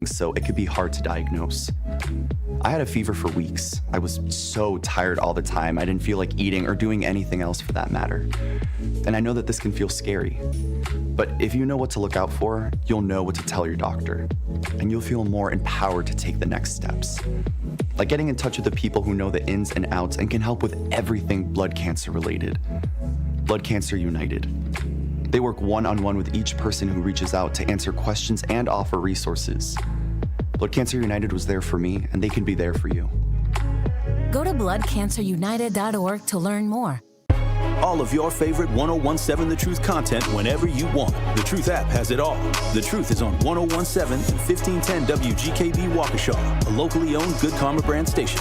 so it could be hard to diagnose. I had a fever for weeks. I was so tired all the time. I didn't feel like eating or doing anything else for that matter. And I know that this can feel scary. But if you know what to look out for, you'll know what to tell your doctor. And you'll feel more empowered to take the next steps. Like getting in touch with the people who know the ins and outs and can help with everything blood cancer related. Blood Cancer United. They work one-on-one with each person who reaches out to answer questions and offer resources. Blood Cancer United was there for me, and they can be there for you. Go to bloodcancerunited.org to learn more. All of your favorite 1017 The Truth content whenever you want. The Truth app has it all. The Truth is on 1017 and 1510 WGKB Waukesha, a locally owned Good Karma brand station.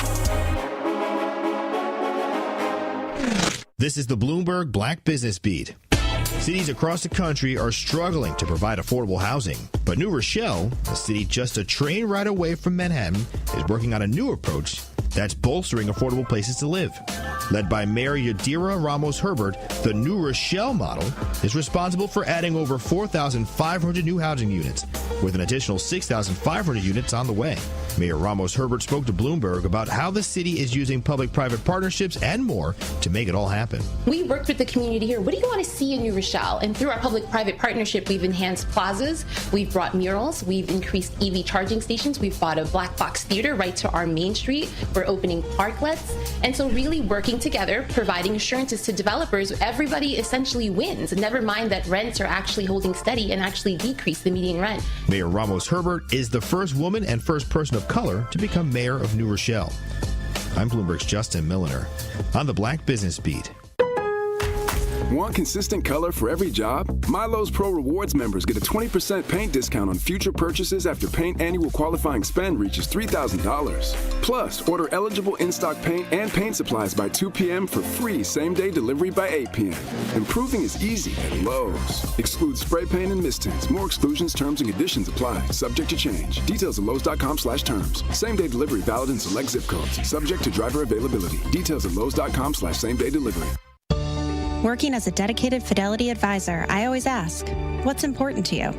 This is the Bloomberg Black Business Beat. Cities across the country are struggling to provide affordable housing, but New Rochelle, a city just a train ride away from Manhattan, is working on a new approach that's bolstering affordable places to live. Led by Mayor Yadira Ramos-Herbert, the New Rochelle model is responsible for adding over 4,500 new housing units, with an additional 6,500 units on the way. Mayor Ramos-Herbert spoke to Bloomberg about how the city is using public-private partnerships and more to make it all happen. We worked with the community here. What do you want to see in New Rochelle? And through our public-private partnership, we've enhanced plazas, we've brought murals, we've increased EV charging stations, we've bought a black box theater right to our main street, we're opening parklets. And so really working together, providing assurances to developers, everybody essentially wins. Never mind that rents are actually holding steady and actually decrease the median rent. Mayor Ramos-Herbert is the first woman and first person of color to become mayor of New Rochelle. I'm Bloomberg's Justin Milliner on the Black Business Beat. Want consistent color for every job? Milo's Pro Rewards members get a 20% paint discount on future purchases after paint annual qualifying spend reaches $3,000. Plus, order eligible in-stock paint and paint supplies by 2 p.m. for free same-day delivery by 8 p.m. Improving is easy at Lowe's. Excludes spray paint and mist tints. More exclusions, terms, and conditions apply. Subject to change. Details at Lowe's.com/terms. Same-day delivery valid in select zip codes. Subject to driver availability. Details at Lowe's.com/same-day delivery. Working as a dedicated Fidelity advisor, I always ask, what's important to you?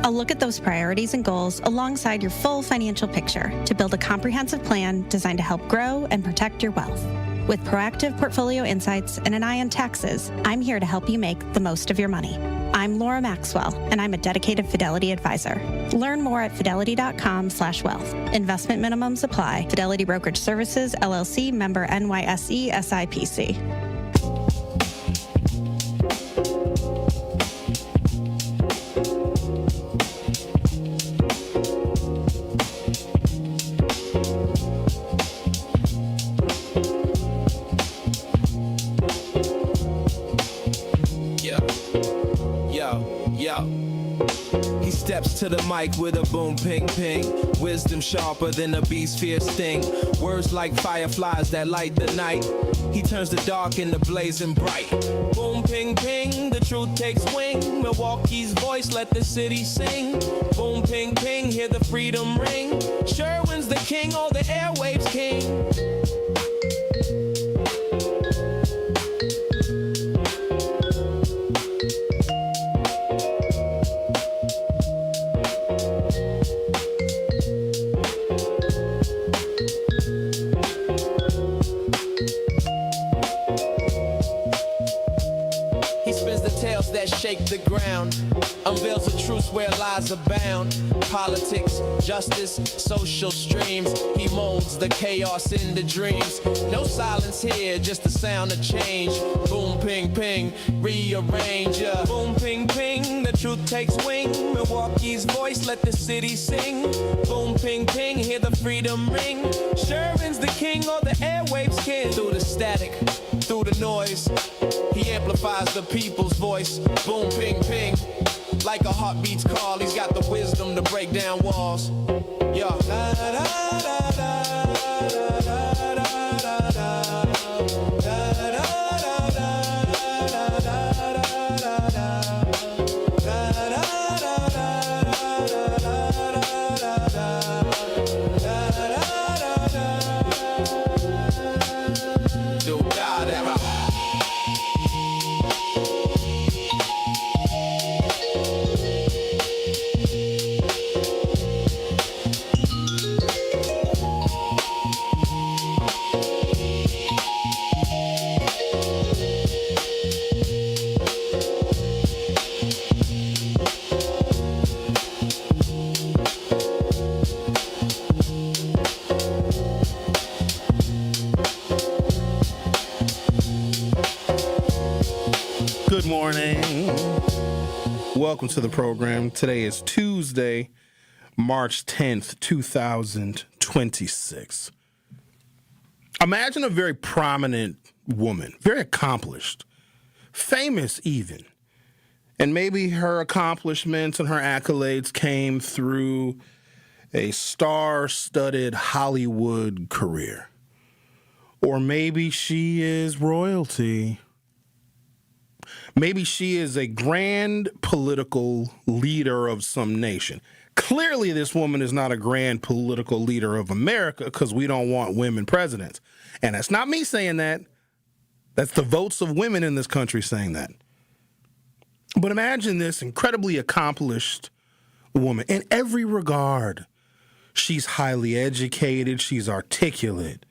I'll look at those priorities and goals alongside your full financial picture to build a comprehensive plan designed to help grow and protect your wealth. With proactive portfolio insights and an eye on taxes, I'm here to help you make the most of your money. I'm Laura Maxwell, and I'm a dedicated Fidelity advisor. Learn more at fidelity.com/wealth. Investment minimums apply. Fidelity Brokerage Services, LLC, member NYSE, SIPC. He steps to the mic with a boom, ping, ping. Wisdom sharper than a beast's fierce sting. Words like fireflies that light the night. He turns the dark into blazing bright. Boom, ping, ping, the truth takes wing. Milwaukee's voice, let the city sing. Boom, ping, ping, hear the freedom ring. Sherwin's the king, all the airwaves king. Shake the ground, unveils the truth where lies abound. Politics, justice, social streams. He molds the chaos into dreams. No silence here, just the sound of change. Boom, ping, ping, rearrange. Boom, ping, ping, the truth takes wing. Milwaukee's voice, let the city sing. Boom, ping, ping, hear the freedom ring. Sherwin's the king, all the airwaves king. Through the static, through the noise, he amplifies the people's voice. Boom, ping, ping, like a heartbeat's call. He's got the wisdom to break down walls. Yeah. Da, da, da, da, da, da, da, da, da. morning. Welcome to the program. Today is Tuesday, March 10th, 2026. Imagine a very prominent woman, very accomplished, famous even. And maybe her accomplishments and her accolades came through a star-studded Hollywood career. Or maybe she is royalty. Maybe she is a grand political leader of some nation. Clearly, this woman is not a grand political leader of America because we don't want women presidents. And that's not me saying that. That's the votes of women in this country saying that. But imagine this incredibly accomplished woman in every regard. She's highly educated. She's articulate.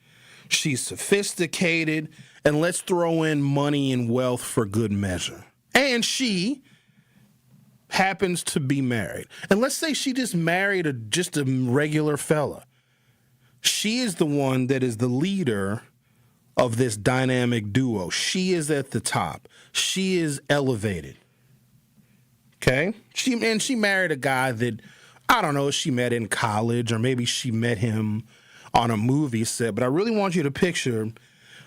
She's sophisticated. And let's throw in money and wealth for good measure. And she happens to be married. And let's say she just married just a regular fella. She is the one that is the leader of this dynamic duo. She is at the top. She is elevated. Okay? She married a guy that, I don't know, she met in college or maybe she met him on a movie set. But I really want you to picture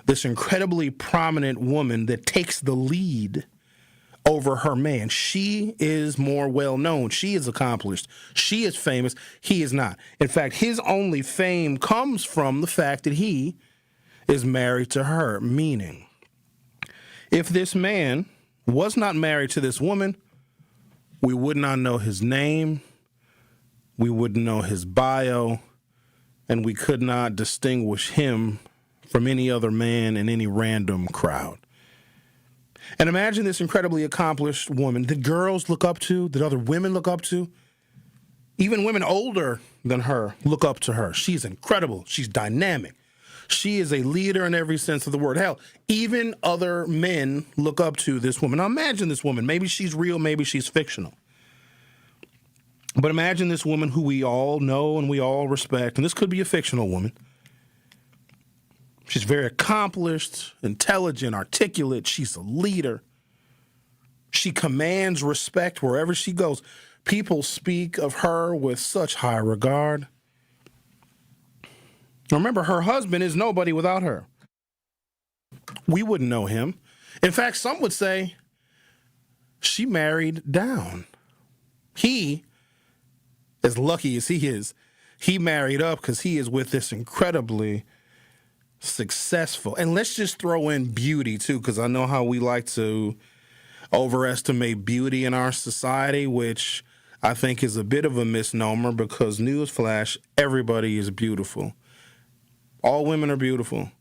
this incredibly prominent woman that takes the lead over her man. She is more well-known. She is accomplished. She is famous. He is not. In fact, his only fame comes from the fact that he is married to her, meaning if this man was not married to this woman, we would not know his name, we wouldn't know his bio, and we could not distinguish him from any other man in any random crowd. And imagine this incredibly accomplished woman that girls look up to, that other women look up to. Even women older than her look up to her. She's incredible. She's dynamic. She is a leader in every sense of the word. Hell, even other men look up to this woman. Now imagine this woman. Maybe she's real, maybe she's fictional. But imagine this woman who we all know and we all respect, and this could be a fictional woman. She's very accomplished, intelligent, articulate. She's a leader. She commands respect wherever she goes. People speak of her with such high regard. Remember, her husband is nobody without her. We wouldn't know him. In fact, some would say she married down. He, as lucky as he is, he married up because he is with this incredibly successful. And let's just throw in beauty, too, because I know how we like to overestimate beauty in our society, which I think is a bit of a misnomer because, newsflash, everybody is beautiful. All women are beautiful.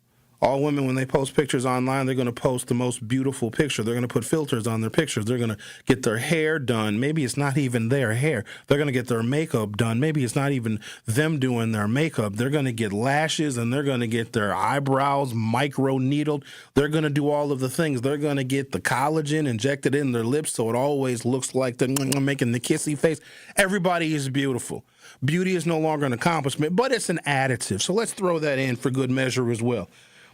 All women, when they post pictures online, they're going to post the most beautiful picture. They're going to put filters on their pictures. They're going to get their hair done. Maybe it's not even their hair. They're going to get their makeup done. Maybe it's not even them doing their makeup. They're going to get lashes and they're going to get their eyebrows micro-needled. They're going to do all of the things. They're going to get the collagen injected in their lips so it always looks like they're making the kissy face. Everybody is beautiful. Beauty is no longer an accomplishment, but it's an additive. So let's throw that in for good measure as well.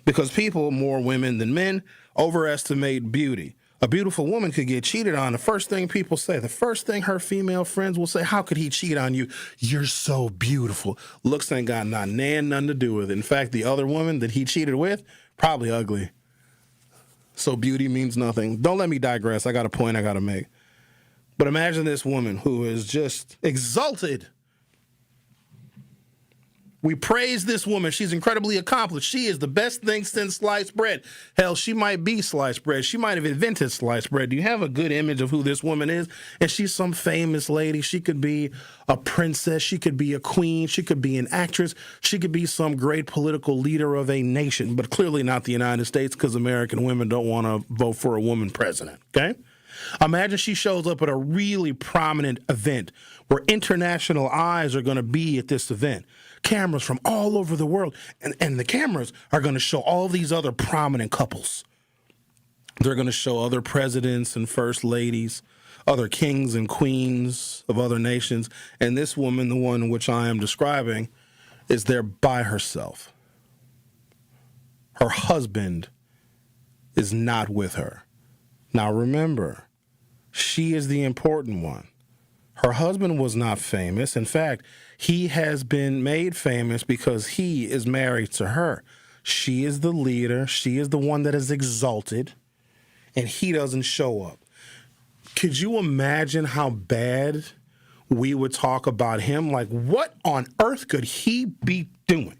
Because people, more women than men, overestimate beauty. A beautiful woman could get cheated on. The first thing people say, the first thing her female friends will say, how could he cheat on you? You're so beautiful. Looks ain't got nothing to do with it. In fact, the other woman that he cheated with, probably ugly. So beauty means nothing. Don't let me digress. I got a point I got to make. But imagine this woman who is just exalted. We praise this woman. She's incredibly accomplished. She is the best thing since sliced bread. Hell, she might be sliced bread. She might have invented sliced bread. Do you have a good image of who this woman is? And she's some famous lady. She could be a princess. She could be a queen. She could be an actress. She could be some great political leader of a nation, but clearly not the United States because American women don't want to vote for a woman president, okay? Imagine she shows up at a really prominent event where international eyes are going to be at this event. Cameras from all over the world. And the cameras are going to show all these other prominent couples. They're going to show other presidents and first ladies, other kings and queens of other nations. And this woman, the one which I am describing, is there by herself. Her husband is not with her. Now remember, she is the important one. Her husband was not famous. In fact, he has been made famous because he is married to her. She is the leader. She is the one that is exalted, and he doesn't show up. Could you imagine how bad we would talk about him? Like, what on earth could he be doing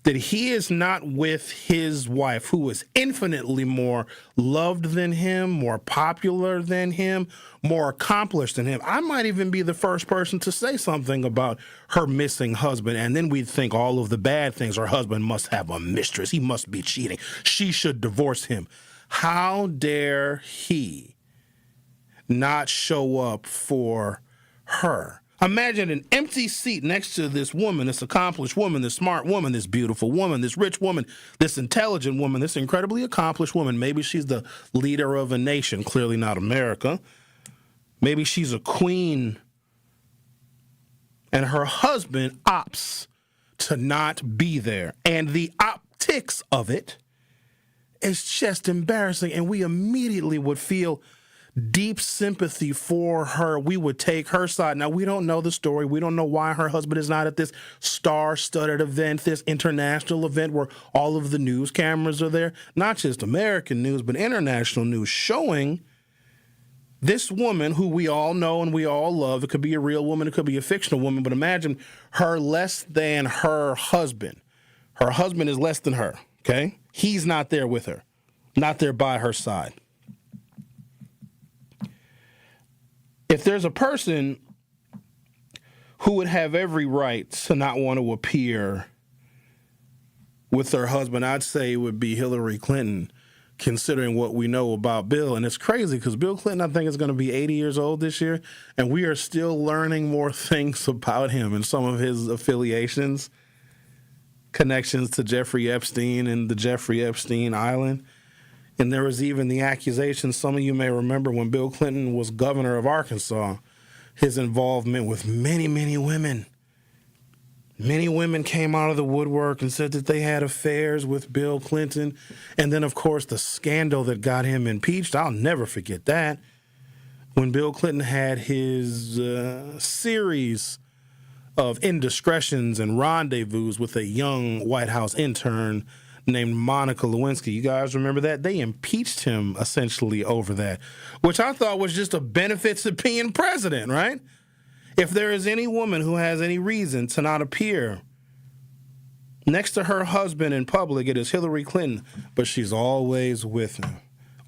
that he is not with his wife, who is infinitely more loved than him, more popular than him, more accomplished than him? I might even be the first person to say something about her missing husband, and then we'd think all of the bad things. Her husband must have a mistress. He must be cheating. She should divorce him. How dare he not show up for her? Imagine an empty seat next to this woman, this accomplished woman, this smart woman, this beautiful woman, this rich woman, this intelligent woman, this incredibly accomplished woman. Maybe she's the leader of a nation, clearly not America. Maybe she's a queen. And her husband opts to not be there. And the optics of it is just embarrassing. And we immediately would feel deep sympathy for her. We would take her side. Now, we don't know the story. We don't know why her husband is not at this star-studded event, this international event where all of the news cameras are there. Not just American news, but international news showing this woman who we all know and we all love. It could be a real woman. It could be a fictional woman. But imagine her less than her husband. Her husband is less than her, okay? He's not there with her, not there by her side. If there's a person who would have every right to not want to appear with her husband, I'd say it would be Hillary Clinton, considering what we know about Bill. And it's crazy because Bill Clinton, I think, is going to be 80 years old this year, and we are still learning more things about him and some of his affiliations, connections to Jeffrey Epstein and the Jeffrey Epstein Island. And there was even the accusation, some of you may remember, when Bill Clinton was governor of Arkansas, his involvement with many, many women. Many women came out of the woodwork and said that they had affairs with Bill Clinton. And then, of course, the scandal that got him impeached. I'll never forget that. When Bill Clinton had his series of indiscretions and rendezvous with a young White House intern named Monica Lewinsky. You guys remember that? They impeached him essentially over that, which I thought was just a benefit to being president, right? If there is any woman who has any reason to not appear next to her husband in public, it is Hillary Clinton, but she's always with him.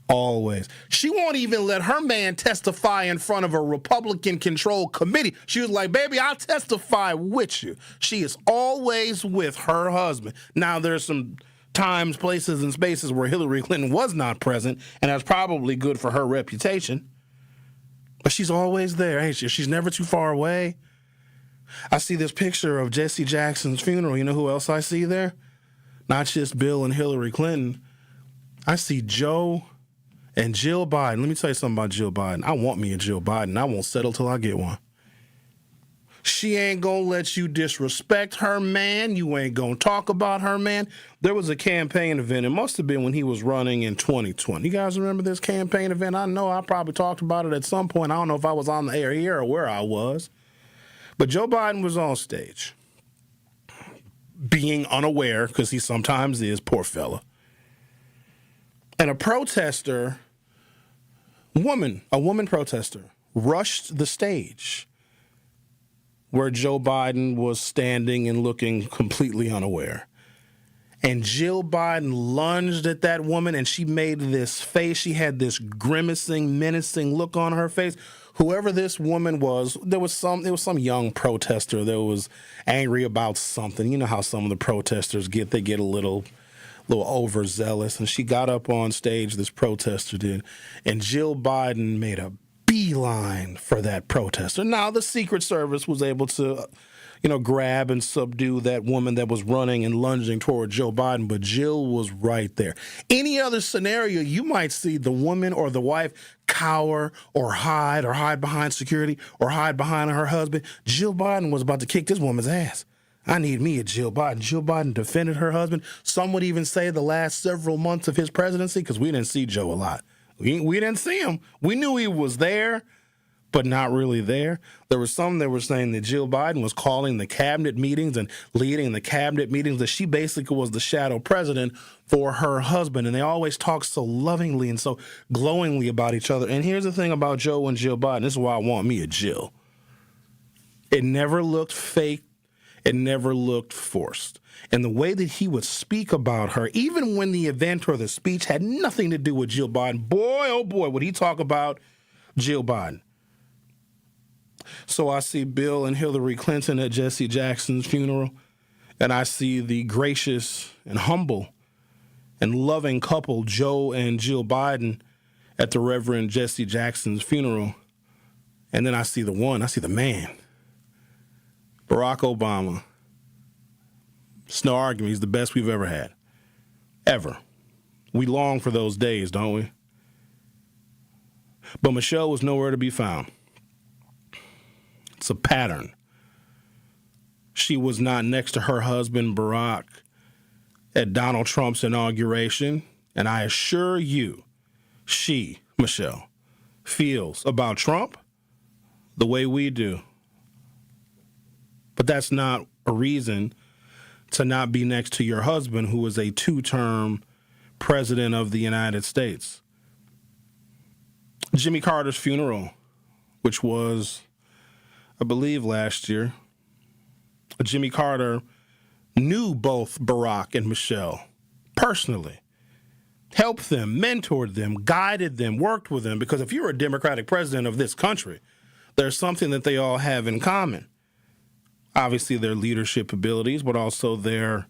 Always. She won't even let her man testify in front of a Republican-controlled committee. She was like, baby, I'll testify with you. She is always with her husband. Now, there's some times, places, and spaces where Hillary Clinton was not present, and that's probably good for her reputation. But she's always there, ain't she? She's never too far away. I see this picture of Jesse Jackson's funeral. You know who else I see there? Not just Bill and Hillary Clinton. I see Joe and Jill Biden. Let me tell you something about Jill Biden. I want me a Jill Biden. I won't settle till I get one. She ain't gonna let you disrespect her man. You ain't gonna talk about her man. There was a campaign event. It must have been when he was running in 2020. You guys remember this campaign event? I know I probably talked about it at some point. I don't know if I was on the air here or where I was. But Joe Biden was on stage, being unaware, because he sometimes is, poor fella. And a protester, a woman protester, rushed the stage where Joe Biden was standing and looking completely unaware. And Jill Biden lunged at that woman, and she made this face. She had this grimacing, menacing look on her face. Whoever this woman was, there was some young protester that was angry about something. You know how some of the protesters get. They get a little overzealous. And she got up on stage, this protester did, and Jill Biden made a beeline for that protester. Now, the Secret Service was able to, grab and subdue that woman that was running and lunging toward Joe Biden, but Jill was right there. Any other scenario, you might see the woman or the wife cower or hide behind security or hide behind her husband. Jill Biden was about to kick this woman's ass. I need me a Jill Biden. Jill Biden defended her husband. Some would even say the last several months of his presidency, because we didn't see Joe a lot. We didn't see him. We knew he was there, but not really there. There was some that were saying that Jill Biden was calling the cabinet meetings and leading the cabinet meetings, that she basically was the shadow president for her husband. And they always talk so lovingly and so glowingly about each other. And here's the thing about Joe and Jill Biden. This is why I want me a Jill. It never looked fake. It never looked forced. And the way that he would speak about her, even when the event or the speech had nothing to do with Jill Biden, boy, oh boy, would he talk about Jill Biden. So I see Bill and Hillary Clinton at Jesse Jackson's funeral, and I see the gracious and humble and loving couple, Joe and Jill Biden, at the Reverend Jesse Jackson's funeral. And then I see the man, Barack Obama. It's no argument. He's the best we've ever had. Ever. We long for those days, don't we? But Michelle was nowhere to be found. It's a pattern. She was not next to her husband, Barack, at Donald Trump's inauguration. And I assure you, she, Michelle, feels about Trump the way we do. But that's not a reason to not be next to your husband, who is a two-term president of the United States. Jimmy Carter's funeral, which was, I believe, last year. Jimmy Carter knew both Barack and Michelle personally, helped them, mentored them, guided them, worked with them, because if you're a Democratic president of this country, there's something that they all have in common. Obviously, their leadership abilities, but also their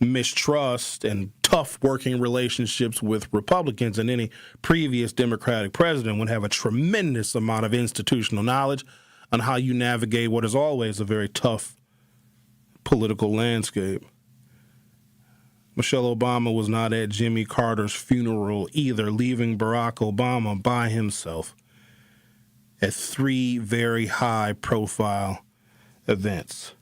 mistrust and tough working relationships with Republicans. And any previous Democratic president would have a tremendous amount of institutional knowledge on how you navigate what is always a very tough political landscape. Michelle Obama was not at Jimmy Carter's funeral either, leaving Barack Obama by himself at 3 very high-profile events.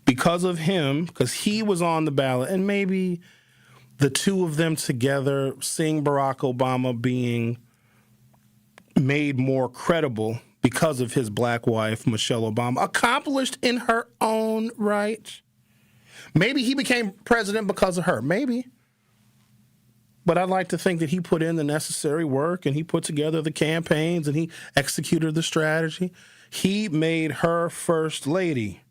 Because of him, because he was on the ballot, and maybe the two of them together, seeing Barack Obama being made more credible because of his black wife, Michelle Obama, accomplished in her own right. Maybe he became president because of her, maybe. But I'd like to think that he put in the necessary work and he put together the campaigns and he executed the strategy. He made her first lady.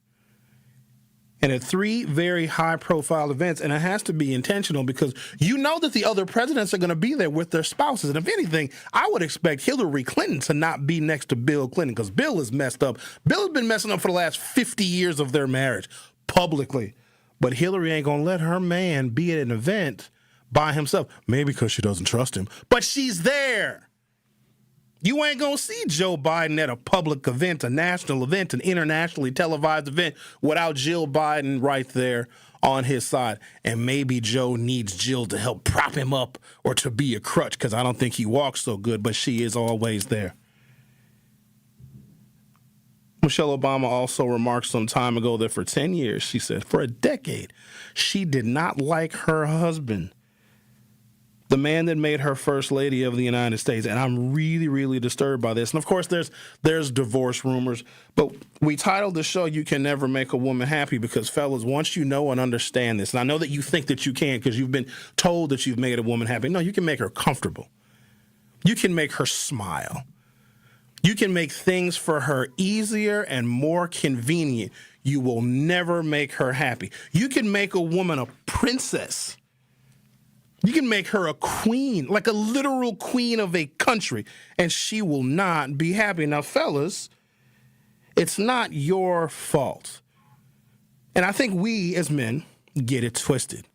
And at 3 very high-profile events, and it has to be intentional because you know that the other presidents are going to be there with their spouses. And if anything, I would expect Hillary Clinton to not be next to Bill Clinton because Bill is messed up. Bill has been messing up for the last 50 years of their marriage publicly. But Hillary ain't going to let her man be at an event by himself. Maybe because she doesn't trust him. But she's there. You ain't going to see Joe Biden at a public event, a national event, an internationally televised event without Jill Biden right there on his side. And maybe Joe needs Jill to help prop him up or to be a crutch because I don't think he walks so good, but she is always there. Michelle Obama also remarked some time ago that for 10 years, she said, for a decade, she did not like her husband, the man that made her first lady of the United States. And I'm really, really disturbed by this. And of course, there's divorce rumors. But we titled the show, You Can Never Make a Woman Happy, because fellas, once you know and understand this, and I know that you think that you can because you've been told that you've made a woman happy. No, you can make her comfortable. You can make her smile. You can make things for her easier and more convenient. You will never make her happy. You can make a woman a princess. You can make her a queen, like a literal queen of a country, and she will not be happy. Now, fellas, it's not your fault. And I think we as men get it twisted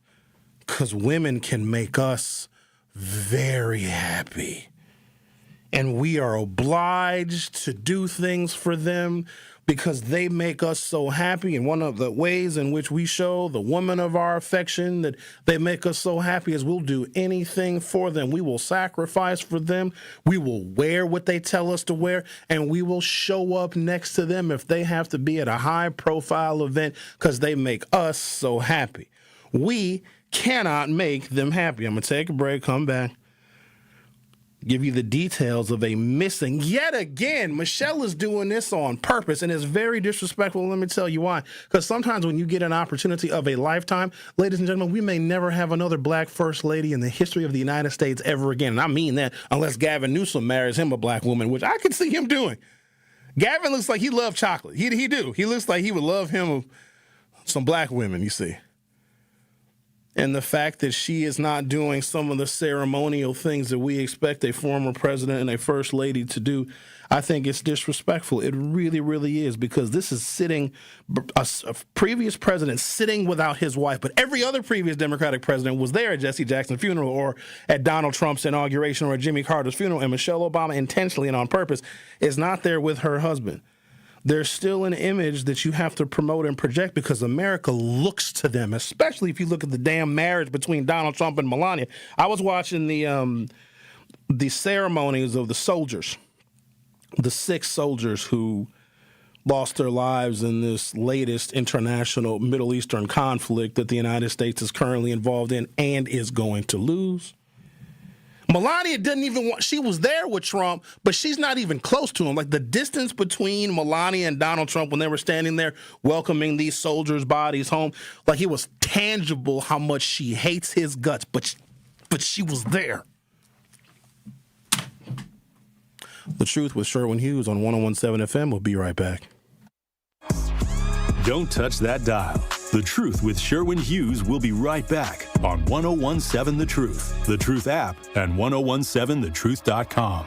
because women can make us very happy. And we are obliged to do things for them because they make us so happy. And one of the ways in which we show the woman of our affection that they make us so happy is we'll do anything for them. We will sacrifice for them. We will wear what they tell us to wear. And we will show up next to them if they have to be at a high-profile event because they make us so happy. We cannot make them happy. I'm going to take a break, come back. give you the details of a missing, yet again, Michelle is doing this on purpose, and it's very disrespectful. Let me tell you why. Because sometimes when you get an opportunity of a lifetime, ladies and gentlemen, we may never have another black first lady in the history of the United States ever again. And I mean that unless Gavin Newsom marries him a black woman, which I can see him doing. Gavin looks like he loved chocolate. He do. He looks like he would love him some black women, you see. And the fact that she is not doing some of the ceremonial things that we expect a former president and a first lady to do, I think it's disrespectful. It really, really is, because this is a previous president sitting without his wife, but every other previous Democratic president was there at Jesse Jackson's funeral or at Donald Trump's inauguration or at Jimmy Carter's funeral, and Michelle Obama intentionally and on purpose is not there with her husband. There's still an image that you have to promote and project because America looks to them, especially if you look at the damn marriage between Donald Trump and Melania. I was watching the ceremonies of the soldiers, the 6 soldiers who lost their lives in this latest international Middle Eastern conflict that the United States is currently involved in and is going to lose. Melania didn't even want, she was there with Trump, but she's not even close to him. Like the distance between Melania and Donald Trump when they were standing there welcoming these soldiers' bodies home, like it was tangible how much she hates his guts, but she was there. The Truth with Sherwin Hughes on 101.7 FM. We'll be right back. Don't touch that dial. The Truth with Sherwin Hughes will be right back on 101.7 The Truth, The Truth app, and 1017thetruth.com.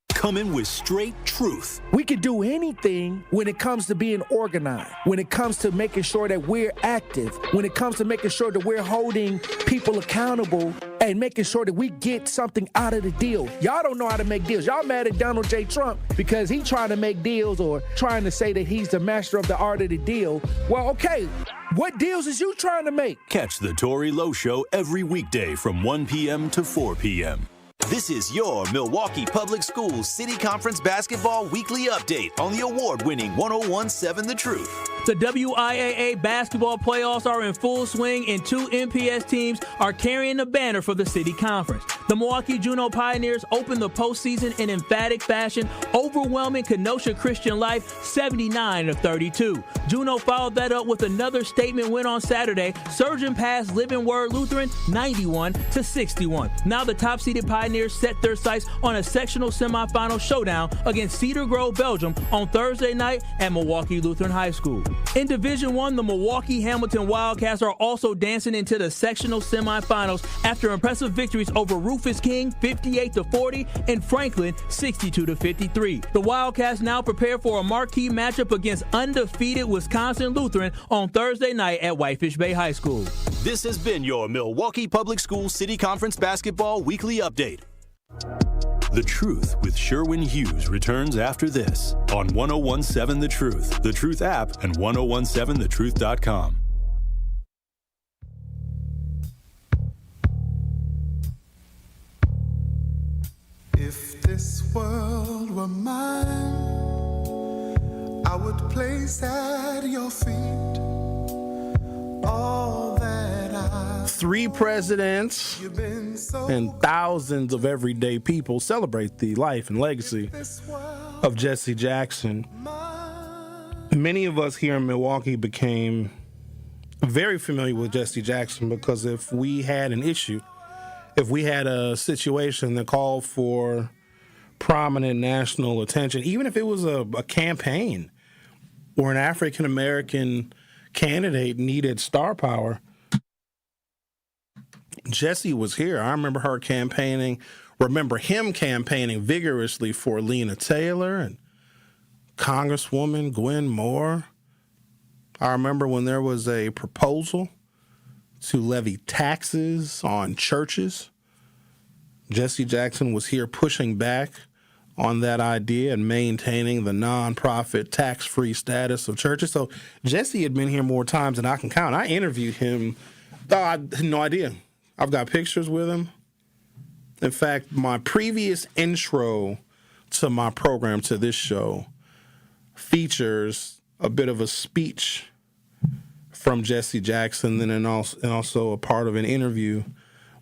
Coming with straight truth. We can do anything when it comes to being organized, when it comes to making sure that we're active, when it comes to making sure that we're holding people accountable and making sure that we get something out of the deal. Y'all don't know how to make deals. Y'all mad at Donald J. Trump because he's trying to make deals or trying to say that he's the master of the art of the deal. Well, okay, what deals is you trying to make? Catch the Tory Lowe Show every weekday from 1 p.m. to 4 p.m. This is your Milwaukee Public Schools City Conference Basketball Weekly Update on the award-winning 101.7 The Truth. The WIAA basketball playoffs are in full swing, and 2 MPS teams are carrying the banner for the City Conference. The Milwaukee Juneau Pioneers opened the postseason in emphatic fashion, overwhelming Kenosha Christian Life 79-32. Juneau followed that up with another statement win on Saturday, surging past Living Word Lutheran 91-61. Now the top-seeded Pioneers set their sights on a sectional semifinal showdown against Cedar Grove, Belgium on Thursday night at Milwaukee Lutheran High School. In Division I, the Milwaukee Hamilton Wildcats are also dancing into the sectional semifinals after impressive victories over Rufus King 58-40 and Franklin 62-53. The Wildcats now prepare for a marquee matchup against undefeated Wisconsin Lutheran on Thursday night at Whitefish Bay High School. This has been your Milwaukee Public Schools City Conference Basketball Weekly Update. The Truth with Sherwin Hughes returns after this on 101.7 The Truth, The Truth app, and 1017thetruth.com. If this world were mine, I would place at your feet all that I. 3 presidents and thousands of everyday people celebrate the life and legacy of Jesse Jackson. Many of us here in Milwaukee became very familiar with Jesse Jackson because if we had an issue, if we had a situation that called for prominent national attention, even if it was a campaign or an African-American candidate needed star power, Jesse was here. I remember him campaigning vigorously for Lena Taylor and Congresswoman Gwen Moore. I remember when there was a proposal to levy taxes on churches. Jesse Jackson was here pushing back on that idea and maintaining the nonprofit tax-free status of churches. So Jesse had been here more times than I can count. I interviewed him. I had no idea. I've got pictures with him. In fact, my previous intro to my program, to this show, features a bit of a speech from Jesse Jackson and also a part of an interview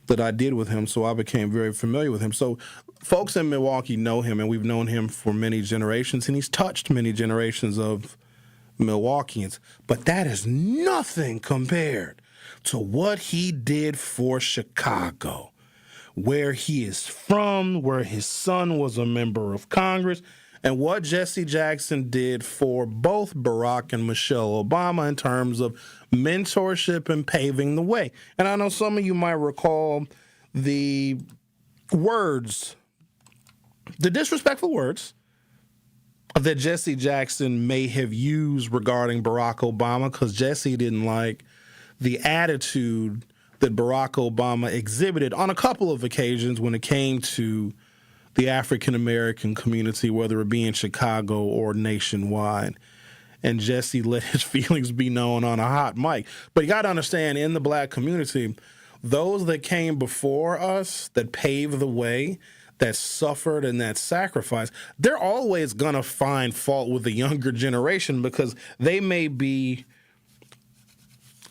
that I did with him, so I became very familiar with him. So folks in Milwaukee know him, and we've known him for many generations, and he's touched many generations of Milwaukeeans. But that is nothing compared to what he did for Chicago, where he is from, where his son was a member of Congress, and what Jesse Jackson did for both Barack and Michelle Obama in terms of mentorship and paving the way. And I know some of you might recall the words, the disrespectful words that Jesse Jackson may have used regarding Barack Obama, because Jesse didn't like the attitude that Barack Obama exhibited on a couple of occasions when it came to the African-American community, whether it be in Chicago or nationwide. And Jesse let his feelings be known on a hot mic. But you got to understand, in the black community, those that came before us, that paved the way, that suffered and that sacrificed, they're always going to find fault with the younger generation because they may be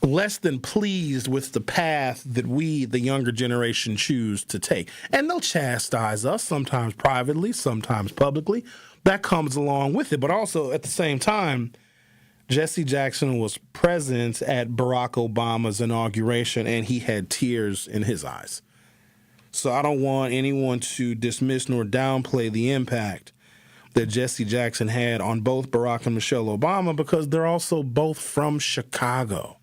less than pleased with the path that we, the younger generation, choose to take. And they'll chastise us, sometimes privately, sometimes publicly. That comes along with it. But also, at the same time, Jesse Jackson was present at Barack Obama's inauguration, and he had tears in his eyes. So I don't want anyone to dismiss nor downplay the impact that Jesse Jackson had on both Barack and Michelle Obama, because they're also both from Chicago.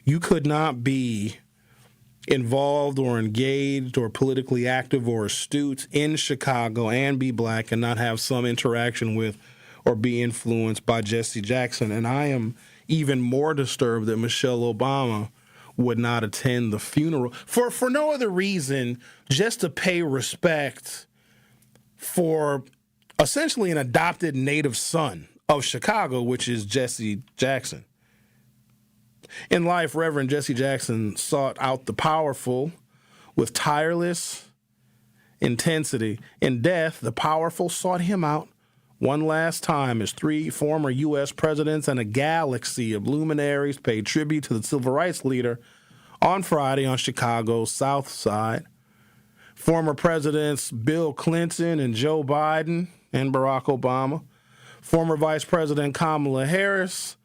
You could not be involved or engaged or politically active or astute in Chicago and be black and not have some interaction with or be influenced by Jesse Jackson. And I am even more disturbed that Michelle Obama would not attend the funeral for no other reason, just to pay respect for essentially an adopted native son of Chicago, which is Jesse Jackson. In life, Reverend Jesse Jackson sought out the powerful with tireless intensity. In death, the powerful sought him out one last time as 3 former U.S. presidents and a galaxy of luminaries paid tribute to the civil rights leader on Friday on Chicago's South Side. Former presidents Bill Clinton and Joe Biden and Barack Obama, former Vice President Kamala Harris,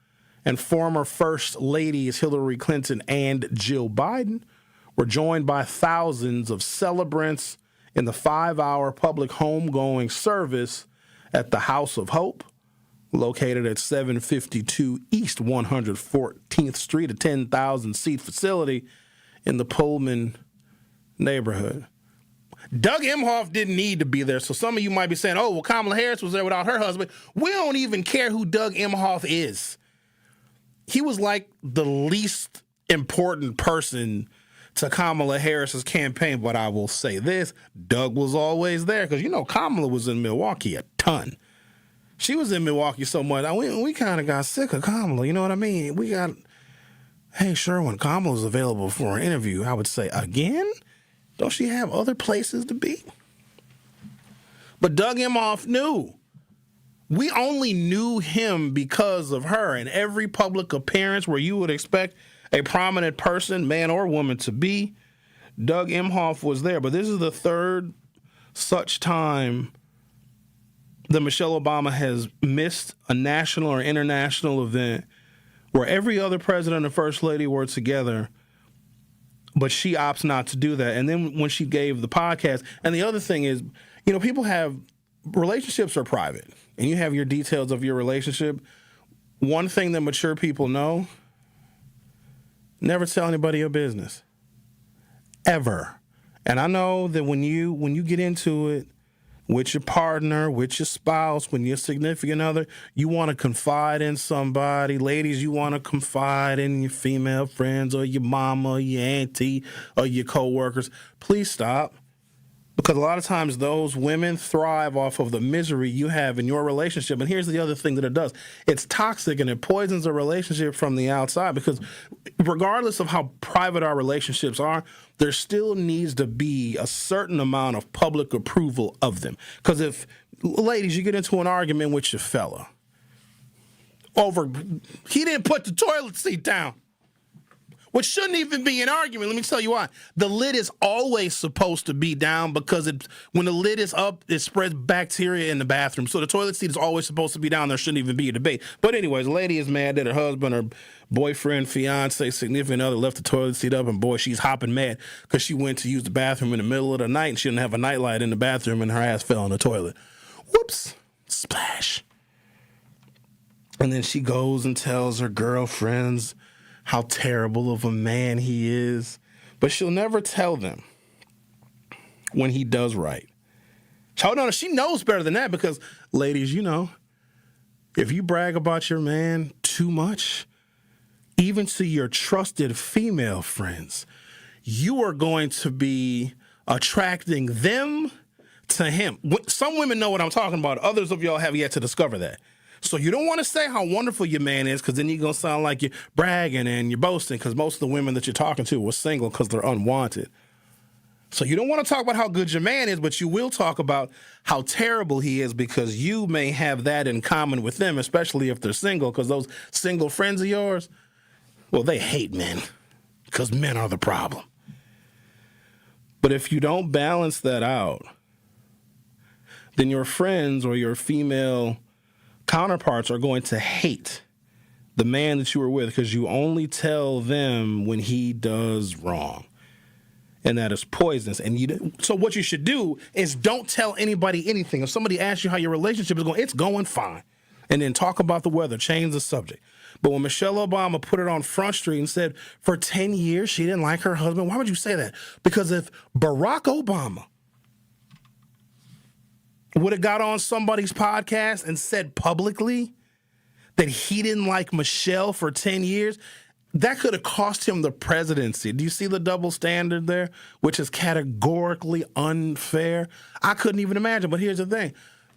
and former First Ladies Hillary Clinton and Jill Biden were joined by thousands of celebrants in the 5-hour public homegoing service at the House of Hope, located at 752 East 114th Street, a 10,000-seat facility in the Pullman neighborhood. Doug Emhoff didn't need to be there, so some of you might be saying, oh, well, Kamala Harris was there without her husband. We don't even care who Doug Emhoff is. He was like the least important person to Kamala Harris's campaign, but I will say this, Doug was always there, because, you know, Kamala was in Milwaukee a ton. She was in Milwaukee so much, we kind of got sick of Kamala, you know what I mean? We got, hey, Sherwin, Kamala's available for an interview. I would say, again? Don't she have other places to be? But Doug Emhoff knew. We only knew him because of her, and every public appearance where you would expect a prominent person, man or woman, to be, Doug Emhoff was there. But this is the third such time that Michelle Obama has missed a national or international event where every other president and first lady were together, but she opts not to do that. And then when she gave the podcast, and the other thing is, you know, people have, relationships are private, and you have your details of your relationship. One thing that mature people know, never tell anybody your business. Ever. And I know that when you get into it with your partner, with your spouse, when your significant other, you want to confide in somebody. Ladies, you want to confide in your female friends or your mama or your auntie or your coworkers. Please stop. Because a lot of times those women thrive off of the misery you have in your relationship. And here's the other thing that it does. It's toxic and it poisons a relationship from the outside, because regardless of how private our relationships are, there still needs to be a certain amount of public approval of them. Because if, ladies, you get into an argument with your fella over, he didn't put the toilet seat down. which shouldn't even be an argument. Let me tell you why. The lid is always supposed to be down because when the lid is up, it spreads bacteria in the bathroom. So the toilet seat is always supposed to be down. There shouldn't even be a debate. But anyways, the lady is mad that her husband or boyfriend, fiance, significant other left the toilet seat up, and boy, she's hopping mad because she went to use the bathroom in the middle of the night and she didn't have a nightlight in the bathroom and her ass fell in the toilet. Whoops. Splash. And then she goes and tells her girlfriends how terrible of a man he is, but she'll never tell them when he does right. No, she knows better than that because, ladies, you know, if you brag about your man too much, even to your trusted female friends, you are going to be attracting them to him. Some women know what I'm talking about. Others of y'all have yet to discover that. So you don't want to say how wonderful your man is because then you're going to sound like you're bragging and you're boasting because most of the women that you're talking to were single because they're unwanted. So you don't want to talk about how good your man is, but you will talk about how terrible he is because you may have that in common with them, especially if they're single, because those single friends of yours, well, they hate men because men are the problem. But if you don't balance that out, then your friends or your female counterparts are going to hate the man that you were with because you only tell them when he does wrong. And that is poisonous. And so what you should do is don't tell anybody anything. If somebody asks you how your relationship is going, it's going fine. And then talk about the weather, change the subject. But when Michelle Obama put it on Front Street and said for 10 years she didn't like her husband, why would you say that? Because if Barack Obama would have got on somebody's podcast and said publicly that he didn't like Michelle for 10 years, that could have cost him the presidency. Do you see the double standard there, which is categorically unfair? I couldn't even imagine. But here's the thing.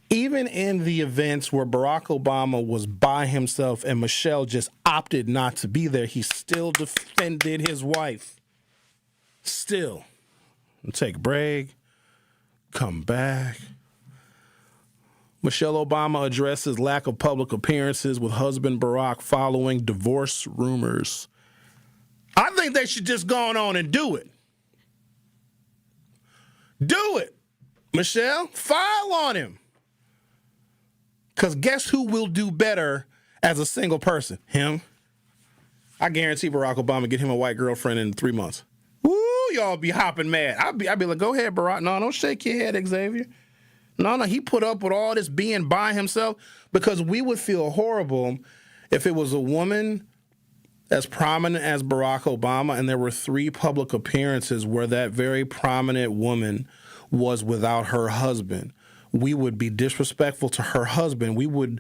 Even in the events where Barack Obama was by himself and Michelle just opted not to be there, he still defended his wife. Still. Take a break. Come back. Michelle Obama addresses lack of public appearances with husband Barack following divorce rumors. I think they should just go on and do it. Do it. Michelle, file on him. Because guess who will do better as a single person? Him. I guarantee Barack Obama get him a white girlfriend in 3 months. Woo, y'all be hopping mad. I'd be like, go ahead, Barack. No, don't shake your head, Xavier. No, he put up with all this being by himself because we would feel horrible if it was a woman as prominent as Barack Obama and there were 3 public appearances where that very prominent woman was without her husband. We would be disrespectful to her husband. We would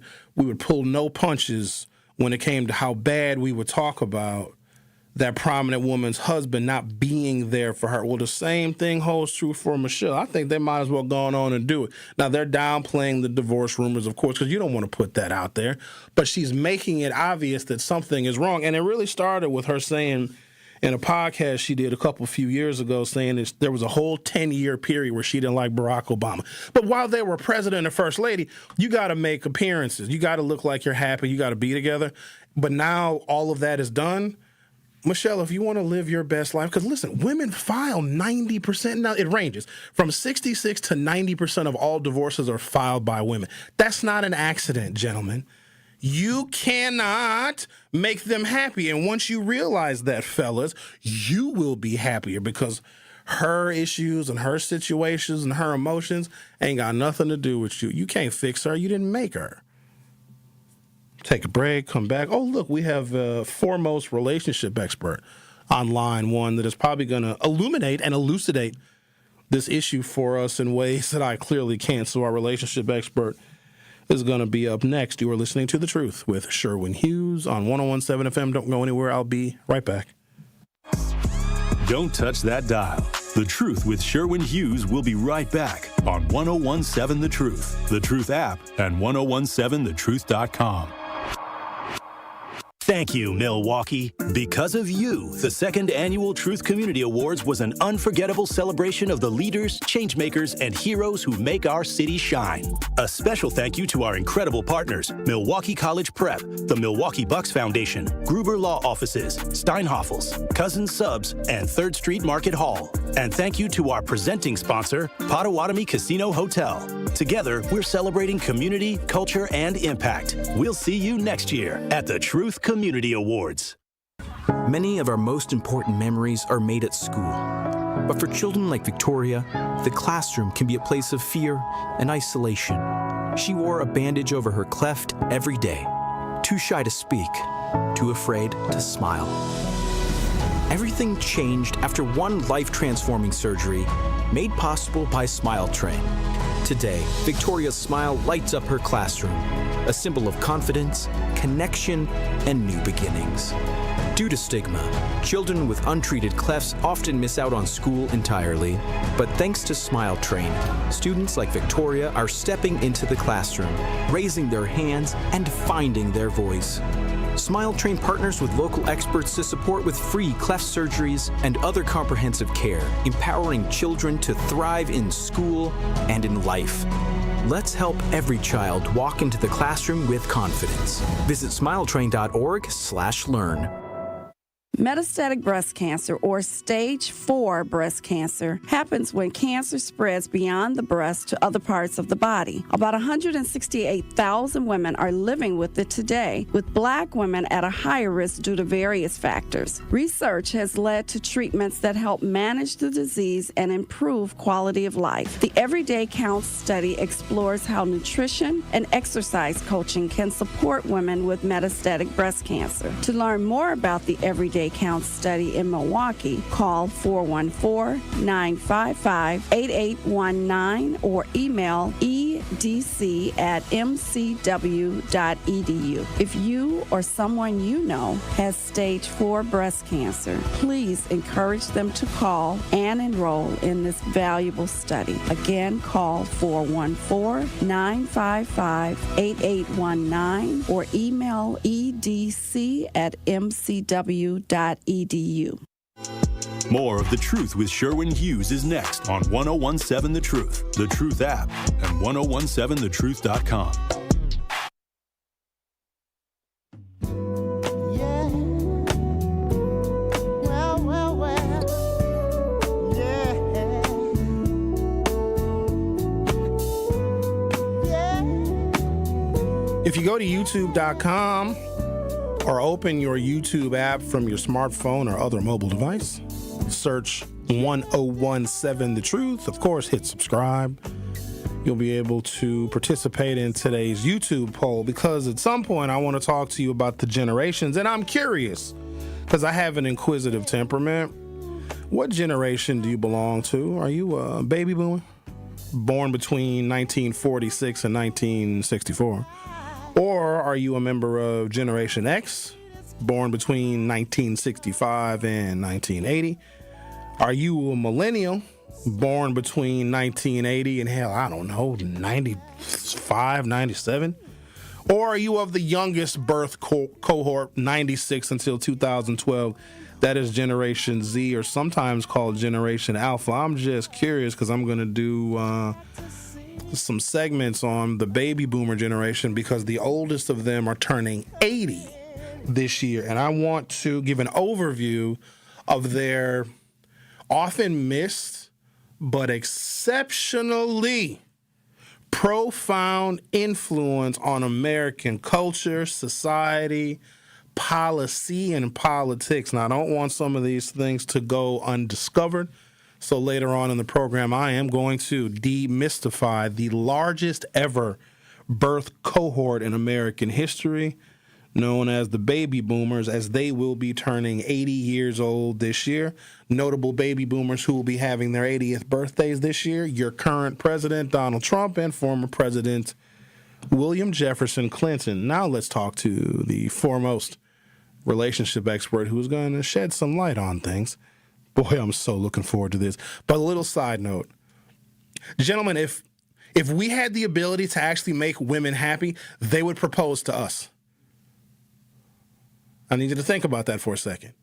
pull no punches when it came to how bad we would talk about that prominent woman's husband not being there for her. Well, the same thing holds true for Michelle. I think they might as well go on and do it. Now, they're downplaying the divorce rumors, of course, because you don't want to put that out there. But she's making it obvious that something is wrong. And it really started with her saying in a podcast she did a few years ago, saying that there was a whole 10-year period where she didn't like Barack Obama. But while they were president and first lady, you got to make appearances. You got to look like you're happy. You got to be together. But now all of that is done. Michelle, if you want to live your best life, because listen, women file 90%. Now, it ranges from 66 to 90% of all divorces are filed by women. That's not an accident, gentlemen. You cannot make them happy. And once you realize that, fellas, you will be happier because her issues and her situations and her emotions ain't got nothing to do with you. You can't fix her. You didn't make her. Take a break, come back. Oh, look, we have a foremost relationship expert on line one that is probably going to illuminate and elucidate this issue for us in ways that I clearly can't. So our relationship expert is going to be up next. You are listening to The Truth with Sherwin Hughes on 101.7 FM. Don't go anywhere. I'll be right back. Don't touch that dial. The Truth with Sherwin Hughes will be right back on 101.7 The Truth, The Truth app, and 101.7thetruth.com. Thank you, Milwaukee. Because of you, the second annual Truth Community Awards was an unforgettable celebration of the leaders, changemakers, and heroes who make our city shine. A special thank you to our incredible partners, Milwaukee College Prep, the Milwaukee Bucks Foundation, Gruber Law Offices, Steinhoffels, Cousins Subs, and 3rd Street Market Hall. And thank you to our presenting sponsor, Potawatomi Casino Hotel. Together, we're celebrating community, culture, and impact. We'll see you next year at the Truth Community Awards. Many of our most important memories are made at school. But for children like Victoria, the classroom can be a place of fear and isolation. She wore a bandage over her cleft every day, too shy to speak, too afraid to smile. Everything changed after one life-transforming surgery made possible by Smile Train. Today, Victoria's smile lights up her classroom, a symbol of confidence, connection, and new beginnings. Due to stigma, children with untreated clefts often miss out on school entirely. But thanks to Smile Train, students like Victoria are stepping into the classroom, raising their hands, and finding their voice. Smile Train partners with local experts to support with free cleft surgeries and other comprehensive care, empowering children to thrive in school and in life. Let's help every child walk into the classroom with confidence. Visit smiletrain.org/learn. Metastatic breast cancer, or stage 4 breast cancer, happens when cancer spreads beyond the breast to other parts of the body. About 168,000 women are living with it today, with Black women at a higher risk due to various factors. Research has led to treatments that help manage the disease and improve quality of life. The Everyday Counts study explores how nutrition and exercise coaching can support women with metastatic breast cancer. To learn more about the Everyday Counts study in Milwaukee, call 414-955-8819 or email edc@mcw.edu. If you or someone you know has stage 4 breast cancer, please encourage them to call and enroll in this valuable study. Again, call 414-955-8819 or email edc@mcw.edu. More of The Truth with Sherwin Hughes is next on 1017 The Truth, The Truth app, and 1017thetruth.com. If you go to youtube.com or open your YouTube app from your smartphone or other mobile device, search 1017 The Truth. Of course, hit subscribe. You'll be able to participate in today's YouTube poll, because at some point I want to talk to you about the generations, and I'm curious because I have an inquisitive temperament. What generation do you belong to? Are you a baby boomer, born between 1946 and 1964? Or are you a member of Generation X, born between 1965 and 1980? Are you a millennial, born between 1980 and, hell, I don't know, 95, 97? Or are you of the youngest birth cohort, 96 until 2012? That is Generation Z, or sometimes called Generation Alpha. I'm just curious because I'm going to do some segments on the baby boomer generation, because the oldest of them are turning 80 this year. And I want to give an overview of their often missed but exceptionally profound influence on American culture, society, policy, and politics. Now, I don't want some of these things to go undiscovered. So later on in the program, I am going to demystify the largest ever birth cohort in American history, known as the baby boomers, as they will be turning 80 years old this year. Notable baby boomers who will be having their 80th birthdays this year: your current president, Donald Trump, and former President William Jefferson Clinton. Now let's talk to the foremost relationship expert who's going to shed some light on things. Boy, I'm so looking forward to this. But a little side note. Gentlemen, if we had the ability to actually make women happy, they would propose to us. I need you to think about that for a second.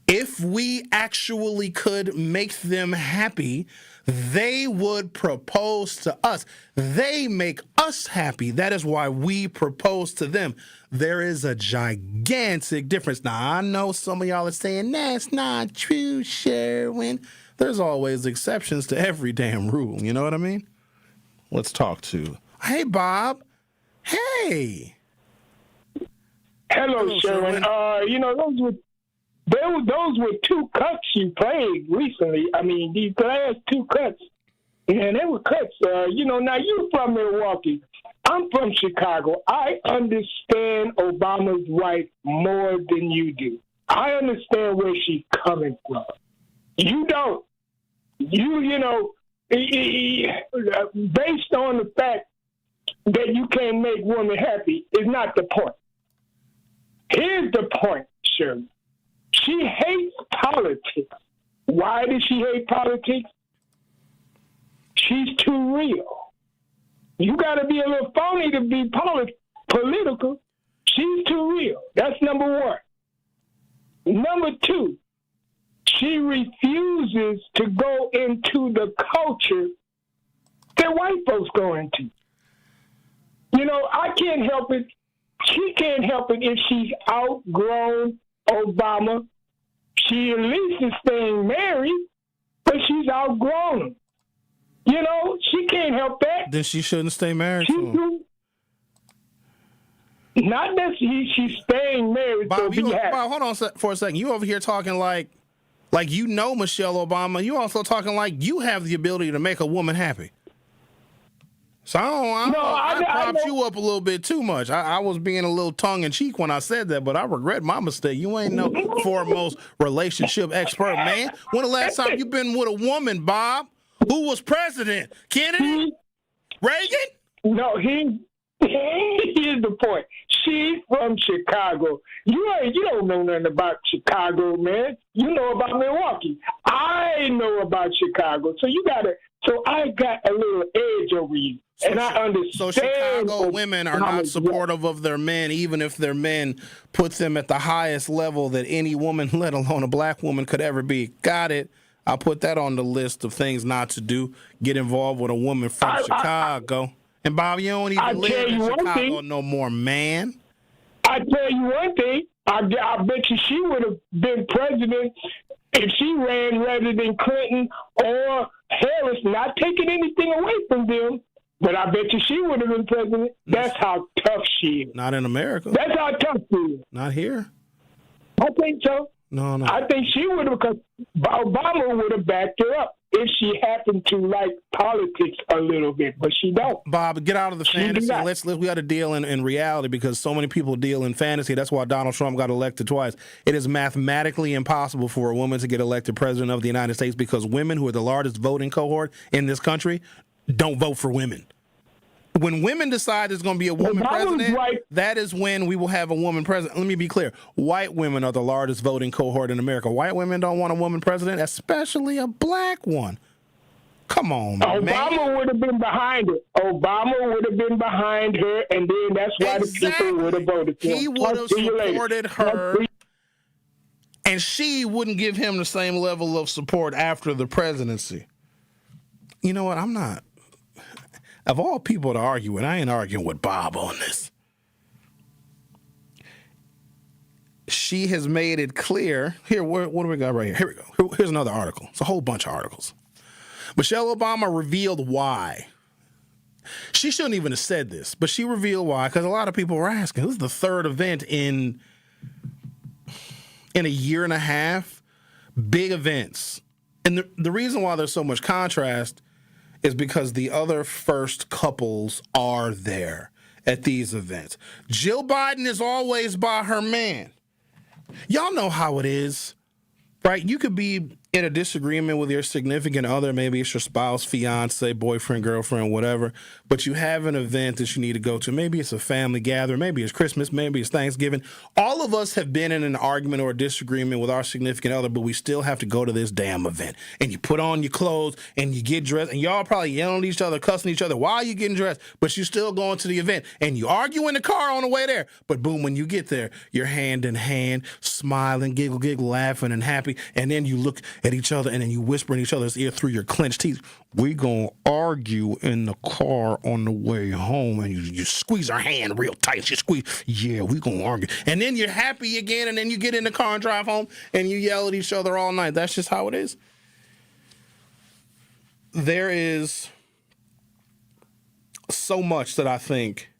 If we actually could make them happy, they would propose to us. They make us happy. That is why we propose to them. There is a gigantic difference. Now, I know some of y'all are saying, that's not true, Sherwin. There's always exceptions to every damn rule. You know what I mean? Let's talk to, hey, Bob. Hey. Hello, Sherwin. Those were two cuts you played recently. I mean, these last two cuts, and they were cuts. Now you're from Milwaukee. I'm from Chicago. I understand Obama's wife more than you do. I understand where she's coming from. You don't. Based on the fact that you can't make women happy is not the point. Here's the point, Sherman. She hates politics. Why does she hate politics? She's too real. You got to be a little phony to be political. She's too real. That's number one. Number two, she refuses to go into the culture that white folks go into. I can't help it. She can't help it if she's outgrown Obama. She at least is staying married, but she's outgrown him. She can't help that. Then she shouldn't stay married to him. Not that she's staying married. Bob, hold on for a second. You over here talking like Michelle Obama. You also talking like you have the ability to make a woman happy. So I propped you up a little bit too much. I was being a little tongue-in-cheek when I said that, but I regret my mistake. You ain't no foremost relationship expert, man. When the last time you been with a woman, Bob? Who was president? Kennedy? Reagan? No, here's the point. She's from Chicago. You don't know nothing about Chicago, man. You know about Milwaukee. I know about Chicago. So I got a little edge over you. And I understand. So Chicago women are not supportive of their men, even if their men put them at the highest level that any woman, let alone a black woman, could ever be. Got it. I'll put that on the list of things not to do. Get involved with a woman from Chicago. And Bob, you don't even live in Chicago no more, man. I tell you one thing. I bet you she would have been president if she ran rather than Clinton or Harris, not taking anything away from them. But I bet you she would have been president. That's how tough she is. Not in America. That's how tough she is. Not here. I think so. No. I think she would have, because Obama would have backed her up if she happened to like politics a little bit, but she don't. Bob, get out of the fantasy. We got to deal in reality, because so many people deal in fantasy. That's why Donald Trump got elected twice. It is mathematically impossible for a woman to get elected president of the United States, because women, who are the largest voting cohort in this country, don't vote for women. When women decide there's going to be a woman president, that is when we will have a woman president. Let me be clear. White women are the largest voting cohort in America. White women don't want a woman president, especially a black one. Come on, man. Obama would have been behind her. Obama would have been behind her, and then that's why the people would have voted for him. He would have supported her, and she wouldn't give him the same level of support after the presidency. You know what? I'm not. Of all people to argue with, I ain't arguing with Bob on this. She has made it clear. Here, what do we got right here? Here we go. Here's another article. It's a whole bunch of articles. Michelle Obama revealed why. She shouldn't even have said this, but she revealed why, because a lot of people were asking. This is the third event in a year and a half. Big events. And the reason why there's so much contrast is because the other first couples are there at these events. Jill Biden is always by her man. Y'all know how it is, right? You could be in a disagreement with your significant other, maybe it's your spouse, fiance, boyfriend, girlfriend, whatever, but you have an event that you need to go to. Maybe it's a family gathering, maybe it's Christmas, maybe it's Thanksgiving. All of us have been in an argument or a disagreement with our significant other, but we still have to go to this damn event. And you put on your clothes and you get dressed, and y'all probably yelling at each other, cussing each other while you're getting dressed, but you're still going to the event. And you argue in the car on the way there. But boom, when you get there, you're hand in hand, smiling, giggle, laughing and happy. And then you look at each other and then you whisper in each other's ear through your clenched teeth, we gonna argue in the car on the way home. And you squeeze her hand real tight. You squeeze, yeah, we gonna argue. And then you're happy again, and then you get in the car and drive home and you yell at each other all night. That's just how it is. There is so much that I think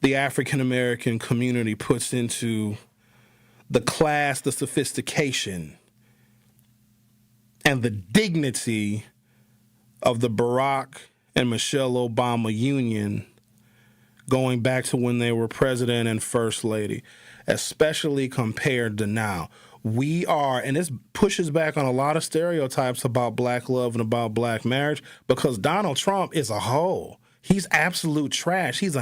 the African American community puts into the class, the sophistication, and the dignity of the Barack and Michelle Obama union going back to when they were president and first lady, especially compared to now. We are, and this pushes back on a lot of stereotypes about black love and about black marriage, because Donald Trump is a hoe. He's absolute trash. He's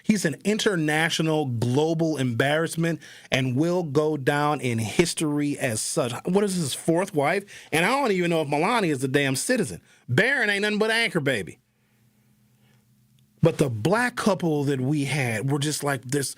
he's an international global embarrassment and will go down in history as such. What is his fourth wife? And I don't even know if Melania is a damn citizen. Barron ain't nothing but anchor baby. But the black couple that we had were just like this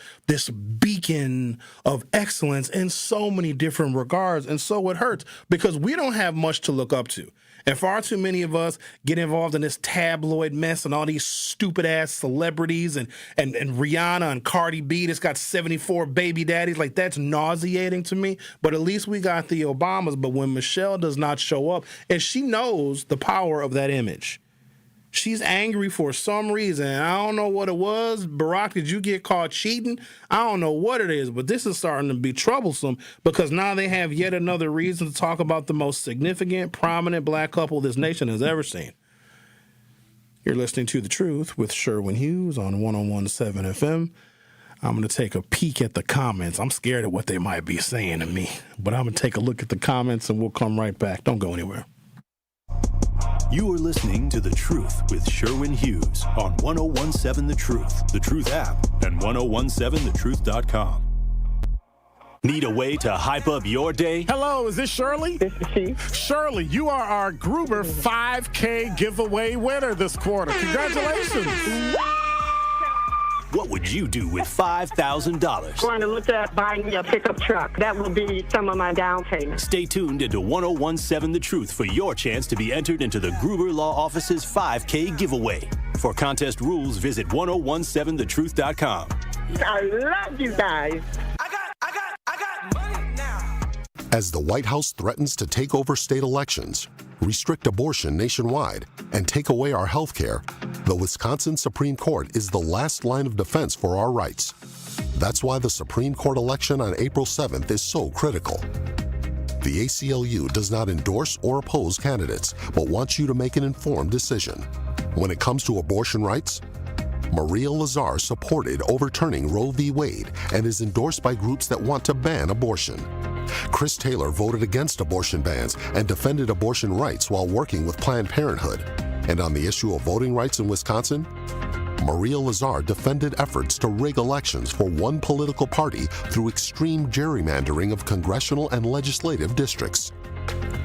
beacon of excellence in so many different regards. And so it hurts because we don't have much to look up to. And far too many of us get involved in this tabloid mess and all these stupid-ass celebrities and Rihanna and Cardi B that's got 74 baby daddies. Like, that's nauseating to me. But at least we got the Obamas. But when Michelle does not show up, and she knows the power of that image, she's angry for some reason. I don't know what it was. Barack, did you get caught cheating? I don't know what it is, but this is starting to be troublesome because now they have yet another reason to talk about the most significant, prominent black couple this nation has ever seen. You're listening to The Truth with Sherwin Hughes on 101.7 FM. I'm going to take a peek at the comments. I'm scared of what they might be saying to me, but I'm going to take a look at the comments and we'll come right back. Don't go anywhere. You are listening to The Truth with Sherwin Hughes on 101.7 The Truth app, and 1017thetruth.com. Need a way to hype up your day? Hello, is this Shirley? This is she. Shirley, you are our Gruber 5K giveaway winner this quarter. Congratulations. What would you do with $5,000? Going to look at buying me a pickup truck. That will be some of my down payment. Stay tuned into 101.7 The Truth for your chance to be entered into the Gruber Law Office's 5K giveaway. For contest rules, visit 1017thetruth.com. I love you guys. I got money now. As the White House threatens to take over state elections, restrict abortion nationwide, and take away our health care, the Wisconsin Supreme Court is the last line of defense for our rights. That's why the Supreme Court election on April 7th is so critical. The ACLU does not endorse or oppose candidates, but wants you to make an informed decision. When it comes to abortion rights, Maria Lazar supported overturning Roe v. Wade and is endorsed by groups that want to ban abortion. Chris Taylor voted against abortion bans and defended abortion rights while working with Planned Parenthood. And on the issue of voting rights in Wisconsin, Maria Lazar defended efforts to rig elections for one political party through extreme gerrymandering of congressional and legislative districts.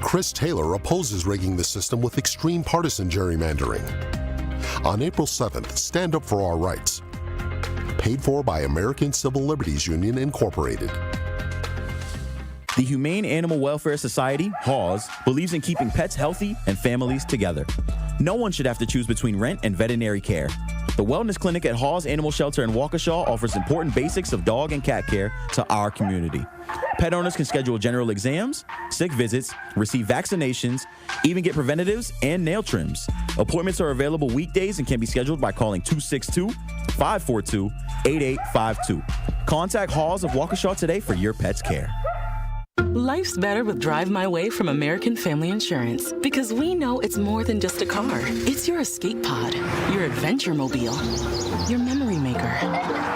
Chris Taylor opposes rigging the system with extreme partisan gerrymandering. On April 7th, stand up for our rights. Paid for by American Civil Liberties Union, Incorporated. The Humane Animal Welfare Society, HAWS, believes in keeping pets healthy and families together. No one should have to choose between rent and veterinary care. The Wellness Clinic at HAWS Animal Shelter in Waukesha offers important basics of dog and cat care to our community. Pet owners can schedule general exams, sick visits, receive vaccinations, even get preventatives and nail trims. Appointments are available weekdays and can be scheduled by calling 262-542-8852. Contact HAWS of Waukesha today for your pet's care. Life's better with Drive My Way from American Family Insurance, because we know it's more than just a car. It's your escape pod, your adventure mobile, your memory maker.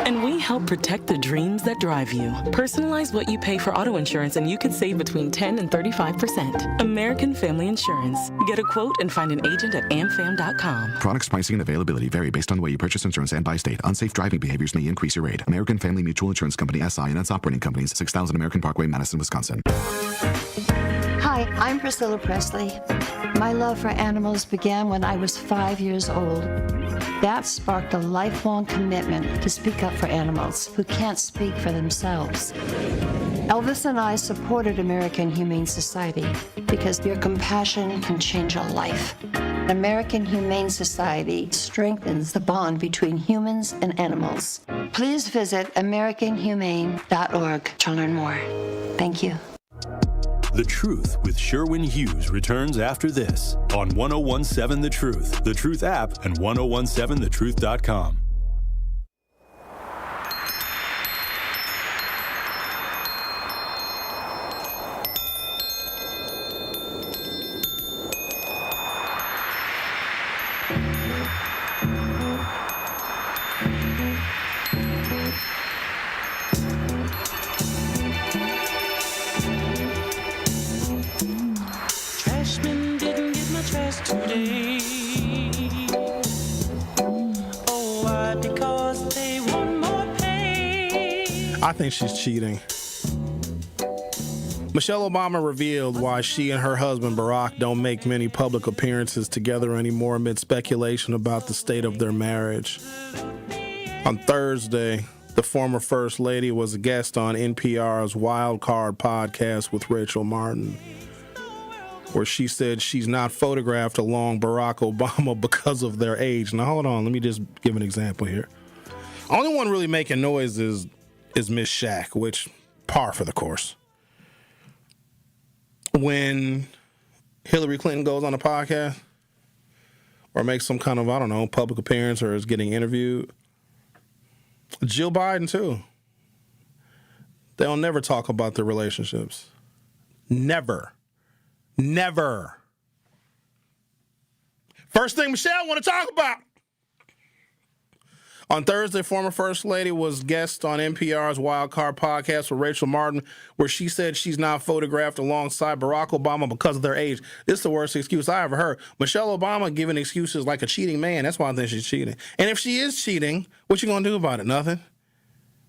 And we help protect the dreams that drive you. Personalize what you pay for auto insurance and you could save between 10 and 35%. American Family Insurance. Get a quote and find an agent at amfam.com. Products, pricing, and availability vary based on the way you purchase insurance and by state. Unsafe driving behaviors may increase your rate. American Family Mutual Insurance Company, SI, and its operating companies, 6000 American Parkway, Madison, Wisconsin. Hi, I'm Priscilla Presley. My love for animals began when I was 5 years old. That sparked a lifelong commitment to speak up for animals who can't speak for themselves. Elvis and I supported American Humane Society because your compassion can change a life. American Humane Society strengthens the bond between humans and animals. Please visit AmericanHumane.org to learn more. Thank you. The Truth with Sherwin Hughes returns after this on 1017 The Truth, The Truth app, and 1017thetruth.com. I think she's cheating. Michelle Obama revealed why she and her husband Barack don't make many public appearances together anymore amid speculation about the state of their marriage. On Thursday, the former First Lady was a guest on NPR's Wild Card podcast with Rachel Martin, where she said she's not photographed along Barack Obama because of their age. Now, hold on. Let me just give an example here. Only one really making noise is Miss Shaq, which par for the course. When Hillary Clinton goes on a podcast or makes some kind of, I don't know, public appearance or is getting interviewed, Jill Biden too. They'll never talk about their relationships. Never. Never. First thing Michelle want to talk about. On Thursday, former First Lady was guest on NPR's Wild Card podcast with Rachel Martin, where she said she's not photographed alongside Barack Obama because of their age. This is the worst excuse I ever heard. Michelle Obama giving excuses like a cheating man. That's why I think she's cheating. And if she is cheating, what you gonna do about it? Nothing.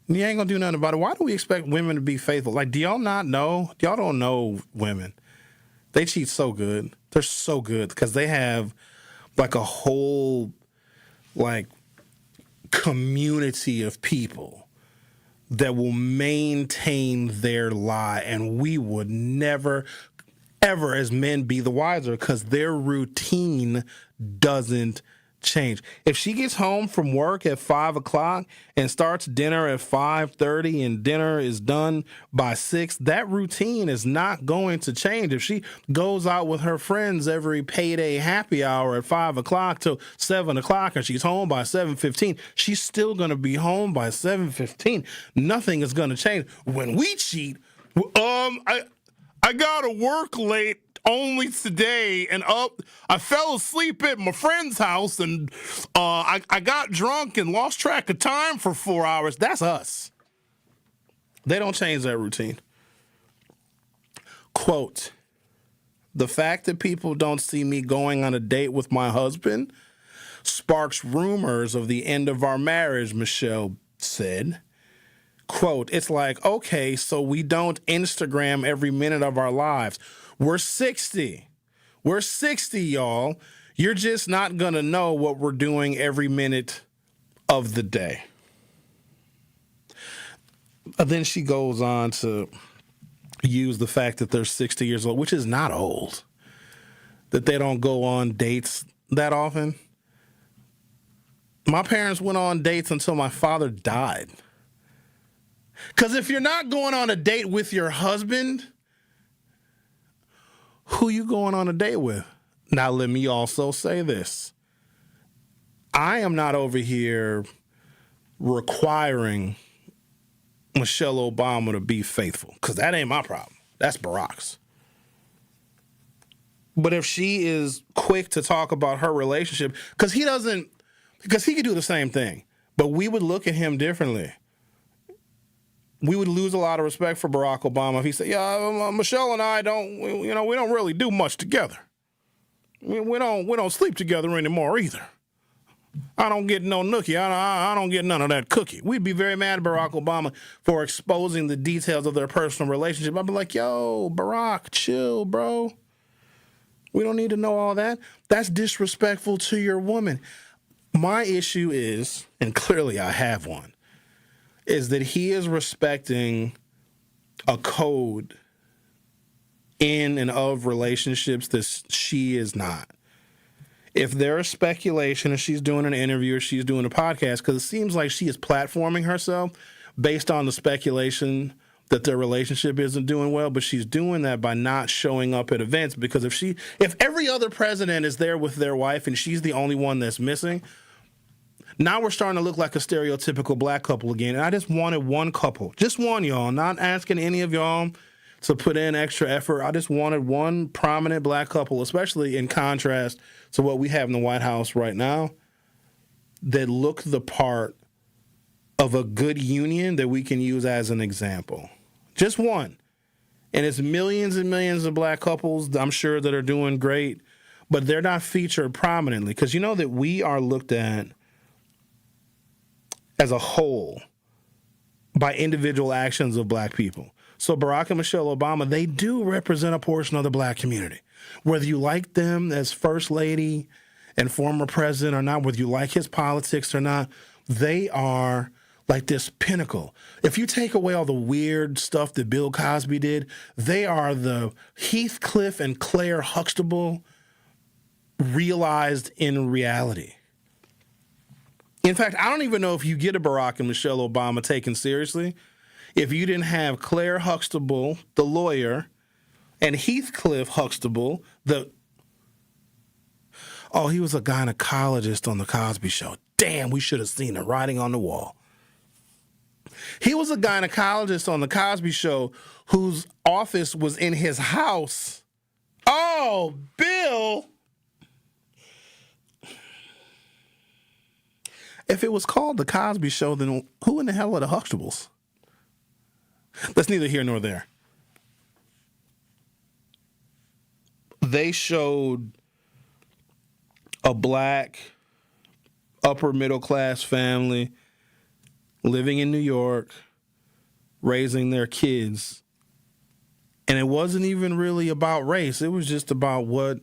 You ain't gonna do nothing about it. Why do we expect women to be faithful? Like, do y'all not know? Y'all don't know women. They cheat so good. They're so good because they have like a whole like community of people that will maintain their lie, and we would never, ever as men be the wiser because their routine doesn't change. If she gets home from work at 5 o'clock and starts dinner at 5:30 and dinner is done by 6, that routine is not going to change. If she goes out with her friends every payday happy hour at 5 o'clock till 7 o'clock and she's home by 7:15, she's still going to be home by 7:15. Nothing is going to change. When we cheat, I got to work late only today, and I fell asleep at my friend's house, and I got drunk and lost track of time for 4 hours. That's us. They don't change that routine. Quote, the fact that people don't see me going on a date with my husband sparks rumors of the end of our marriage, Michelle said. Quote, it's like, okay, so we don't Instagram every minute of our lives. We're 60. We're 60, y'all. You're just not going to know what we're doing every minute of the day. Then she goes on to use the fact that they're 60 years old, which is not old, that they don't go on dates that often. My parents went on dates until my father died. Because if you're not going on a date with your husband, who you going on a date with? Now, let me also say this. I am not over here requiring Michelle Obama to be faithful, because that ain't my problem. That's Barack's. But if she is quick to talk about her relationship, because he could do the same thing, but we would look at him differently. we would lose a lot of respect for Barack Obama if he said, Michelle and I we don't really do much together. We don't sleep together anymore either. I don't get no nookie. I don't get none of that cookie. We'd be very mad at Barack Obama for exposing the details of their personal relationship. I'd be like, yo, Barack, chill, bro. We don't need to know all that. That's disrespectful to your woman. My issue is, and clearly I have one, is that he is respecting a code in and of relationships that she is not. If there is speculation, if she's doing an interview or she's doing a podcast, because it seems like she is platforming herself based on the speculation that their relationship isn't doing well, but she's doing that by not showing up at events, because if every other president is there with their wife and she's the only one that's missing, now we're starting to look like a stereotypical black couple again. And I just wanted one couple, just one, y'all, not asking any of y'all to put in extra effort. I just wanted one prominent black couple, especially in contrast to what we have in the White House right now, that look the part of a good union that we can use as an example. Just one. And it's millions and millions of black couples, I'm sure, that are doing great, but they're not featured prominently, because you know that we are looked at as a whole by individual actions of black people. So Barack and Michelle Obama, they do represent a portion of the black community. Whether you like them as first lady and former president or not, whether you like his politics or not, they are like this pinnacle. If you take away all the weird stuff that Bill Cosby did, they are the Heathcliff and Claire Huxtable realized in reality. In fact, I don't even know if you get a Barack and Michelle Obama taken seriously if you didn't have Claire Huxtable, the lawyer, and Heathcliff Huxtable, he was a gynecologist on the Cosby Show. Damn, we should have seen the writing on the wall. He was a gynecologist on the Cosby Show whose office was in his house. Oh, Bill. If it was called the Cosby Show, then who in the hell are the Huxtables? That's neither here nor there. They showed a black upper middle class family living in New York, raising their kids. And it wasn't even really about race. It was just about what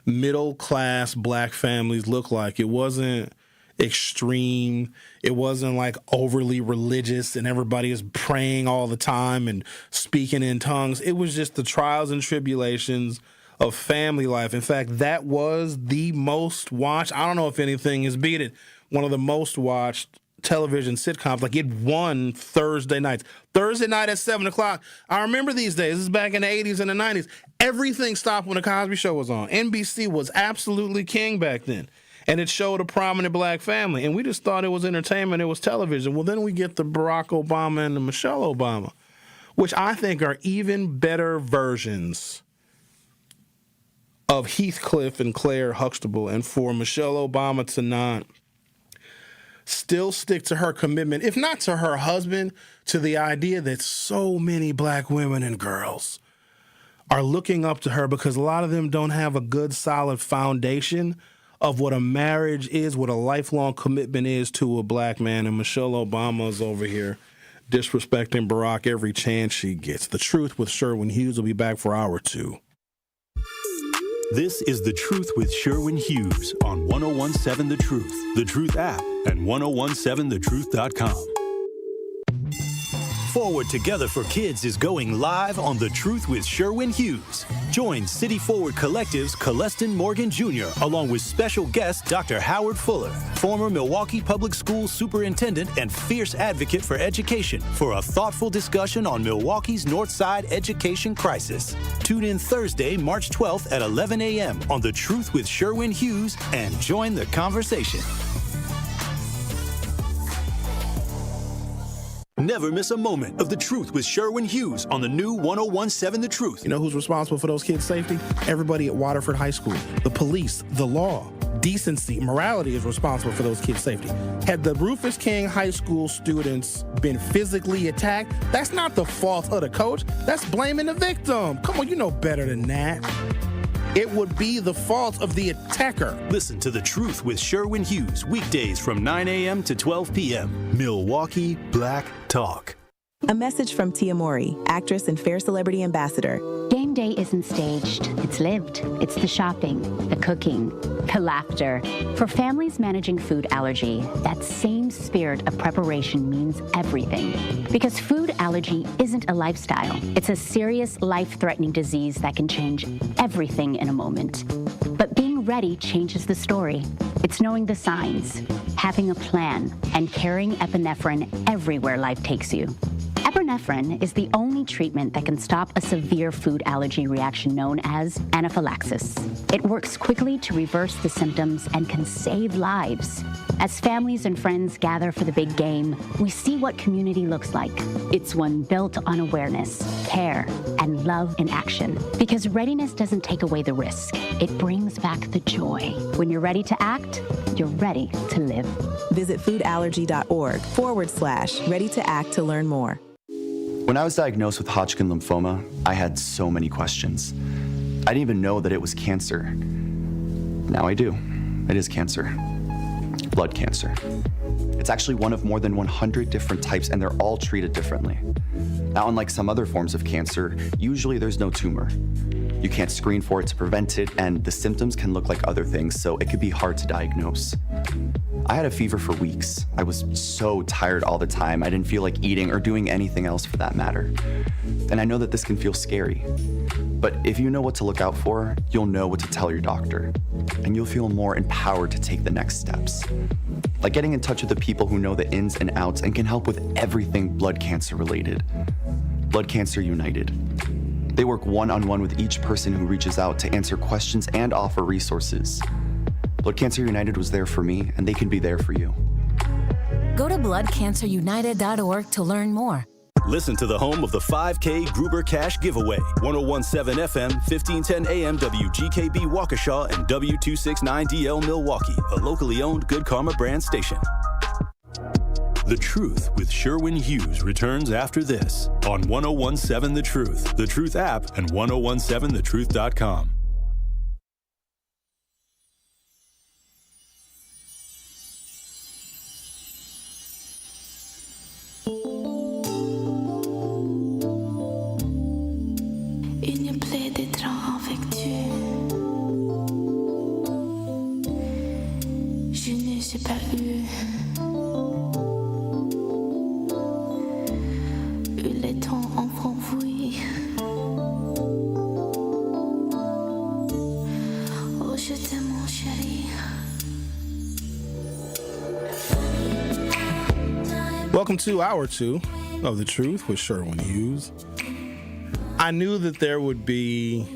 middle class black families look like. It wasn't extreme. It wasn't like overly religious and everybody is praying all the time and speaking in tongues. It was just the trials and tribulations of family life. In fact, that was the most watched. I don't know if anything has beat it. One of the most watched television sitcoms. Like, it won Thursday nights. Thursday night at 7 o'clock. I remember these days. This is back in the 80s and the 90s. Everything stopped when the Cosby Show was on. NBC was absolutely king back then. And it showed a prominent black family. And we just thought it was entertainment. It was television. Well, then we get the Barack Obama and the Michelle Obama, which I think are even better versions of Heathcliff and Claire Huxtable. And for Michelle Obama to not still stick to her commitment, if not to her husband, to the idea that so many black women and girls are looking up to her, because a lot of them don't have a good, solid foundation of what a marriage is, what a lifelong commitment is to a black man. And Michelle Obama is over here disrespecting Barack every chance she gets. The Truth with Sherwin Hughes will be back for hour 2. This is The Truth with Sherwin Hughes on 1017 The Truth, The Truth app, and 1017thetruth.com. Forward Together for Kids is going live on The Truth with Sherwin Hughes. Join City Forward Collective's Celestin Morgan Jr. along with special guest Dr. Howard Fuller, former Milwaukee Public Schools superintendent and fierce advocate for education, for a thoughtful discussion on Milwaukee's North Side education crisis. Tune in Thursday, March 12th at 11 a.m. on The Truth with Sherwin Hughes and join the conversation. Never miss a moment of The Truth with Sherwin Hughes on the new 101.7 The Truth. You know who's responsible for those kids' safety? Everybody at Waterford High School. The police, the law, decency, morality is responsible for those kids' safety. Had the Rufus King High School students been physically attacked, that's not the fault of the coach. That's blaming the victim. Come on, you know better than that. It would be the fault of the attacker. Listen to The Truth with Sherwin Hughes, weekdays from 9 a.m. to 12 p.m. Milwaukee Black Talk. A message from Tia Mowry, actress and Fair Celebrity Ambassador. Game day isn't staged, it's lived. It's the shopping, the cooking, the laughter. For families managing food allergy, that same spirit of preparation means everything. Because food allergy isn't a lifestyle. It's a serious, life-threatening disease that can change everything in a moment. But being ready changes the story. It's knowing the signs, having a plan, and carrying epinephrine everywhere life takes you. Epinephrine is the only treatment that can stop a severe food allergy reaction known as anaphylaxis. It works quickly to reverse the symptoms and can save lives. As families and friends gather for the big game, we see what community looks like. It's one built on awareness, care, and love in action. Because readiness doesn't take away the risk. It brings back the joy. When you're ready to act, you're ready to live. Visit foodallergy.org/ready to act to learn more. When I was diagnosed with Hodgkin lymphoma, I had so many questions. I didn't even know that it was cancer. Now I do. It is cancer. Blood cancer. It's actually one of more than 100 different types, and they're all treated differently. Now, unlike some other forms of cancer, usually there's no tumor. You can't screen for it to prevent it, and the symptoms can look like other things, so it could be hard to diagnose. I had a fever for weeks. I was so tired all the time. I didn't feel like eating or doing anything else for that matter. And I know that this can feel scary. But if you know what to look out for, you'll know what to tell your doctor. And you'll feel more empowered to take the next steps. Like getting in touch with the people who know the ins and outs and can help with everything blood cancer related. Blood Cancer United. They work one-on-one with each person who reaches out to answer questions and offer resources. Blood Cancer United was there for me, and they can be there for you. Go to bloodcancerunited.org to learn more. Listen to the home of the 5K Gruber Cash Giveaway. 101.7 FM, 1510 AM WGKB Waukesha and W269DL Milwaukee, a locally owned Good Karma brand station. The Truth with Sherwin Hughes returns after this on 101.7 The Truth, The Truth app, and 1017thetruth.com. Une plaie d'étrange affectueux. Je ne sais pas eu le temps enfoui. Oh, je t'aime, mon chéri. Welcome to Hour 2 of The Truth with Sherwin Hughes. I knew that there would be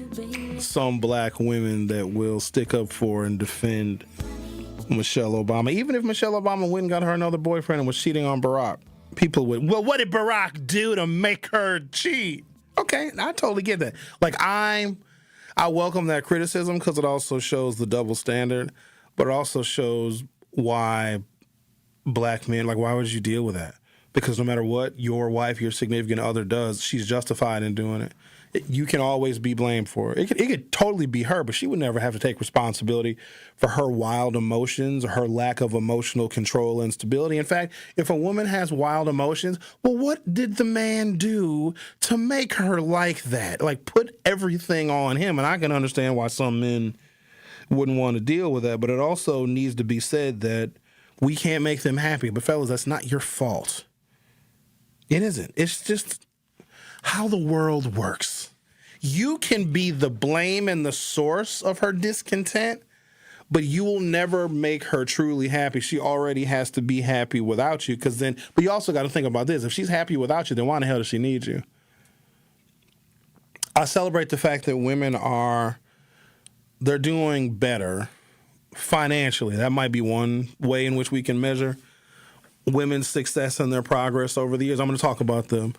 some black women that will stick up for and defend Michelle Obama. Even if Michelle Obama went and got her another boyfriend and was cheating on Barack, people would, well, what did Barack do to make her cheat? Okay, I totally get that. Like, I welcome that criticism because it also shows the double standard, but it also shows why black men, like, why would you deal with that? Because no matter what your wife, your significant other does, she's justified in doing it. You can always be blamed for it. It could totally be her, but she would never have to take responsibility for her wild emotions or her lack of emotional control and stability. In fact, if a woman has wild emotions, well, what did the man do to make her like that? Like, put everything on him. And I can understand why some men wouldn't want to deal with that, but it also needs to be said that we can't make them happy. But fellas, that's not your fault. It isn't. It's just how the world works. You can be the blame and the source of her discontent, but you will never make her truly happy. She already has to be happy without you, but you also got to think about this. If she's happy without you, then why in the hell does she need you? I celebrate the fact that women they're doing better financially. That might be one way in which we can measure. women's success and their progress over the years. I'm going to talk about the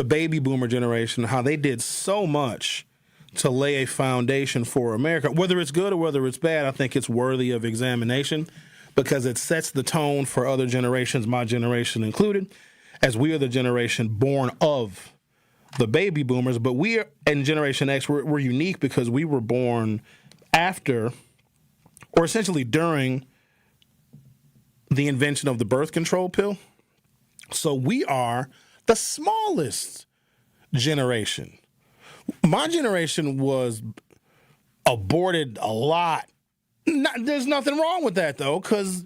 baby boomer generation, how they did so much to lay a foundation for America. Whether it's good or whether it's bad, I think it's worthy of examination because it sets the tone for other generations, my generation included, as we are the generation born of the baby boomers. But we are, in Generation X, we're unique because we were born after, or essentially during, the invention of the birth control pill. So we are the smallest generation. My generation was aborted a lot. There's nothing wrong with that, though, because,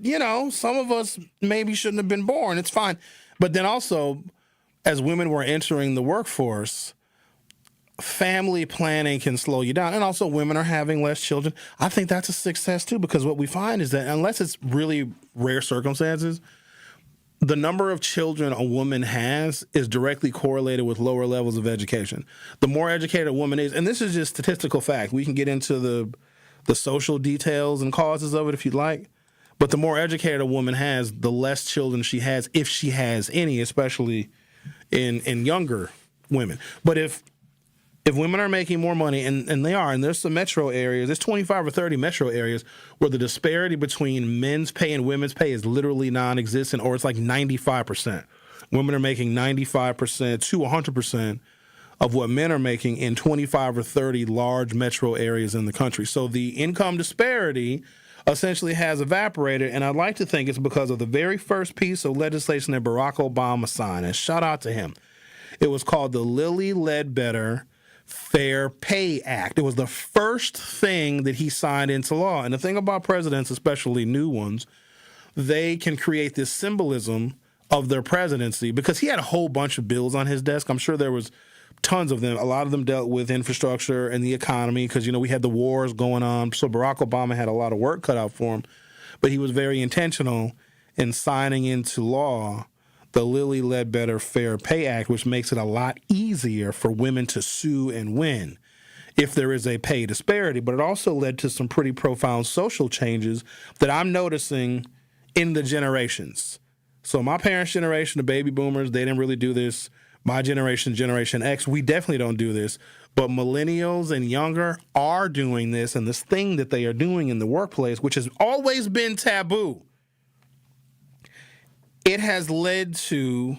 some of us maybe shouldn't have been born. It's fine. But then also, as women were entering the workforce, family planning can slow you down. And also, women are having less children. I think that's a success, too, because what we find is that unless it's really rare circumstances, the number of children a woman has is directly correlated with lower levels of education. The more educated a woman is, and this is just statistical fact, we can get into the social details and causes of it if you'd like, but the more educated a woman has, the less children she has, if she has any, especially in younger women. But if women are making more money, and they are, and there's some metro areas, there's 25 or 30 metro areas where the disparity between men's pay and women's pay is literally non-existent, or it's like 95%. Women are making 95% to 100% of what men are making in 25 or 30 large metro areas in the country. So the income disparity essentially has evaporated, and I'd like to think it's because of the very first piece of legislation that Barack Obama signed, and shout out to him. It was called the Lilly Ledbetter Fair Pay Act. It was the first thing that he signed into law. And the thing about presidents, especially new ones, they can create this symbolism of their presidency because he had a whole bunch of bills on his desk. I'm sure there was tons of them. A lot of them dealt with infrastructure and the economy because, we had the wars going on. So Barack Obama had a lot of work cut out for him. But he was very intentional in signing into law the Lilly Ledbetter Fair Pay Act, which makes it a lot easier for women to sue and win if there is a pay disparity. But it also led to some pretty profound social changes that I'm noticing in the generations. So my parents' generation, the baby boomers, they didn't really do this. My generation, Generation X, we definitely don't do this. But millennials and younger are doing this, and this thing that they are doing in the workplace, which has always been taboo, it has led to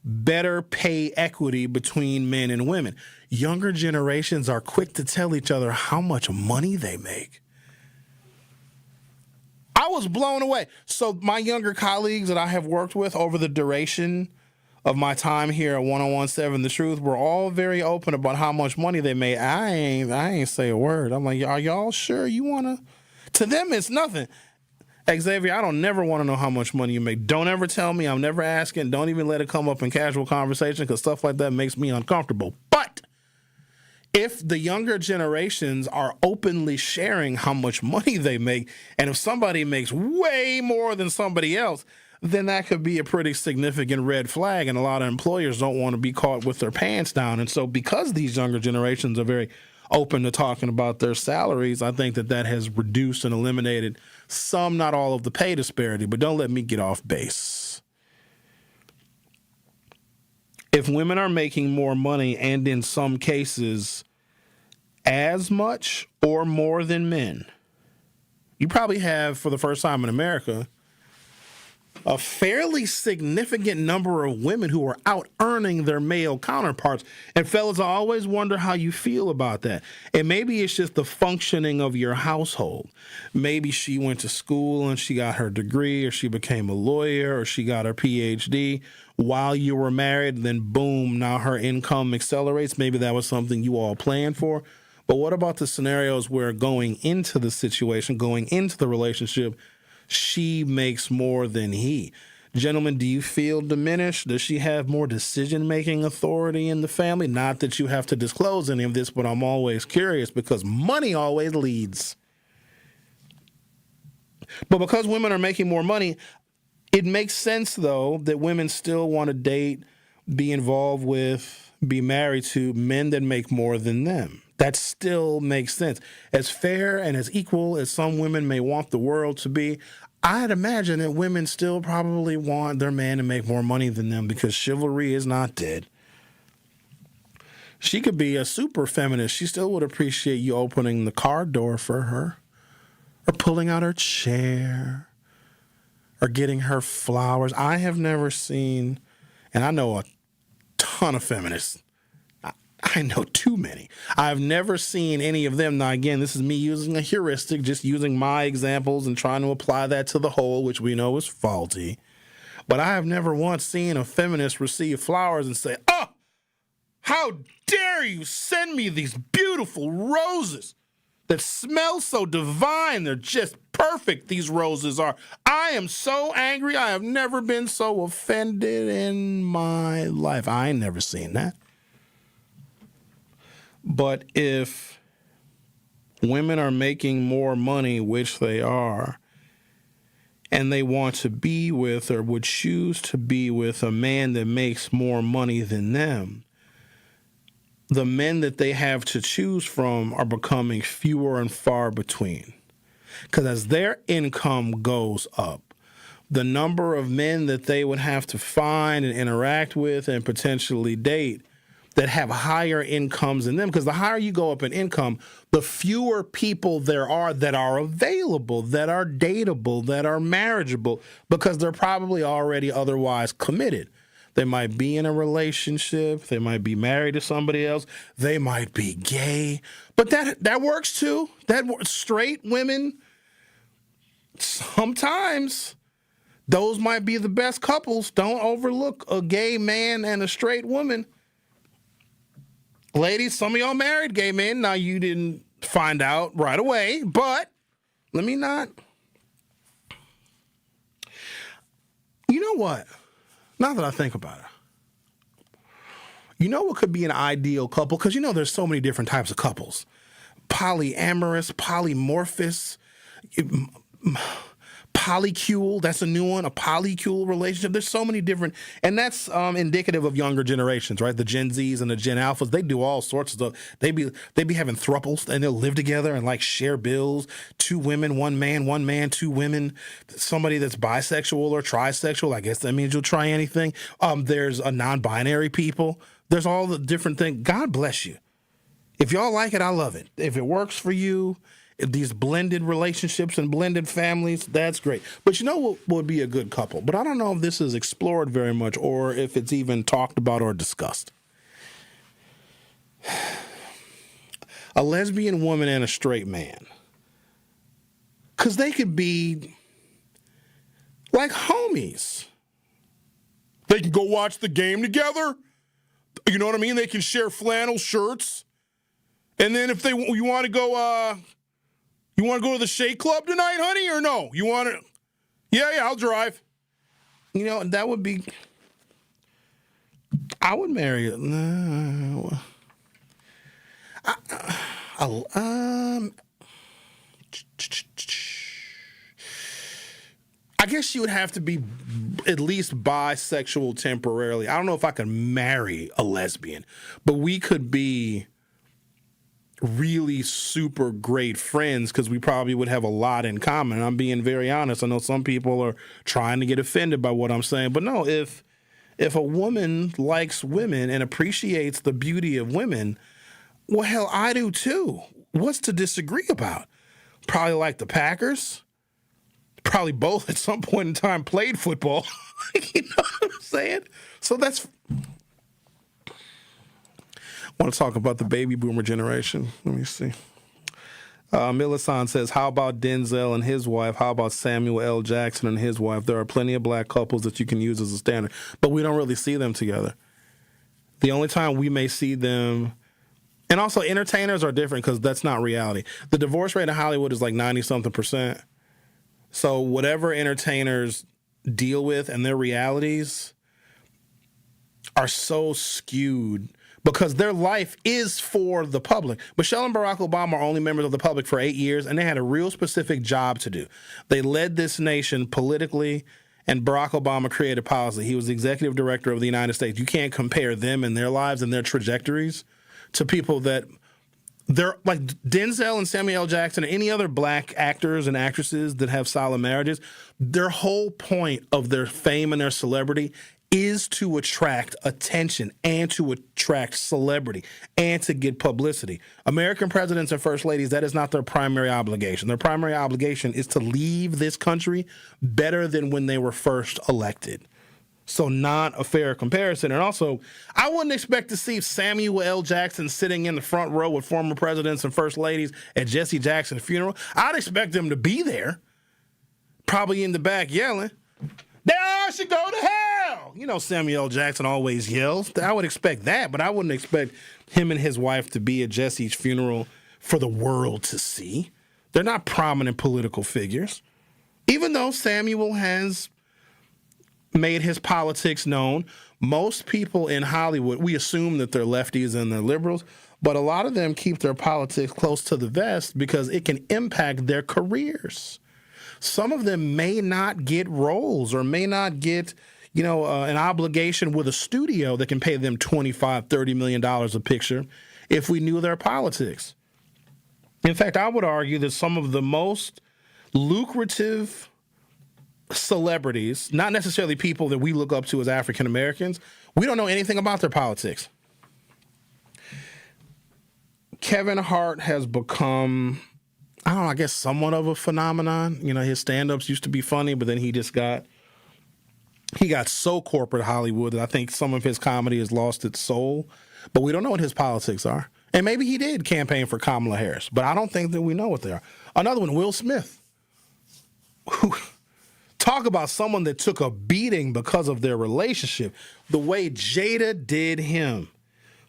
better pay equity between men and women. Younger generations are quick to tell each other how much money they make. I was blown away. So my younger colleagues that I have worked with over the duration of my time here at 1017 The Truth were all very open about how much money they made. I ain't say a word. I'm like, are y'all sure you want to? To them, it's nothing. Xavier, I don't never want to know how much money you make. Don't ever tell me. I'm never asking. Don't even let it come up in casual conversation because stuff like that makes me uncomfortable. But if the younger generations are openly sharing how much money they make, and if somebody makes way more than somebody else, then that could be a pretty significant red flag, and a lot of employers don't want to be caught with their pants down. And so because these younger generations are very open to talking about their salaries, I think that has reduced and eliminated some, not all, of the pay disparity. But don't let me get off base. If women are making more money, and in some cases as much or more than men, you probably have, for the first time in America, a fairly significant number of women who are out earning their male counterparts. And fellas, I always wonder how you feel about that. And maybe it's just the functioning of your household. Maybe she went to school and she got her degree, or she became a lawyer, or she got her PhD while you were married. Then boom, now her income accelerates. Maybe that was something you all planned for. But what about the scenarios where going into the situation, going into the relationship, she makes more than he? Gentlemen, do you feel diminished? Does she have more decision-making authority in the family? Not that you have to disclose any of this, but I'm always curious because money always leads. But because women are making more money, it makes sense, though, that women still want to date, be involved with, be married to men that make more than them. That still makes sense. As fair and as equal as some women may want the world to be, I'd imagine that women still probably want their man to make more money than them because chivalry is not dead. She could be a super feminist. She still would appreciate you opening the car door for her, or pulling out her chair, or getting her flowers. I have never seen, and I know a ton of feminists. I know too many. I've never seen any of them. Now, again, this is me using a heuristic, just using my examples and trying to apply that to the whole, which we know is faulty. But I have never once seen a feminist receive flowers and say, "Oh, how dare you send me these beautiful roses that smell so divine. They're just perfect, these roses are. I am so angry. I have never been so offended in my life." I ain't never seen that. But if women are making more money, which they are, and they want to be with or would choose to be with a man that makes more money than them, the men that they have to choose from are becoming fewer and far between. Because as their income goes up, the number of men that they would have to find and interact with and potentially date that have higher incomes than them, because the higher you go up in income, the fewer people there are that are available, that are dateable, that are marriageable, because they're probably already otherwise committed. They might be in a relationship, they might be married to somebody else, they might be gay, but that works too. Straight women, sometimes those might be the best couples. Don't overlook a gay man and a straight woman. Ladies, some of y'all married gay men. Now, you didn't find out right away, but let me not. You know what? Now that I think about it, you know what could be an ideal couple? Because, there's so many different types of couples. Polyamorous, polymorphous, polycule, that's a new one, a polycule relationship. There's so many different, and that's indicative of younger generations, right? The Gen Zs and the Gen Alphas, they do all sorts of stuff. They be having thruples, and they'll live together and share bills. 2 women, 1 man, 2 women. Somebody that's bisexual or trisexual, I guess that means you'll try anything. There's a non-binary people. There's all the different things. God bless you. If y'all like it, I love it. If it works for you, these blended relationships and blended families, that's great. But you know what would be a good couple? But I don't know if this is explored very much or if it's even talked about or discussed. A lesbian woman and a straight man. Because they could be like homies. They can go watch the game together. You know what I mean? They can share flannel shirts. And then if you want to go... You want to go to the Shake Club tonight, honey, or no? You want to? Yeah, I'll drive. That would be... I would marry it. I guess she would have to be at least bisexual temporarily. I don't know if I could marry a lesbian, but we could be really super great friends because we probably would have a lot in common. And I'm being very honest. I know some people are trying to get offended by what I'm saying, but no, if a woman likes women and appreciates the beauty of women, well, hell, I do too. What's to disagree about? Probably like the Packers. Probably both at some point in time played football. You know what I'm saying? So that's... I want to talk about the baby boomer generation. Let me see. Milisan says, how about Denzel and his wife? How about Samuel L. Jackson and his wife? There are plenty of black couples that you can use as a standard, but we don't really see them together. The only time we may see them, and also entertainers are different because that's not reality. The divorce rate in Hollywood is like 90-something%. So whatever entertainers deal with and their realities are so skewed because their life is for the public. Michelle and Barack Obama are only members of the public for 8 years, and they had a real specific job to do. They led this nation politically and Barack Obama created policy. He was the executive director of the United States. You can't compare them and their lives and their trajectories to people that they're like Denzel and Samuel L. Jackson and any other black actors and actresses that have solid marriages. Their whole point of their fame and their celebrity is to attract attention and to attract celebrity and to get publicity. American presidents and first ladies, that is not their primary obligation. Their primary obligation is to leave this country better than when they were first elected. So not a fair comparison. And also, I wouldn't expect to see Samuel L. Jackson sitting in the front row with former presidents and first ladies at Jesse Jackson's funeral. I'd expect them to be there, probably in the back yelling, "They all should go to hell!" You know, Samuel L. Jackson always yells. I would expect that, but I wouldn't expect him and his wife to be at Jesse's funeral for the world to see. They're not prominent political figures. Even though Samuel has made his politics known, most people in Hollywood, we assume that they're lefties and they're liberals, but a lot of them keep their politics close to the vest because it can impact their careers. Some of them may not get roles or may not get, an obligation with a studio that can pay them $25, $30 million a picture if we knew their politics. In fact, I would argue that some of the most lucrative celebrities, not necessarily people that we look up to as African Americans, we don't know anything about their politics. Kevin Hart has become, I guess somewhat of a phenomenon. His stand-ups used to be funny, but then he got so corporate Hollywood that I think some of his comedy has lost its soul. But we don't know what his politics are. And maybe he did campaign for Kamala Harris, but I don't think that we know what they are. Another one, Will Smith. Talk about someone that took a beating because of their relationship. The way Jada did him.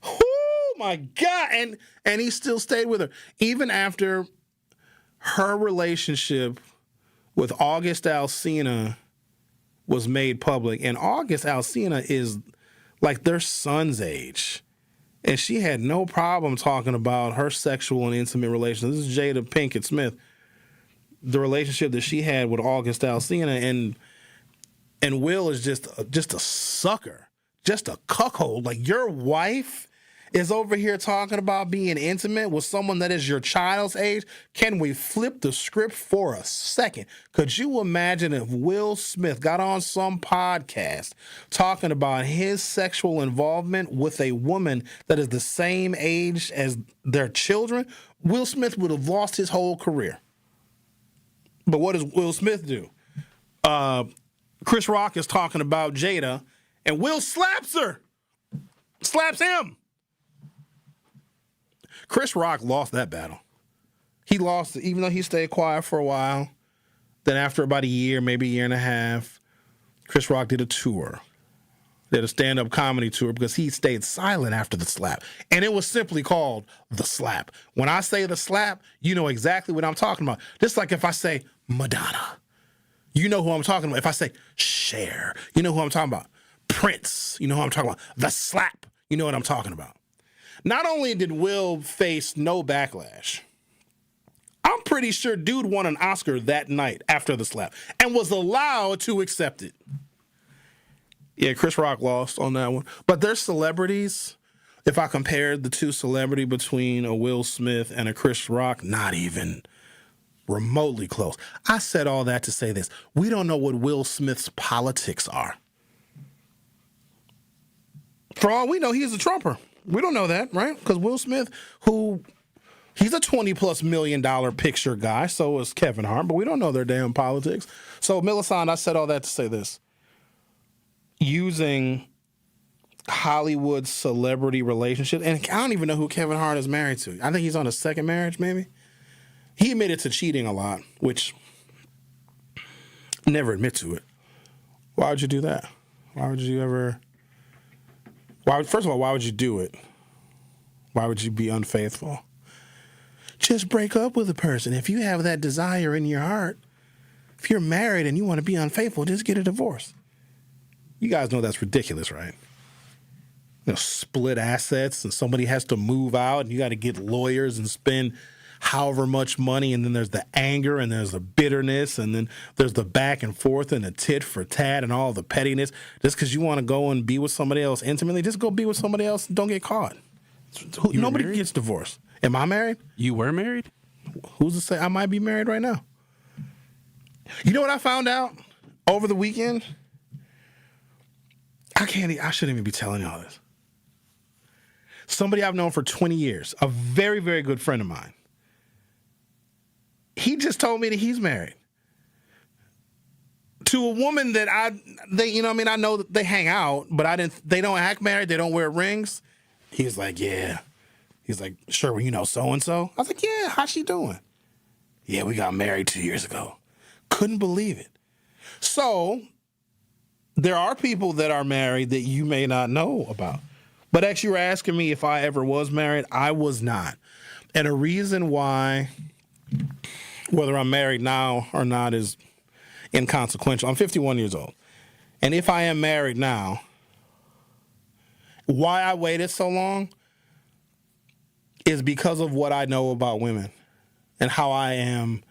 Oh, my God. And he still stayed with her. Even after her relationship with August Alsina was made public. And August Alsina is like their son's age. And she had no problem talking about her sexual and intimate relations. This is Jada Pinkett Smith. The relationship that she had with August Alsina, and Will is just a sucker, just a cuckold. Like, your wife is over here talking about being intimate with someone that is your child's age. Can we flip the script for a second? Could you imagine if Will Smith got on some podcast talking about his sexual involvement with a woman that is the same age as their children? Will Smith would have lost his whole career. But what does Will Smith do? Chris Rock is talking about Jada, and Will slaps her. Slaps him. Chris Rock lost that battle. He lost it, even though he stayed quiet for a while. Then after about a year, maybe a year and a half, Chris Rock did a tour. Did a stand-up comedy tour because he stayed silent after the slap. And it was simply called The Slap. When I say The Slap, you know exactly what I'm talking about. Just like if I say Madonna, you know who I'm talking about. If I say Cher, you know who I'm talking about. Prince, you know who I'm talking about. The Slap, you know what I'm talking about. Not only did Will face no backlash, I'm pretty sure dude won an Oscar that night after the slap and was allowed to accept it. Yeah, Chris Rock lost on that one. But there's celebrities. If I compared the two celebrity between a Will Smith and a Chris Rock, not even remotely close. I said all that to say this. We don't know what Will Smith's politics are. For all we know, he's a Trumper. We don't know that, right? Because Will Smith, he's a $20+ million picture guy, so is Kevin Hart, but we don't know their damn politics. So, Millicent, I said all that to say this. Using Hollywood celebrity relationships, and I don't even know who Kevin Hart is married to. I think he's on a second marriage, maybe. He admitted to cheating a lot, which never admit to it. Why would you do that? Why would you ever... First of all, why would you do it? Why would you be unfaithful? Just break up with a person. If you have that desire in your heart, if you're married and you want to be unfaithful, just get a divorce. You guys know that's ridiculous, right? Split assets and somebody has to move out and you got to get lawyers and spend however much money, and then there's the anger, and there's the bitterness, and then there's the back and forth and the tit for tat and all the pettiness. Just because you want to go and be with somebody else intimately, just go be with somebody else and don't get caught. Nobody gets divorced. Am I married? You were married? Who's to say I might be married right now? You know what I found out over the weekend? I shouldn't even be telling y'all this. Somebody I've known for 20 years, a very, very good friend of mine, he just told me that he's married to a woman that I know that they hang out, but they don't act married, they don't wear rings. He's like, yeah. He's like, Sherwin, you know so-and-so? I was like, yeah, how's she doing? Yeah, we got married 2 years ago. Couldn't believe it. So there are people that are married that you may not know about. But actually, you were asking me if I ever was married. I was not. And a reason why, whether I'm married now or not, is inconsequential. I'm 51 years old. And if I am married now, why I waited so long is because of what I know about women and how I am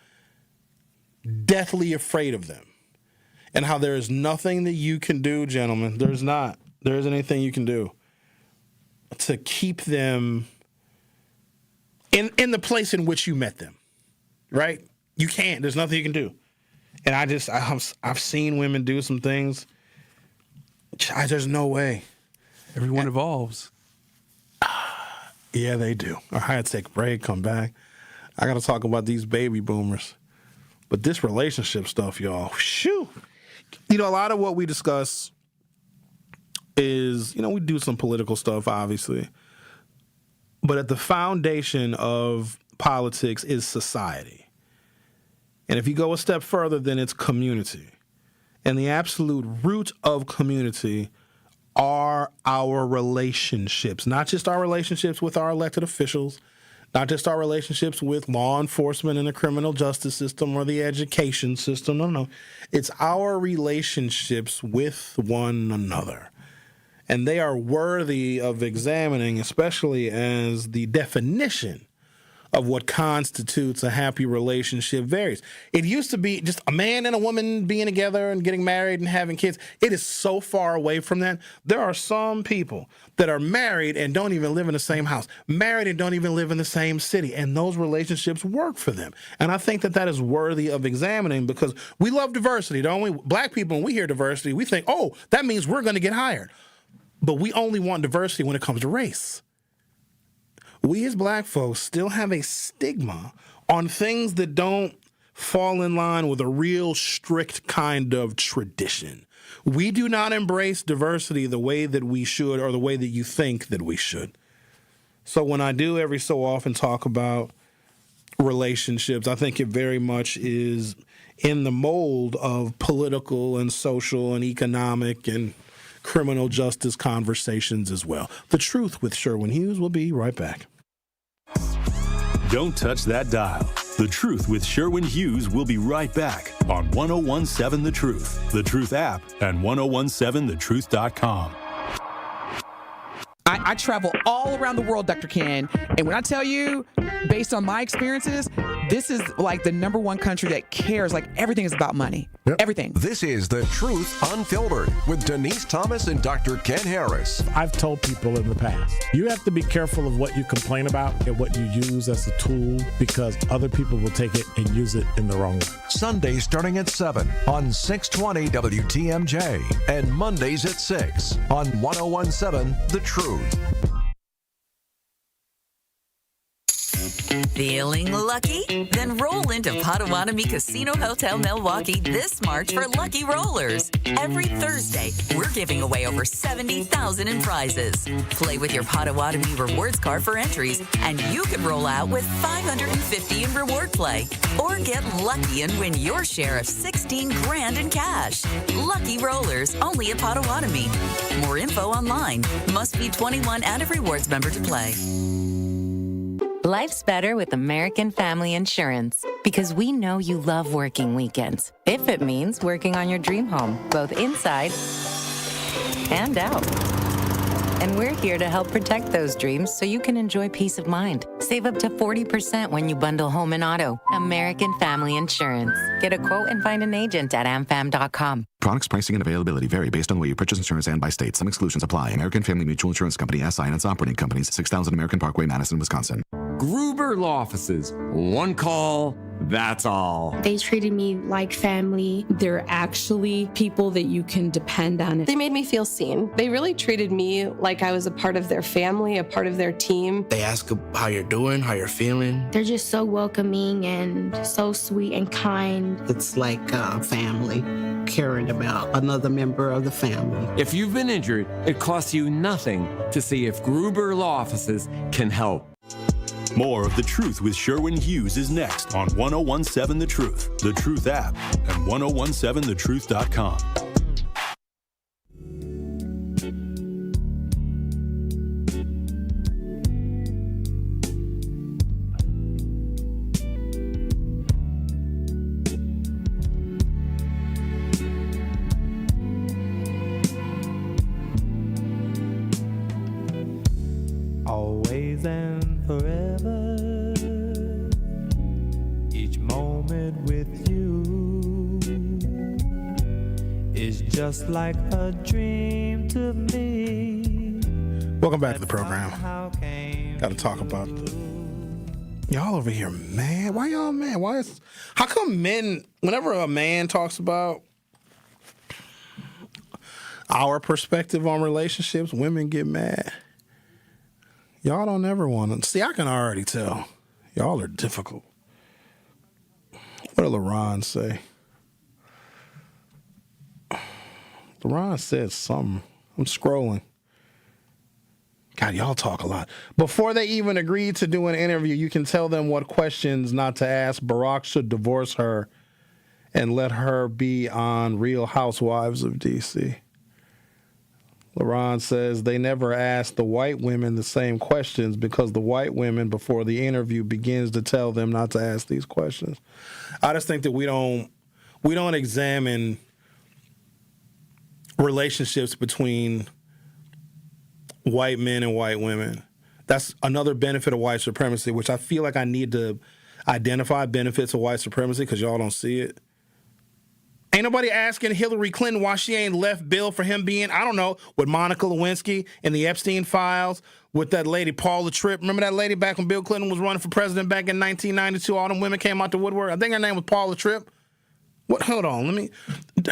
deathly afraid of them. And how there is nothing that you can do, gentlemen. There isn't anything you can do to keep them in the place in which you met them, right? You can't. There's nothing you can do. And I've seen women do some things. There's no way. Everyone evolves. Yeah, they do. I had to take a break, come back. I got to talk about these baby boomers. But this relationship stuff, y'all, shoo. A lot of what we discuss is, we do some political stuff, obviously. But at the foundation of politics is society. And if you go a step further, then it's community. And the absolute root of community are our relationships. Not just our relationships with our elected officials, not just our relationships with law enforcement and the criminal justice system or the education system. No. It's our relationships with one another. And they are worthy of examining, especially as the definition of what constitutes a happy relationship varies. It used to be just a man and a woman being together and getting married and having kids. It is so far away from that. There are some people that are married and don't even live in the same house, married and don't even live in the same city, and those relationships work for them. And I think that is worthy of examining because we love diversity, don't we? Black people, when we hear diversity, we think, oh, that means we're going to get hired. But we only want diversity when it comes to race. We as black folks still have a stigma on things that don't fall in line with a real strict kind of tradition. We do not embrace diversity the way that we should or the way that you think that we should. So when I do every so often talk about relationships, I think it very much is in the mold of political and social and economic and criminal justice conversations as well. The Truth with Sherwin Hughes will be right back. Don't touch that dial. The Truth with Sherwin Hughes will be right back on 1017 The Truth, The Truth app, and 1017thetruth.com. I travel all around the world, Dr. Ken, and when I tell you, based on my experiences, this is like the number one country that cares. Like everything is about money. Yep. Everything. This is The Truth Unfiltered with Denise Thomas and Dr. Ken Harris. I've told people in the past, you have to be careful of what you complain about and what you use as a tool because other people will take it and use it in the wrong way. Sundays starting at 7 on 620 WTMJ and Mondays at 6 on 1017 The Truth. Feeling lucky? Then roll into Potawatomi Casino Hotel Milwaukee this March for Lucky Rollers. Every Thursday, we're giving away over $70,000 in prizes. Play with your Potawatomi Rewards card for entries, and you could roll out with $550 in reward play. Or get lucky and win your share of $16,000 in cash. Lucky Rollers, only at Potawatomi. More info online. Must be 21 and a rewards member to play. Life's better with American Family Insurance because we know you love working weekends. If it means working on your dream home, both inside and out. And we're here to help protect those dreams so you can enjoy peace of mind. Save up to 40% when you bundle home and auto. American Family Insurance. Get a quote and find an agent at amfam.com. Products, pricing, and availability vary based on where you purchase insurance and by state. Some exclusions apply. American Family Mutual Insurance Company, SI, and its operating companies, 6000 American Parkway, Madison, Wisconsin. Gruber Law Offices. One call, that's all. They treated me like family. They're actually people that you can depend on. They made me feel seen. They really treated me like I was a part of their family, a part of their team. They ask how you're doing, how you're feeling. They're just so welcoming and so sweet and kind. It's like family, caring about another member of the family. If you've been injured, it costs you nothing to see if Gruber Law Offices can help. More of The Truth with Sherwin Hughes is next on 1017 The Truth, The Truth app, and 1017thetruth.com. Always and forever, each moment with you is just like a dream to me. Welcome back to the program. Got to talk about y'all over here, man. Why y'all mad? How come men, whenever a man talks about our perspective on relationships, women get mad? Y'all don't ever want to. See, I can already tell. Y'all are difficult. What did LaRon say? LaRon said something. I'm scrolling. God, y'all talk a lot. Before they even agreed to do an interview, you can tell them what questions not to ask. Barack should divorce her and let her be on Real Housewives of D.C. LaRon says they never ask the white women the same questions because the white women, before the interview begins, to tell them not to ask these questions. I just think that we don't examine relationships between white men and white women. That's another benefit of white supremacy, which I feel like I need to identify benefits of white supremacy because y'all don't see it. Ain't nobody asking Hillary Clinton why she ain't left Bill for him being, I don't know, with Monica Lewinsky in the Epstein files, with that lady Paula Tripp. Remember that lady back when Bill Clinton was running for president back in 1992? All them women came out the woodwork. I think her name was Paula Tripp. What? Hold on. Do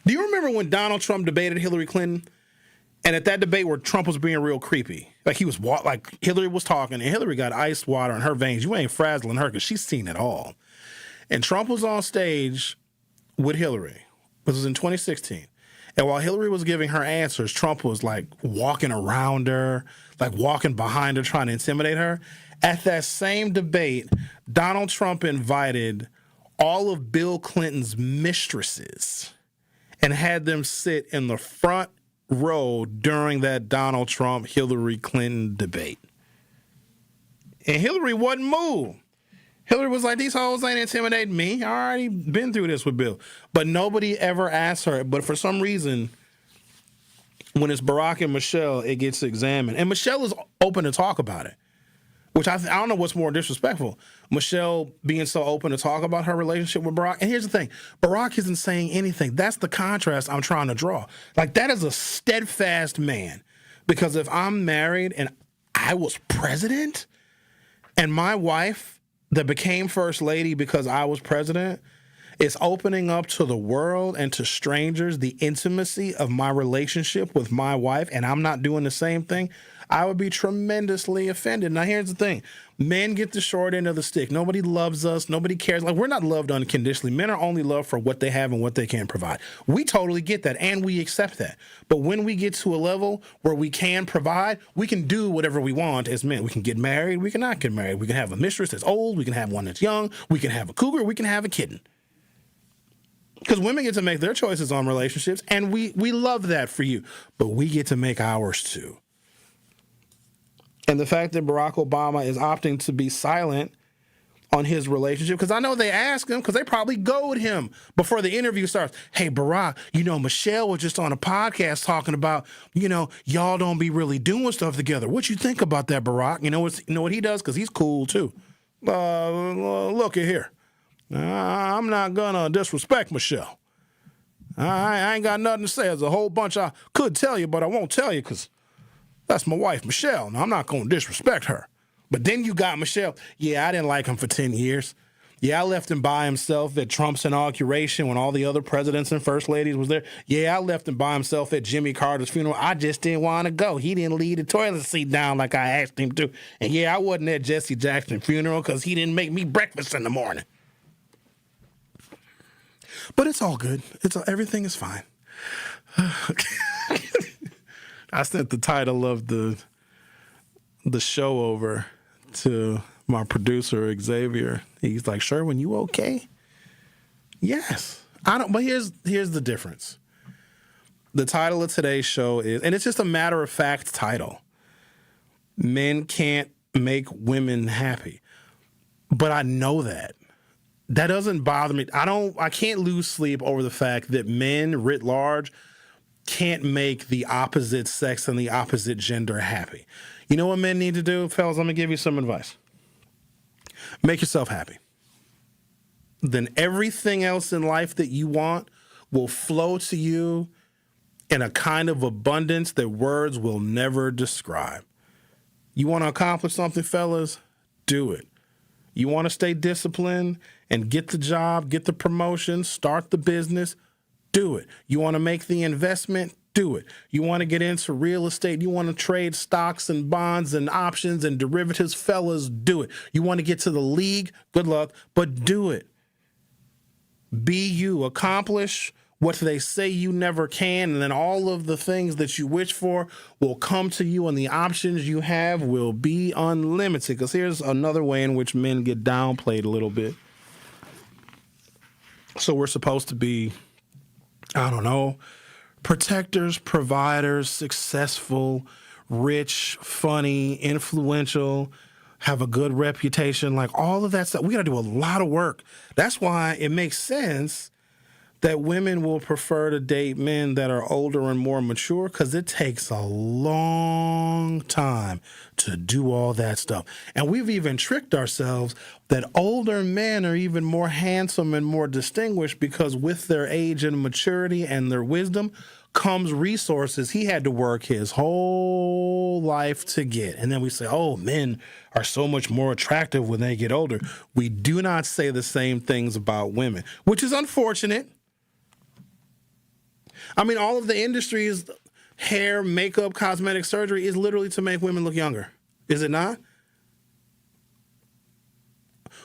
you remember when Donald Trump debated Hillary Clinton? And at that debate where Trump was being real creepy, like Hillary was talking, and Hillary got ice water in her veins. You ain't frazzling her because she's seen it all. And Trump was on stage with Hillary. This was in 2016. And while Hillary was giving her answers, Trump was like walking around her, like walking behind her, trying to intimidate her. At that same debate, Donald Trump invited all of Bill Clinton's mistresses and had them sit in the front row during that Donald Trump-Hillary Clinton debate. And Hillary wasn't moved. Hillary was like, these hoes ain't intimidating me. I already been through this with Bill. But nobody ever asked her. But for some reason, when it's Barack and Michelle, it gets examined. And Michelle is open to talk about it, which I don't know what's more disrespectful. Michelle being so open to talk about her relationship with Barack. And here's the thing. Barack isn't saying anything. That's the contrast I'm trying to draw. Like, that is a steadfast man. Because if I'm married and I was president and my wife that became first lady because I was president is opening up to the world and to strangers the intimacy of my relationship with my wife, and I'm not doing the same thing, I would be tremendously offended. Now, here's the thing. Men get the short end of the stick. Nobody loves us. Nobody cares. Like, we're not loved unconditionally. Men are only loved for what they have and what they can provide. We totally get that, and we accept that. But when we get to a level where we can provide, we can do whatever we want as men. We can get married. We can not get married. We can have a mistress that's old. We can have one that's young. We can have a cougar. We can have a kitten. Because women get to make their choices on relationships, and we love that for you. But we get to make ours, too. And the fact that Barack Obama is opting to be silent on his relationship, because I know they ask him, because they probably goad him before the interview starts. Hey, Barack, Michelle was just on a podcast talking about, y'all don't be really doing stuff together. What you think about that, Barack? You know what he does? Because he's cool, too. Look at here. I'm not going to disrespect Michelle. I ain't got nothing to say. There's a whole bunch I could tell you, but I won't tell you because that's my wife, Michelle. Now, I'm not going to disrespect her. But then you got Michelle. Yeah, I didn't like him for 10 years. Yeah, I left him by himself at Trump's inauguration when all the other presidents and first ladies was there. Yeah, I left him by himself at Jimmy Carter's funeral. I just didn't want to go. He didn't leave the toilet seat down like I asked him to. And yeah, I wasn't at Jesse Jackson's funeral because he didn't make me breakfast in the morning. But it's all good. Everything is fine. I sent the title of the show over to my producer, Xavier. He's like, Sherwin, you okay? Yes. But here's the difference. The title of today's show is, and it's just a matter of fact title, Men Can't Make Women Happy. But I know that. That doesn't bother me. I can't lose sleep over the fact that men writ large can't make the opposite sex and the opposite gender happy. You know what men need to do, fellas? Let me give you some advice. Make yourself happy. Then everything else in life that you want will flow to you in a kind of abundance that words will never describe. You want to accomplish something, fellas? Do it. You want to stay disciplined and get the job, get the promotion, start the business? Do it. You want to make the investment? Do it. You want to get into real estate? You want to trade stocks and bonds and options and derivatives? Fellas, do it. You want to get to the league? Good luck, but do it. Be you. Accomplish what they say you never can, and then all of the things that you wish for will come to you, and the options you have will be unlimited. Because here's another way in which men get downplayed a little bit. So we're supposed to be, protectors, providers, successful, rich, funny, influential, have a good reputation, like all of that stuff. We got to do a lot of work. That's why it makes sense that women will prefer to date men that are older and more mature, because it takes a long time to do all that stuff. And we've even tricked ourselves that older men are even more handsome and more distinguished, because with their age and maturity and their wisdom comes resources he had to work his whole life to get. And then we say, oh, men are so much more attractive when they get older. We do not say the same things about women, which is unfortunate. I mean, all of the industries, hair, makeup, cosmetic surgery, is literally to make women look younger. Is it not?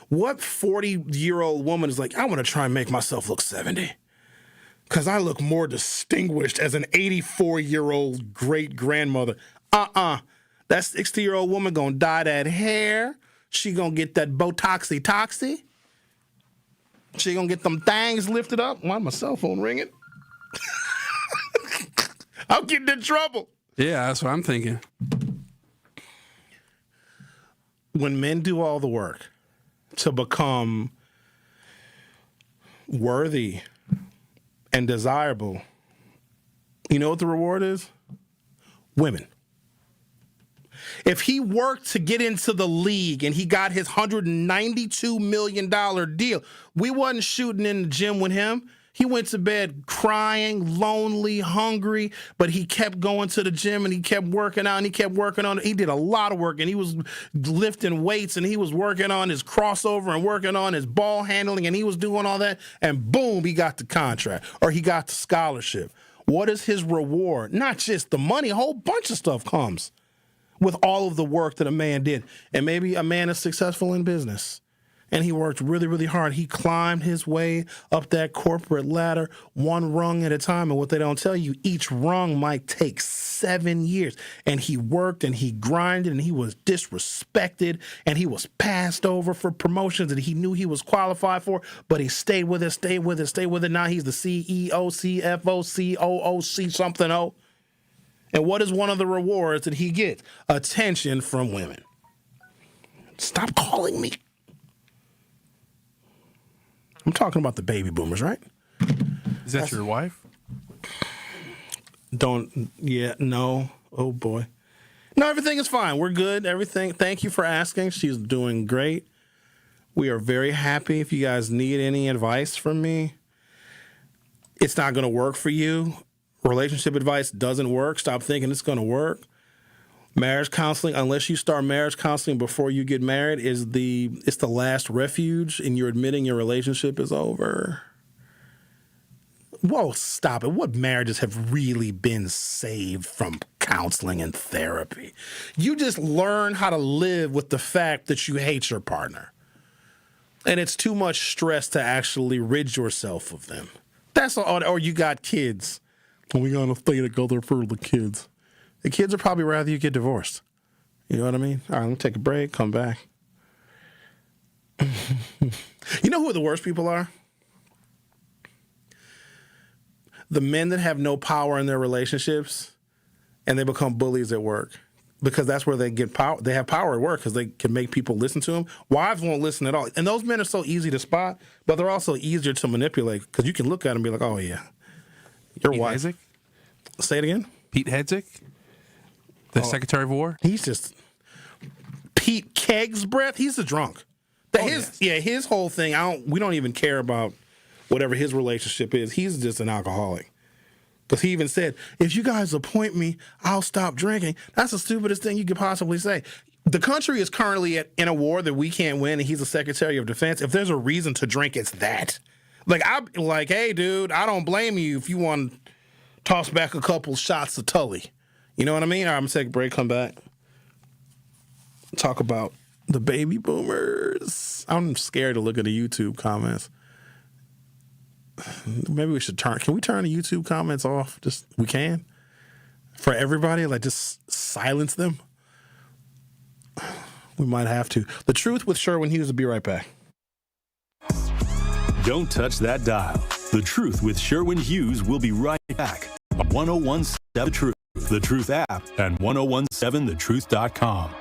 What 40-year-old woman is like, I want to try and make myself look 70 because I look more distinguished as an 84-year-old great-grandmother? That 60-year-old woman going to dye that hair. She going to get that Botoxy-toxy. She going to get them things lifted up. Why my cell phone ringing? I'm getting in trouble. Yeah, that's what I'm thinking. When men do all the work to become worthy and desirable, you know what the reward is? Women. If he worked to get into the league and he got his $192 million deal, we wasn't shooting in the gym with him. He went to bed crying, lonely, hungry, but he kept going to the gym and he kept working out and he kept working on it. He did a lot of work and he was lifting weights and he was working on his crossover and working on his ball handling and he was doing all that. And boom, he got the contract or he got the scholarship. What is his reward? Not just the money, a whole bunch of stuff comes with all of the work that a man did. And maybe a man is successful in business. And he worked really, really hard. He climbed his way up that corporate ladder one rung at a time. And what they don't tell you, each rung might take 7 years. And he worked and he grinded and he was disrespected and he was passed over for promotions that he knew he was qualified for. But he stayed with it, stayed with it, stayed with it. Now he's the CEO, CFO, COO, C something O. And what is one of the rewards that he gets? Attention from women. Stop calling me. I'm talking about the baby boomers, right? Is that your wife? No. Oh, boy. No, everything is fine. We're good. Everything. Thank you for asking. She's doing great. We are very happy. If you guys need any advice from me, it's not going to work for you. Relationship advice doesn't work. Stop thinking it's going to work. Marriage counseling, unless you start marriage counseling before you get married, it's the last refuge, and you're admitting your relationship is over. Whoa, stop it. What marriages have really been saved from counseling and therapy? You just learn how to live with the fact that you hate your partner. And it's too much stress to actually rid yourself of them. That's all. Or you got kids. We got to stay together for the kids. The kids would probably rather you get divorced. You know what I mean? All right, let me take a break, come back. You know who the worst people are? The men that have no power in their relationships and they become bullies at work. Because that's where they get power. They have power at work because they can make people listen to them. Wives won't listen at all. And those men are so easy to spot, but they're also easier to manipulate because you can look at them and be like, oh, yeah, your wife. Hedzik? Say it again? Pete Hedzik? The Secretary of War? He's just Pete Keg's breath. He's a drunk. His whole thing, we don't even care about whatever his relationship is. He's just an alcoholic. Because he even said, if you guys appoint me, I'll stop drinking. That's the stupidest thing you could possibly say. The country is currently in a war that we can't win, and he's the Secretary of Defense. If there's a reason to drink, it's that. Hey, dude, I don't blame you if you want to toss back a couple shots of Tully. You know what I mean? All right, I'm going to take a break, come back. Talk about the baby boomers. I'm scared to look at the YouTube comments. Maybe we should can we turn the YouTube comments off? We can? For everybody? Just silence them? We might have to. The Truth with Sherwin Hughes will be right back. Don't touch that dial. The Truth with Sherwin Hughes will be right back on 1017 The Truth, The Truth app, and 1017thetruth.com.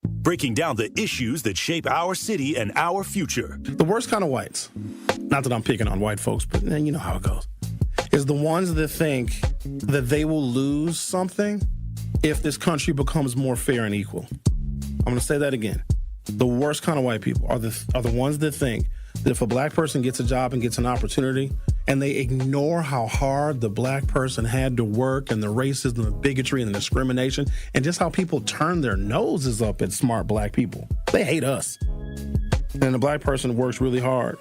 Breaking down the issues that shape our city and our future. The worst kind of whites, not that I'm picking on white folks, but you know how it goes, is the ones that think that they will lose something if this country becomes more fair and equal. I'm going to say that again. The worst kind of white people are the ones that think that if a black person gets a job and gets an opportunity, and they ignore how hard the black person had to work and the racism, the bigotry, and the discrimination, and just how people turn their noses up at smart black people. They hate us. And the black person works really hard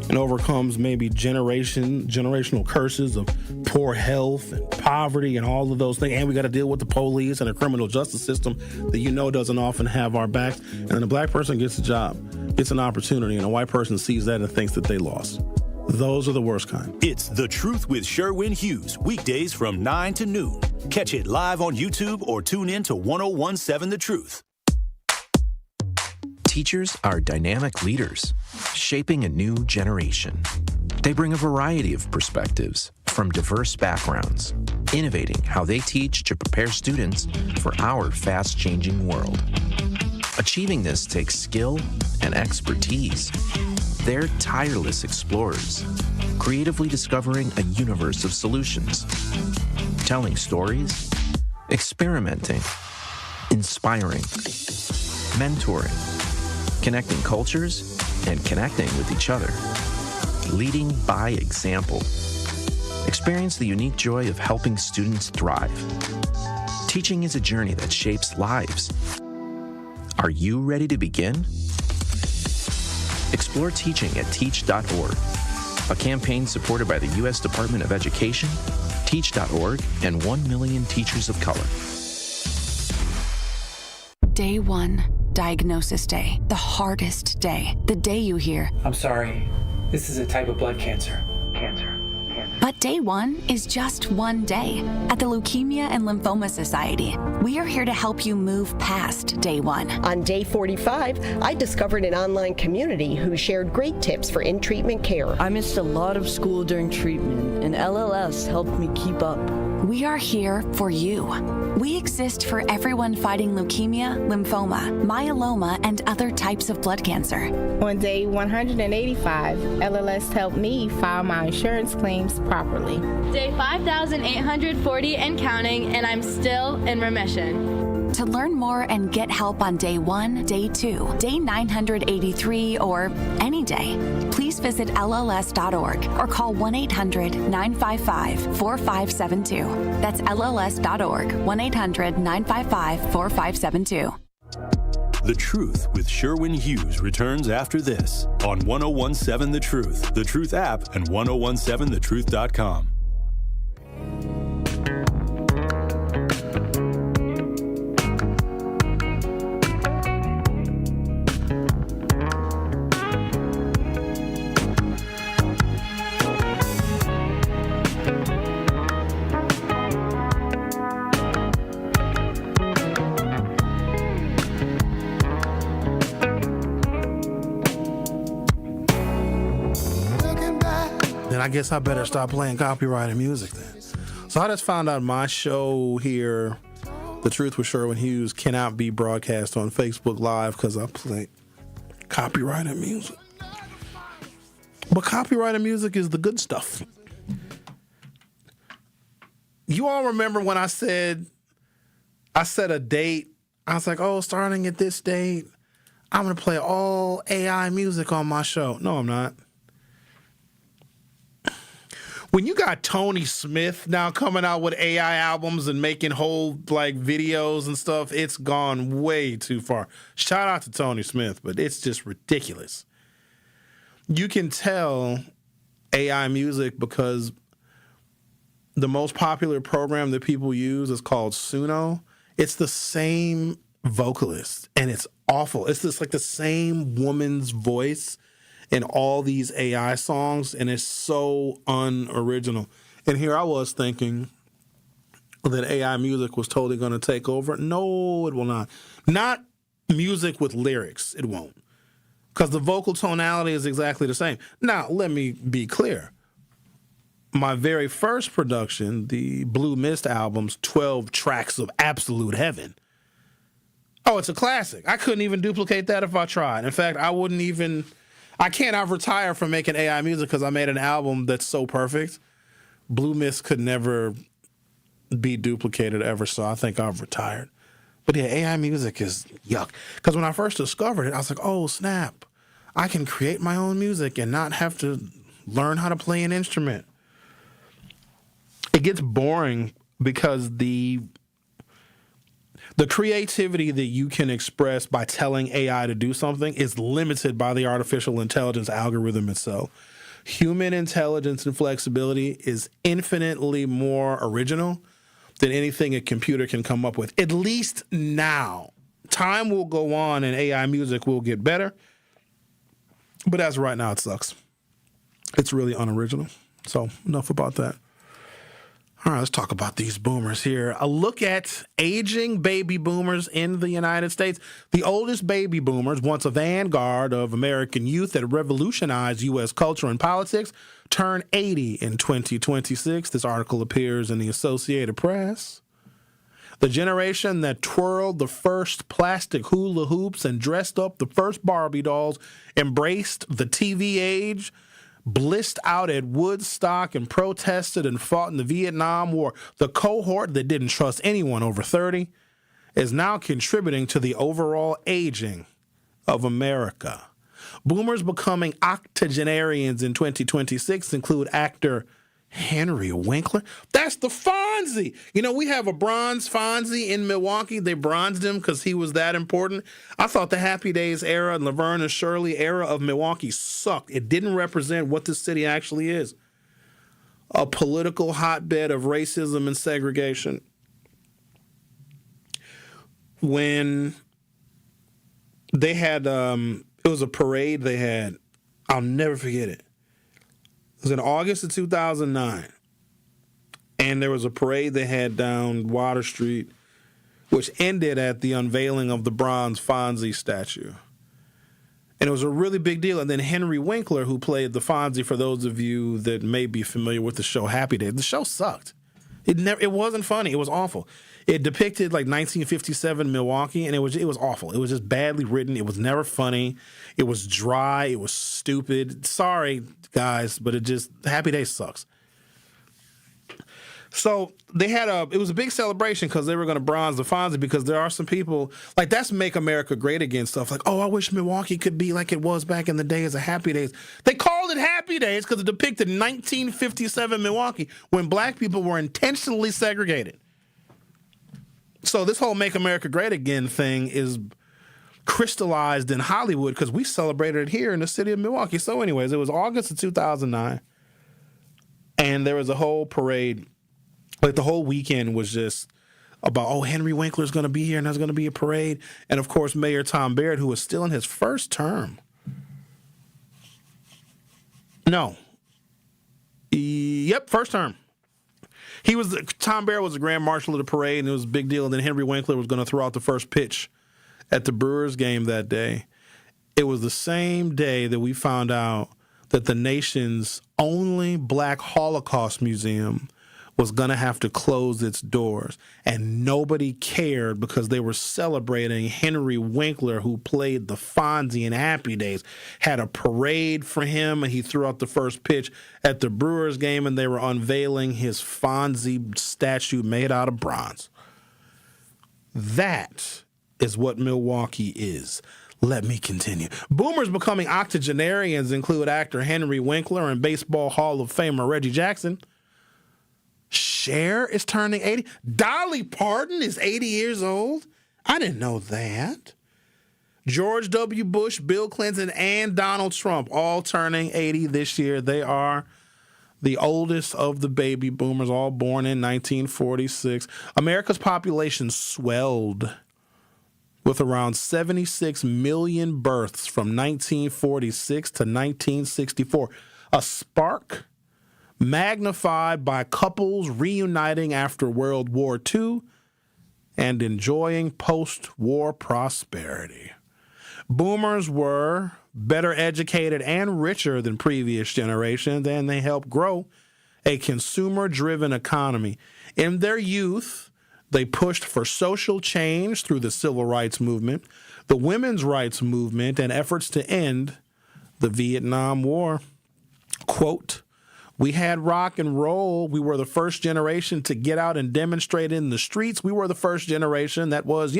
and overcomes maybe generational curses of poor health and poverty and all of those things. And we got to deal with the police and the criminal justice system that doesn't often have our backs. And then the black person gets a job, gets an opportunity, and a white person sees that and thinks that they lost. Those are the worst kind. It's The Truth with Sherwin Hughes, weekdays from 9 to noon. Catch it live on YouTube or tune in to 1017 The Truth. Teachers are dynamic leaders, shaping a new generation. They bring a variety of perspectives from diverse backgrounds, innovating how they teach to prepare students for our fast-changing world. Achieving this takes skill and expertise. They're tireless explorers, creatively discovering a universe of solutions, telling stories, experimenting, inspiring, mentoring, connecting cultures, and connecting with each other, leading by example. Experience the unique joy of helping students thrive. Teaching is a journey that shapes lives. Are you ready to begin? Explore teaching at teach.org, a campaign supported by the U.S. Department of Education, Teach.org, and 1 million teachers of color. Day 1, diagnosis day, the hardest day, the day you hear, I'm sorry, this is a type of blood cancer. But day 1 is just one day. At the Leukemia and Lymphoma Society, we are here to help you move past day 1. On day 45, I discovered an online community who shared great tips for in-treatment care. I missed a lot of school during treatment, and LLS helped me keep up. We are here for you. We exist for everyone fighting leukemia, lymphoma, myeloma, and other types of blood cancer. On day 185, LLS helped me file my insurance claims properly. Day 5,840 and counting, and I'm still in remission. To learn more and get help on day 1, day 2, day 983, or any day, please visit LLS.org or call 1-800-955-4572. That's LLS.org, 1-800-955-4572. The Truth with Sherwin Hughes returns after this on 1017 The Truth, The Truth app, and 1017thetruth.com. I guess I better stop playing copyrighted music then. So I just found out my show here, The Truth with Sherwin Hughes, cannot be broadcast on Facebook Live because I play copyrighted music. But copyrighted music is the good stuff. You all remember when I set a date. I was like, oh, starting at this date, I'm going to play all AI music on my show. No, I'm not. When you got Tony Smith now coming out with AI albums and making whole like videos and stuff, it's gone way too far. Shout out to Tony Smith, but it's just ridiculous. You can tell AI music because the most popular program that people use is called Suno. It's the same vocalist, and it's awful. It's just like the same woman's voice in all these AI songs, and it's so unoriginal. And here I was thinking that AI music was totally going to take over. No, it will not. Not music with lyrics. It won't. Because the vocal tonality is exactly the same. Now, let me be clear. My very first production, the Blue Mist album's 12 tracks of absolute heaven. Oh, it's a classic. I couldn't even duplicate that if I tried. In fact, I cannot retire from making AI music because I made an album that's so perfect. Blue Mist could never be duplicated ever, so I think I've retired. But yeah, AI music is yuck. Because when I first discovered it, I was like, oh, snap. I can create my own music and not have to learn how to play an instrument. It gets boring because the creativity that you can express by telling AI to do something is limited by the artificial intelligence algorithm itself. Human intelligence and flexibility is infinitely more original than anything a computer can come up with, at least now. Time will go on and AI music will get better, but as of right now, it sucks. It's really unoriginal. So enough about that. All right, let's talk about these boomers here. A look at aging baby boomers in the United States. The oldest baby boomers, once a vanguard of American youth that revolutionized U.S. culture and politics, turn 80 in 2026. This article appears in the Associated Press. The generation that twirled the first plastic hula hoops and dressed up the first Barbie dolls, embraced the TV age, blissed out at Woodstock and protested and fought in the Vietnam War. The cohort that didn't trust anyone over 30 is now contributing to the overall aging of America. Boomers becoming octogenarians in 2026 include actor Henry Winkler. That's the Fonzie. You know, we have a bronze Fonzie in Milwaukee. They bronzed him because he was that important. I thought the Happy Days era and Laverne and Shirley era of Milwaukee sucked. It didn't represent what this city actually is. A political hotbed of racism and segregation. When they had, it was a parade they had. I'll never forget it. It was in August of 2009, and there was a parade they had down Water Street, which ended at the unveiling of the bronze Fonzie statue. And it was a really big deal. And then Henry Winkler, who played the Fonzie, for those of you that may be familiar with the show Happy Days, the show sucked. It wasn't funny. It was awful. It depicted like 1957 Milwaukee, and it was awful. It was just badly written. It was never funny. It was dry. It was stupid. Sorry, guys, but Happy Days sucks. So it was a big celebration because they were going to bronze the Fonzie, because there are some people, like, that's Make America Great Again stuff. Like, oh, I wish Milwaukee could be like it was back in the days of Happy Days. They called it Happy Days because it depicted 1957 Milwaukee when black people were intentionally segregated. So this whole Make America Great Again thing is crystallized in Hollywood because we celebrated it here in the city of Milwaukee. So anyways, it was August of 2009, and there was a whole parade. Like, the whole weekend was just about, oh, Henry Winkler's going to be here and there's going to be a parade. And, of course, Mayor Tom Baird, who was still in his first term. First term. Tom Baird was the grand marshal of the parade, and it was a big deal. And then Henry Winkler was going to throw out the first pitch at the Brewers game that day. It was the same day that we found out that the nation's only black Holocaust museum was going to have to close its doors. And nobody cared because they were celebrating Henry Winkler, who played the Fonzie in Happy Days, had a parade for him, and he threw out the first pitch at the Brewers game, and they were unveiling his Fonzie statue made out of bronze. That is what Milwaukee is. Let me continue. Boomers becoming octogenarians include actor Henry Winkler and Baseball Hall of Famer Reggie Jackson. Cher is turning 80. Dolly Parton is 80 years old. I didn't know that. George W. Bush, Bill Clinton, and Donald Trump all turning 80 this year. They are the oldest of the baby boomers, all born in 1946. America's population swelled with around 76 million births from 1946 to 1964. A spark magnified by couples reuniting after World War II and enjoying post-war prosperity. Boomers were better educated and richer than previous generations, and they helped grow a consumer-driven economy. In their youth, they pushed for social change through the civil rights movement, the women's rights movement, and efforts to end the Vietnam War. Quote, "We had rock and roll. We were the first generation to get out and demonstrate in the streets. We were the first generation that was,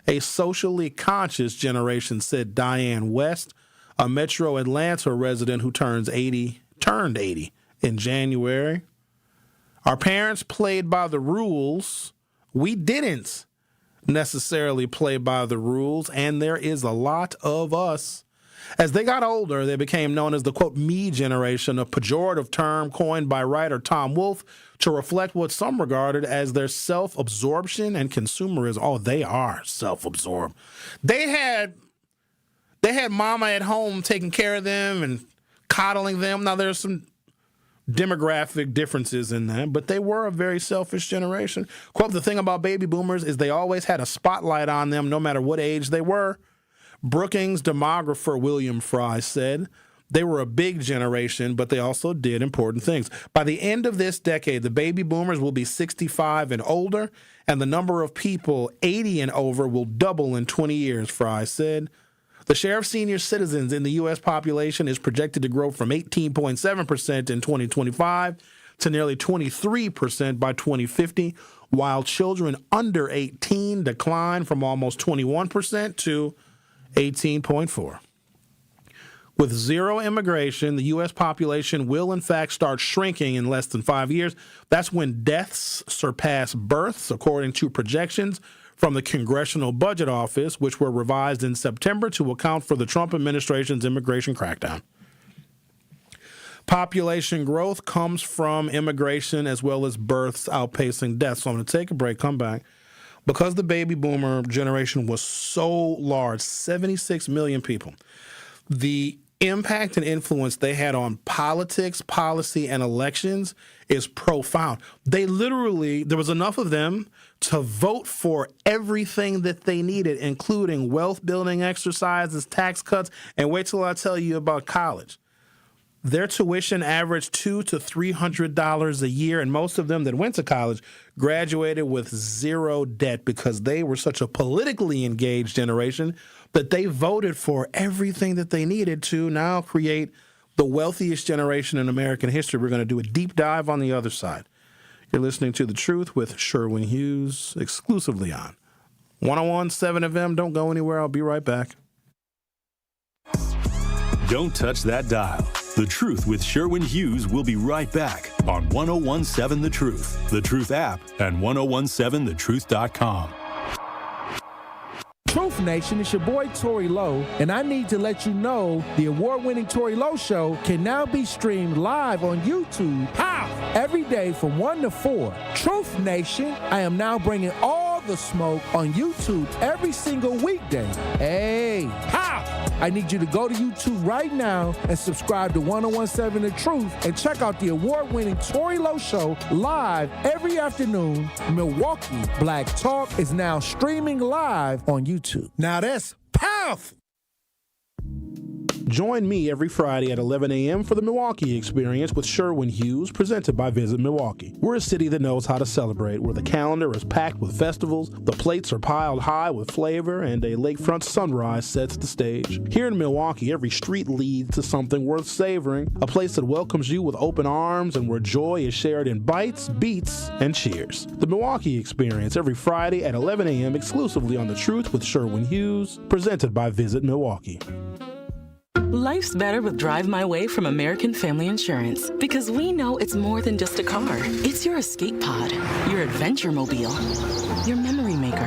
a socially conscious generation," said Diane West, a Metro Atlanta resident who turned 80 in January. Our parents played by the rules. We didn't necessarily play by the rules, and there is a lot of us. As they got older, they became known as the, quote, me generation, a pejorative term coined by writer Tom Wolfe to reflect what some regarded as their self-absorption and consumerism. Oh, they are self-absorbed. They had mama at home taking care of them and coddling them. Now, there's some demographic differences in that, but they were a very selfish generation. Quote, "The thing about baby boomers is they always had a spotlight on them no matter what age they were." Brookings demographer William Fry said, "They were a big generation, but they also did important things. By the end of this decade, the baby boomers will be 65 and older, and the number of people 80 and over will double in 20 years, Fry said. The share of senior citizens in the U.S. population is projected to grow from 18.7% in 2025 to nearly 23% by 2050, while children under 18 decline from almost 21% to 18.4%. With zero immigration, the U.S. population will, in fact, start shrinking in less than 5 years. That's when deaths surpass births, according to projections from the Congressional Budget Office, which were revised in September to account for the Trump administration's immigration crackdown. Population growth comes from immigration as well as births outpacing deaths. So I'm going to take a break, come back. Because the baby boomer generation was so large, 76 million people, the impact and influence they had on politics, policy, and elections is profound. There was enough of them to vote for everything that they needed, including wealth building exercises, tax cuts, and wait till I tell you about college. Their tuition averaged $200 to $300 a year, and most of them that went to college graduated with zero debt because they were such a politically engaged generation that they voted for everything that they needed to now create the wealthiest generation in American history. We're going to do a deep dive on the other side. You're listening to The Truth with Sherwin Hughes, exclusively on 101.7 FM. Don't go anywhere. I'll be right back. Don't touch that dial. The Truth with Sherwin Hughes will be right back on 101.7 The Truth, The Truth app, and 1017thetruth.com. Truth Nation, it's your boy Tory Lowe, and I need to let you know the award-winning Tory Lowe Show can now be streamed live on YouTube. How? Every day from 1 to 4. Truth Nation, I am now bringing all the smoke on YouTube every single weekday. Hey, how? I need you to go to YouTube right now and subscribe to 1017 The Truth and check out the award-winning Tory Lowe Show live every afternoon. Milwaukee Black Talk is now streaming live on YouTube. Now that's powerful. Join me every Friday at 11 a.m. for the Milwaukee Experience with Sherwin Hughes, presented by Visit Milwaukee. We're a city that knows how to celebrate, where the calendar is packed with festivals, the plates are piled high with flavor, and a lakefront sunrise sets the stage. Here in Milwaukee, every street leads to something worth savoring, a place that welcomes you with open arms and where joy is shared in bites, beats, and cheers. The Milwaukee Experience every Friday at 11 a.m. exclusively on The Truth with Sherwin Hughes, presented by Visit Milwaukee. Life's better with Drive My Way from American Family Insurance, because we know it's more than just a car. It's your escape pod, your adventure mobile, your memory maker.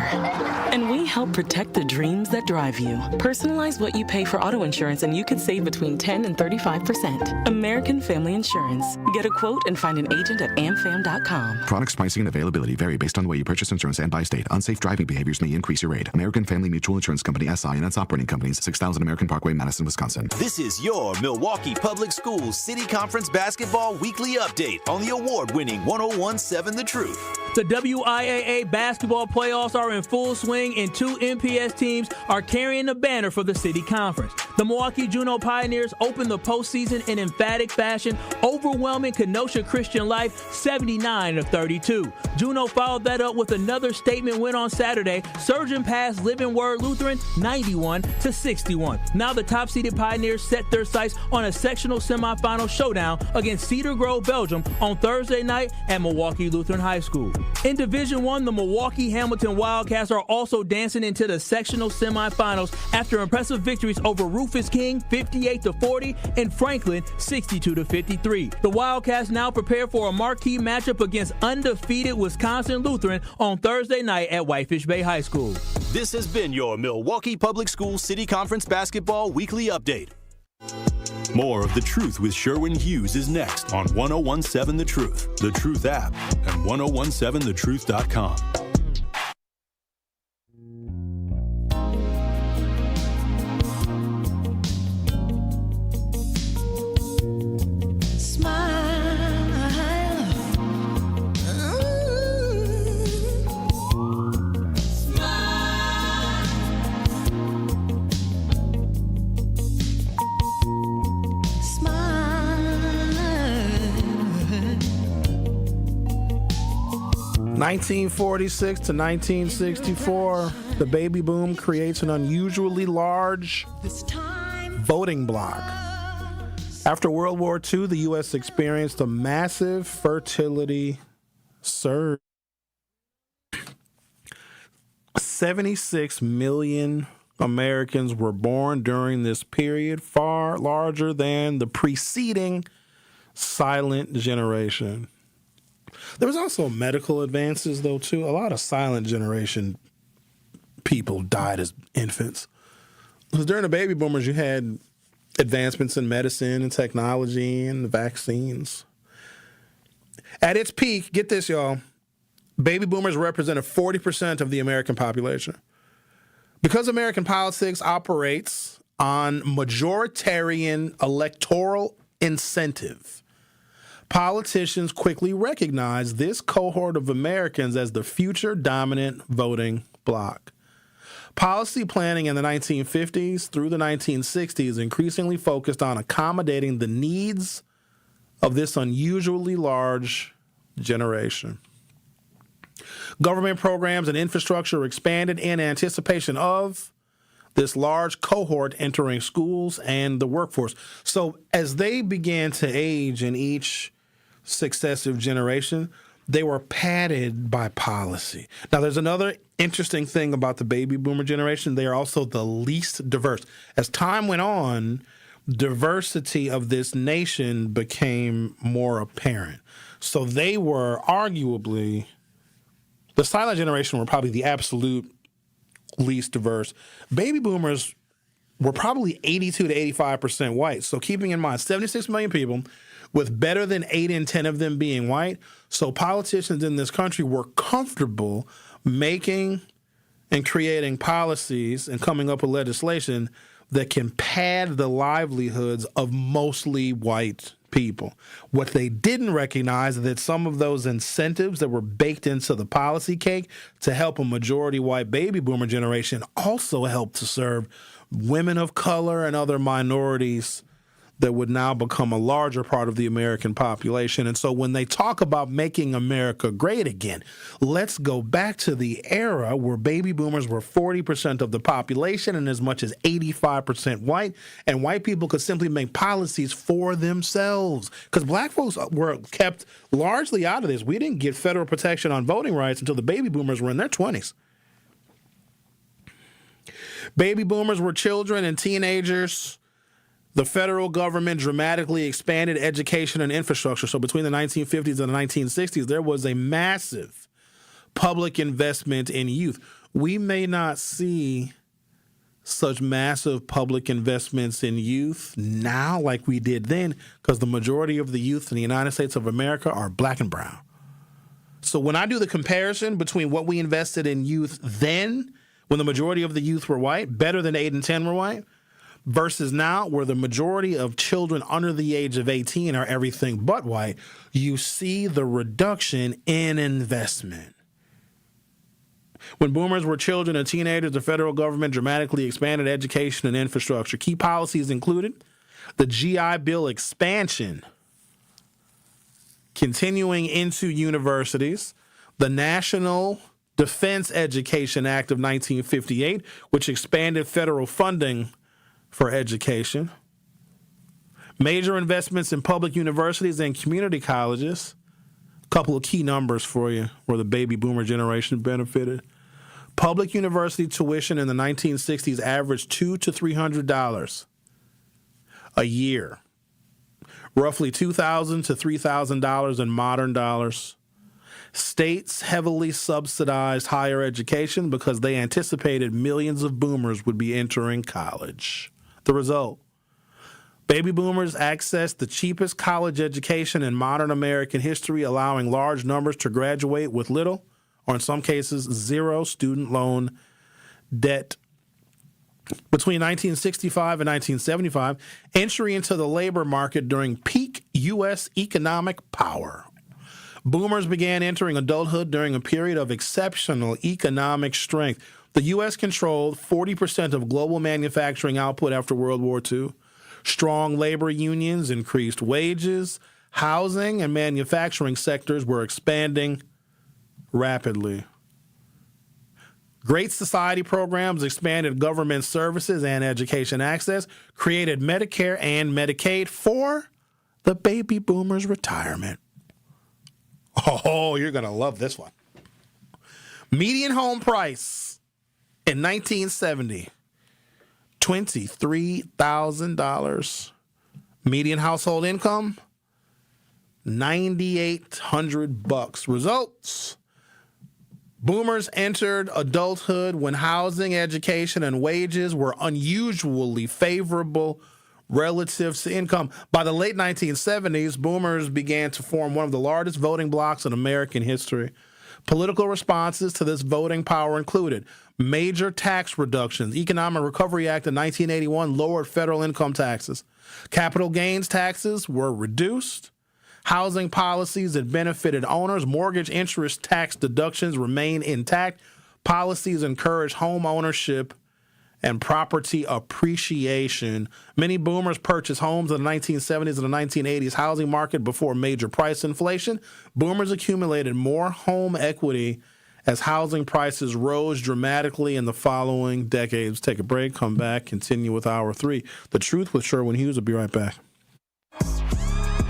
And we help protect the dreams that drive you. Personalize what you pay for auto insurance and you could save between 10 and 35%. American Family Insurance. Get a quote and find an agent at amfam.com. Products, pricing, and availability vary based on the way you purchase insurance and by state. Unsafe driving behaviors may increase your rate. American Family Mutual Insurance Company, SI, and its operating companies, 6000 American Parkway, Madison, Wisconsin. This is your Milwaukee Public Schools City Conference Basketball Weekly Update on the award-winning 101.7 The Truth. The WIAA basketball playoffs are in full swing, and two MPS teams are carrying the banner for the city conference. The Milwaukee Juneau Pioneers opened the postseason in emphatic fashion, overwhelming Kenosha Christian Life 79-32. Juneau followed that up with another statement win on Saturday, surging past Living Word Lutheran 91-61. Now the top-seeded Pioneers set their sights on a sectional semifinal showdown against Cedar Grove, Belgium on Thursday night at Milwaukee Lutheran High School. In Division I, the Milwaukee Hamilton Wildcats are also dancing into the sectional semifinals after impressive victories over Rufus King 58-40 and Franklin 62-53. The Wildcats now prepare for a marquee matchup against undefeated Wisconsin Lutheran on Thursday night at Whitefish Bay High School. This has been your Milwaukee Public Schools City Conference Basketball Weekly Update. More of The Truth with Sherwin Hughes is next on 101.7 The Truth, The Truth app, and 1017thetruth.com. (1946 to 1964), the baby boom creates an unusually large voting bloc. After World War II, the U.S. experienced a massive fertility surge. 76 million Americans were born during this period, far larger than the preceding silent generation. There was also medical advances, though, too. A lot of silent generation people died as infants. Because during the baby boomers, you had advancements in medicine and technology and vaccines. At its peak, get this, y'all, baby boomers represented 40% of the American population. Because American politics operates on majoritarian electoral incentive, politicians quickly recognized this cohort of Americans as the future dominant voting bloc. Policy planning in the 1950s through the 1960s increasingly focused on accommodating the needs of this unusually large generation. Government programs and infrastructure expanded in anticipation of this large cohort entering schools and the workforce. So as they began to age in each successive generation, they were padded by policy. Now, there's another interesting thing about the baby boomer generation. They are also the least diverse. As time went on, diversity of this nation became more apparent. So they were arguably, the silent generation were probably the absolute least diverse. Baby boomers were probably 82 to 85% white. So keeping in mind, 76 million people with better than 8 in 10 of them being white. So politicians in this country were comfortable making and creating policies and coming up with legislation that can pad the livelihoods of mostly white people. What they didn't recognize is that some of those incentives that were baked into the policy cake to help a majority white baby boomer generation also helped to serve women of color and other minorities that would now become a larger part of the American population. And so when they talk about making America great again, let's go back to the era where baby boomers were 40% of the population and as much as 85% white, and white people could simply make policies for themselves. Because black folks were kept largely out of this. We didn't get federal protection on voting rights until the baby boomers were in their 20s. Baby boomers were children and teenagers. The federal government dramatically expanded education and infrastructure. So between the 1950s and the 1960s, there was a massive public investment in youth. We may not see such massive public investments in youth now like we did then because the majority of the youth in the United States of America are black and brown. So when I do the comparison between what we invested in youth then, when the majority of the youth were white, better than 8 in 10 were white, versus now where the majority of children under the age of 18 are everything but white, you see the reduction in investment. When boomers were children and teenagers, the federal government dramatically expanded education and infrastructure. Key policies included the GI Bill expansion, continuing into universities, the National Defense Education Act of 1958, which expanded federal funding for education, major investments in public universities and community colleges. A couple of key numbers for you where the baby boomer generation benefited. Public university tuition in the 1960s averaged $200 to $300 a year, roughly $2,000 to $3,000 in modern dollars. States heavily subsidized higher education because they anticipated millions of boomers would be entering college. The result, baby boomers accessed the cheapest college education in modern American history, allowing large numbers to graduate with little, or in some cases, zero student loan debt. Between 1965 and 1975, entry into the labor market during peak U.S. economic power. Boomers began entering adulthood during a period of exceptional economic strength. The U.S. controlled 40% of global manufacturing output after World War II. Strong labor unions increased wages. Housing and manufacturing sectors were expanding rapidly. Great Society programs expanded government services and education access, created Medicare and Medicaid for the baby boomers' retirement. Oh, you're going to love this one. Median home price in 1970, $23,000. Median household income, $9,800. Results: boomers entered adulthood when housing, education, and wages were unusually favorable relative to income. By the late 1970s, boomers began to form one of the largest voting blocs in American history. Political responses to this voting power included major tax reductions. Economic Recovery Act of 1981 lowered federal income taxes. Capital gains taxes were reduced. Housing policies that benefited owners, mortgage interest tax deductions remained intact. Policies encourage home ownership and property appreciation. Many boomers purchased homes in the 1970s and the 1980s housing market before major price inflation. Boomers accumulated more home equity as housing prices rose dramatically in the following decades. Take a break, come back, continue with Hour 3. The Truth with Sherwin Hughes. Will be right back.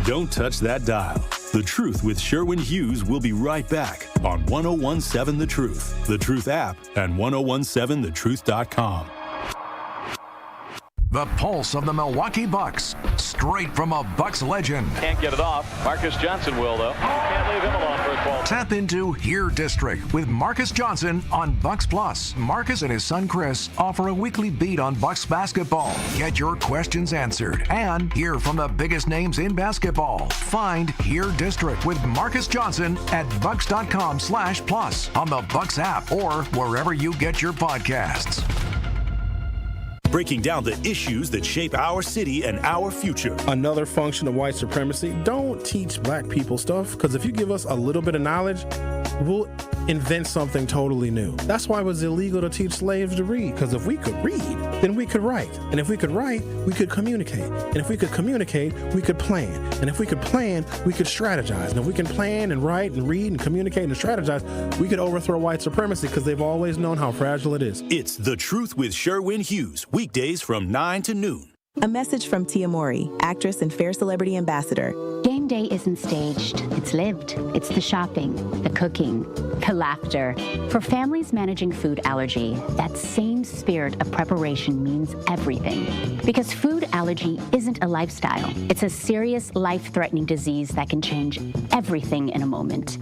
Don't touch that dial. The Truth with Sherwin Hughes will be right back on 1017 The Truth, The Truth app, and 1017thetruth.com. The pulse of the Milwaukee Bucks, straight from a Bucks legend. Can't get it off. Marcus Johnson will, though. Can't leave him alone for a 12. Tap into Here District with Marcus Johnson on Bucks Plus. Marcus and his son Chris offer a weekly beat on Bucks basketball. Get your questions answered and hear from the biggest names in basketball. Find Here District with Marcus Johnson at bucks.com/plus on the Bucks app or wherever you get your podcasts. Breaking down the issues that shape our city and our future. Another function of white supremacy, don't teach black people stuff, because if you give us a little bit of knowledge, we'll invent something totally new. That's why it was illegal to teach slaves to read, because if we could read, then we could write. And if we could write, we could communicate. And if we could communicate, we could plan. And if we could plan, we could strategize. And if we can plan and write and read and communicate and strategize, we could overthrow white supremacy, because they've always known how fragile it is. It's The Truth with Sherwin Hughes, weekdays from 9 to noon. A message from Tia Mowry, actress and Fair Celebrity Ambassador. Game day isn't staged, it's lived. It's the shopping, the cooking, the laughter. For families managing food allergy, that same spirit of preparation means everything. Because food allergy isn't a lifestyle. It's a serious, life-threatening disease that can change everything in a moment.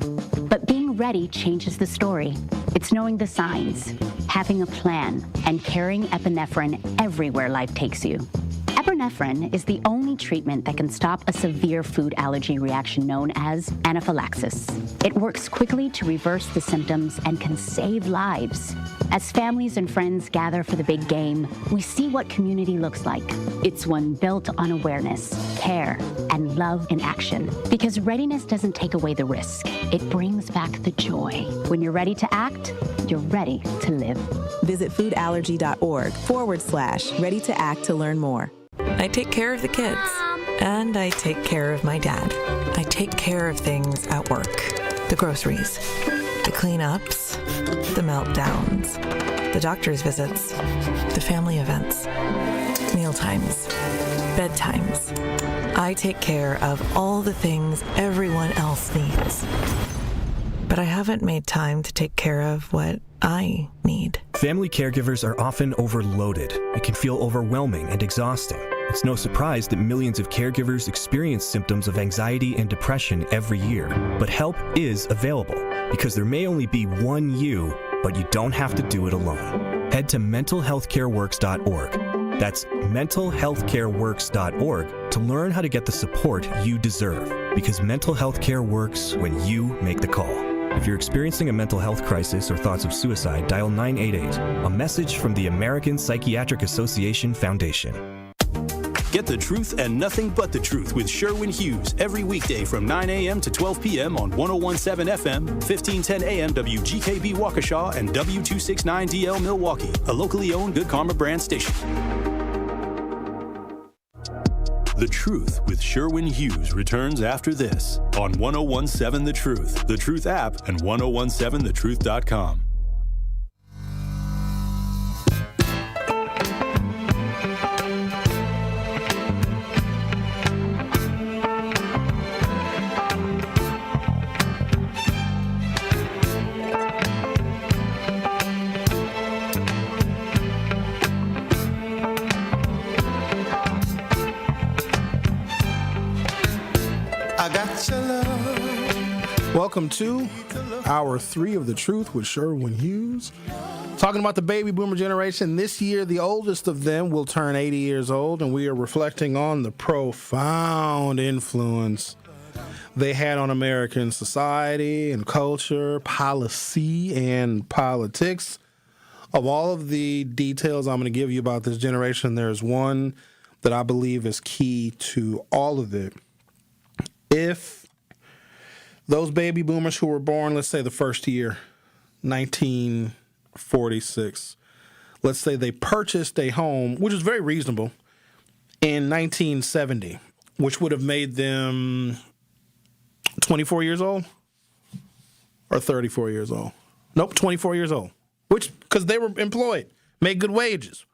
But being ready changes the story. It's knowing the signs, having a plan, and carrying epinephrine everywhere life takes you. Epinephrine is the only treatment that can stop a severe food allergy reaction known as anaphylaxis. It works quickly to reverse the symptoms and can save lives. As families and friends gather for the big game, we see what community looks like. It's one built on awareness, care, and love in action. Because readiness doesn't take away the risk. It brings back the joy. When you're ready to act, you're ready to live. Visit foodallergy.org/ready to act to learn more. I take care of the kids, and I take care of my dad. I take care of things at work. The groceries, the cleanups, the meltdowns, the doctor's visits, the family events, mealtimes, bedtimes. I take care of all the things everyone else needs. But I haven't made time to take care of what I need. Family caregivers are often overloaded. It can feel overwhelming and exhausting. It's no surprise that millions of caregivers experience symptoms of anxiety and depression every year. But help is available, because there may only be one you, but you don't have to do it alone. Head to mentalhealthcareworks.org. That's mentalhealthcareworks.org to learn how to get the support you deserve, because mental health care works when you make the call. If you're experiencing a mental health crisis or thoughts of suicide, dial 988, a message from the American Psychiatric Association Foundation. Get the truth and nothing but the truth with Sherwin Hughes every weekday from 9 a.m. to 12 p.m. on 1017 FM, 1510 AM WGKB Waukesha, and W269DL Milwaukee, a locally owned Good Karma brand station. The Truth with Sherwin Hughes returns after this on 1017 The Truth app, and 1017thetruth.com. Welcome to Hour 3 of The Truth with Sherwin Hughes. Talking about the baby boomer generation. This year, the oldest of them will turn 80 years old, and we are reflecting on the profound influence they had on American society and culture, policy, and politics. Of all of the details I'm going to give you about this generation, there's one that I believe is key to all of it. If those baby boomers who were born, let's say the first year, 19 46. Let's say they purchased a home, which is very reasonable, in 1970, which would have made them 24 years old or 34 years old. Nope, 24 years old, because they were employed, made good wages.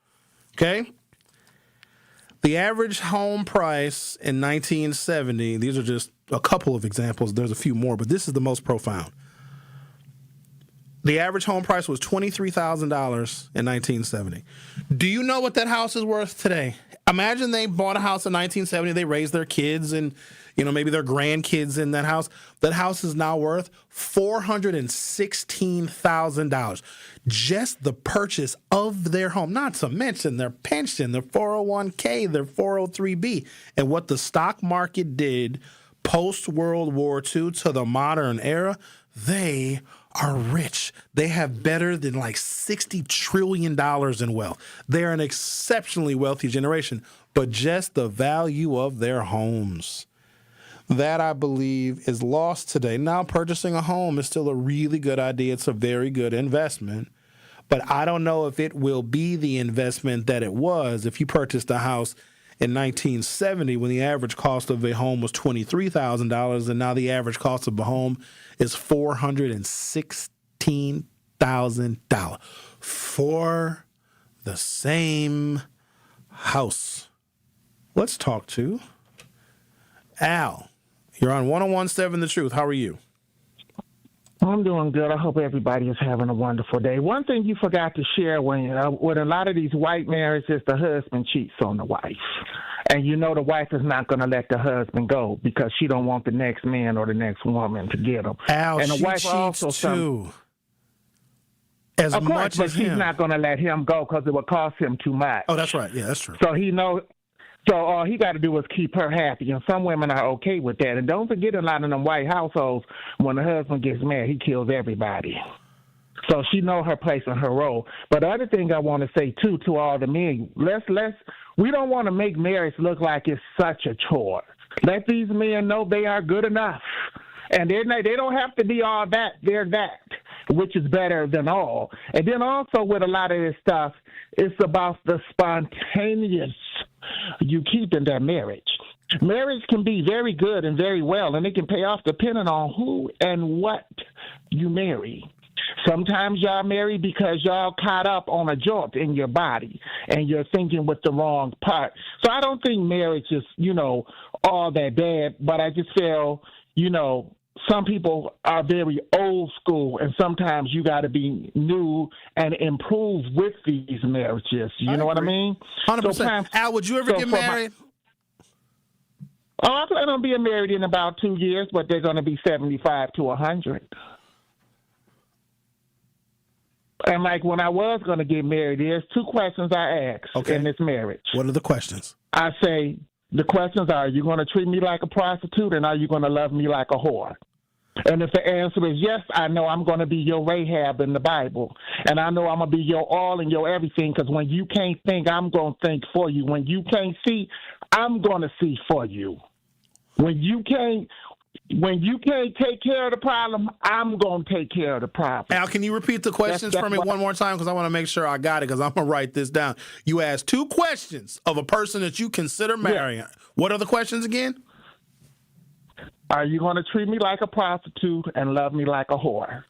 Okay? The average home price in 1970, these are just a couple of examples. There's a few more, but this is the most profound. The average home price was $23,000 in 1970. Do you know what that house is worth today? Imagine they bought a house in 1970. They raised their kids and, maybe their grandkids in that house. That house is now worth $416,000. Just the purchase of their home, not to mention their pension, their 401k, their 403b, and what the stock market did post-World War II to the modern era. They are rich. They have better than like $60 trillion in wealth. They're an exceptionally wealthy generation, but just the value of their homes, that I believe is lost today. Now, purchasing a home is still a really good idea. It's a very good investment, but I don't know if it will be the investment that it was if you purchased a house in 1970 when the average cost of a home was $23,000, and now the average cost of a home is $416,000 for the same house. Let's talk to Al. You're on 101.7 The Truth. How are you? I'm doing good. I hope everybody is having a wonderful day. One thing you forgot to share with a lot of these white marriages, the husband cheats on the wife. And the wife is not going to let the husband go because she don't want the next man or the next woman to get him. Al, and the she wife cheats also too. As of course, much but as she's him. not going to let him go because it would cost him too much. Oh, that's right. Yeah, that's true. So he knows. So all he got to do is keep her happy, and some women are okay with that. And don't forget, a lot of them white households, when the husband gets mad, he kills everybody. So she know her place and her role. But the other thing I want to say too to all the men, we don't want to make marriage look like it's such a chore. Let these men know they are good enough, and they don't have to be all that. They're that, which is better than all. And then also with a lot of this stuff, it's about the spontaneous you keep in that marriage. Marriage can be very good and very well, and it can pay off depending on who and what you marry. Sometimes y'all marry because y'all caught up on a joint in your body and you're thinking with the wrong part. So I don't think marriage is, all that bad, but I just feel, some people are very old school, and sometimes you got to be new and improve with these marriages. You know what I mean? 100%. Al, would you ever get married? I plan on being married in about 2 years, but they're going to be 75 to 100. And like when I was going to get married, there's 2 questions I ask in this marriage. What are the questions? I say, the questions are you going to treat me like a prostitute, and are you going to love me like a whore? And if the answer is yes, I know I'm going to be your Rahab in the Bible. And I know I'm going to be your all and your everything, because when you can't think, I'm going to think for you. When you can't see, I'm going to see for you. When you can't take care of the problem, I'm going to take care of the problem. Al, can you repeat the questions for me one more time? Because I want to make sure I got it, because I'm going to write this down. You asked 2 questions of a person that you consider marrying. Yeah. What are the questions again? Are you going to treat me like a prostitute and love me like a whore?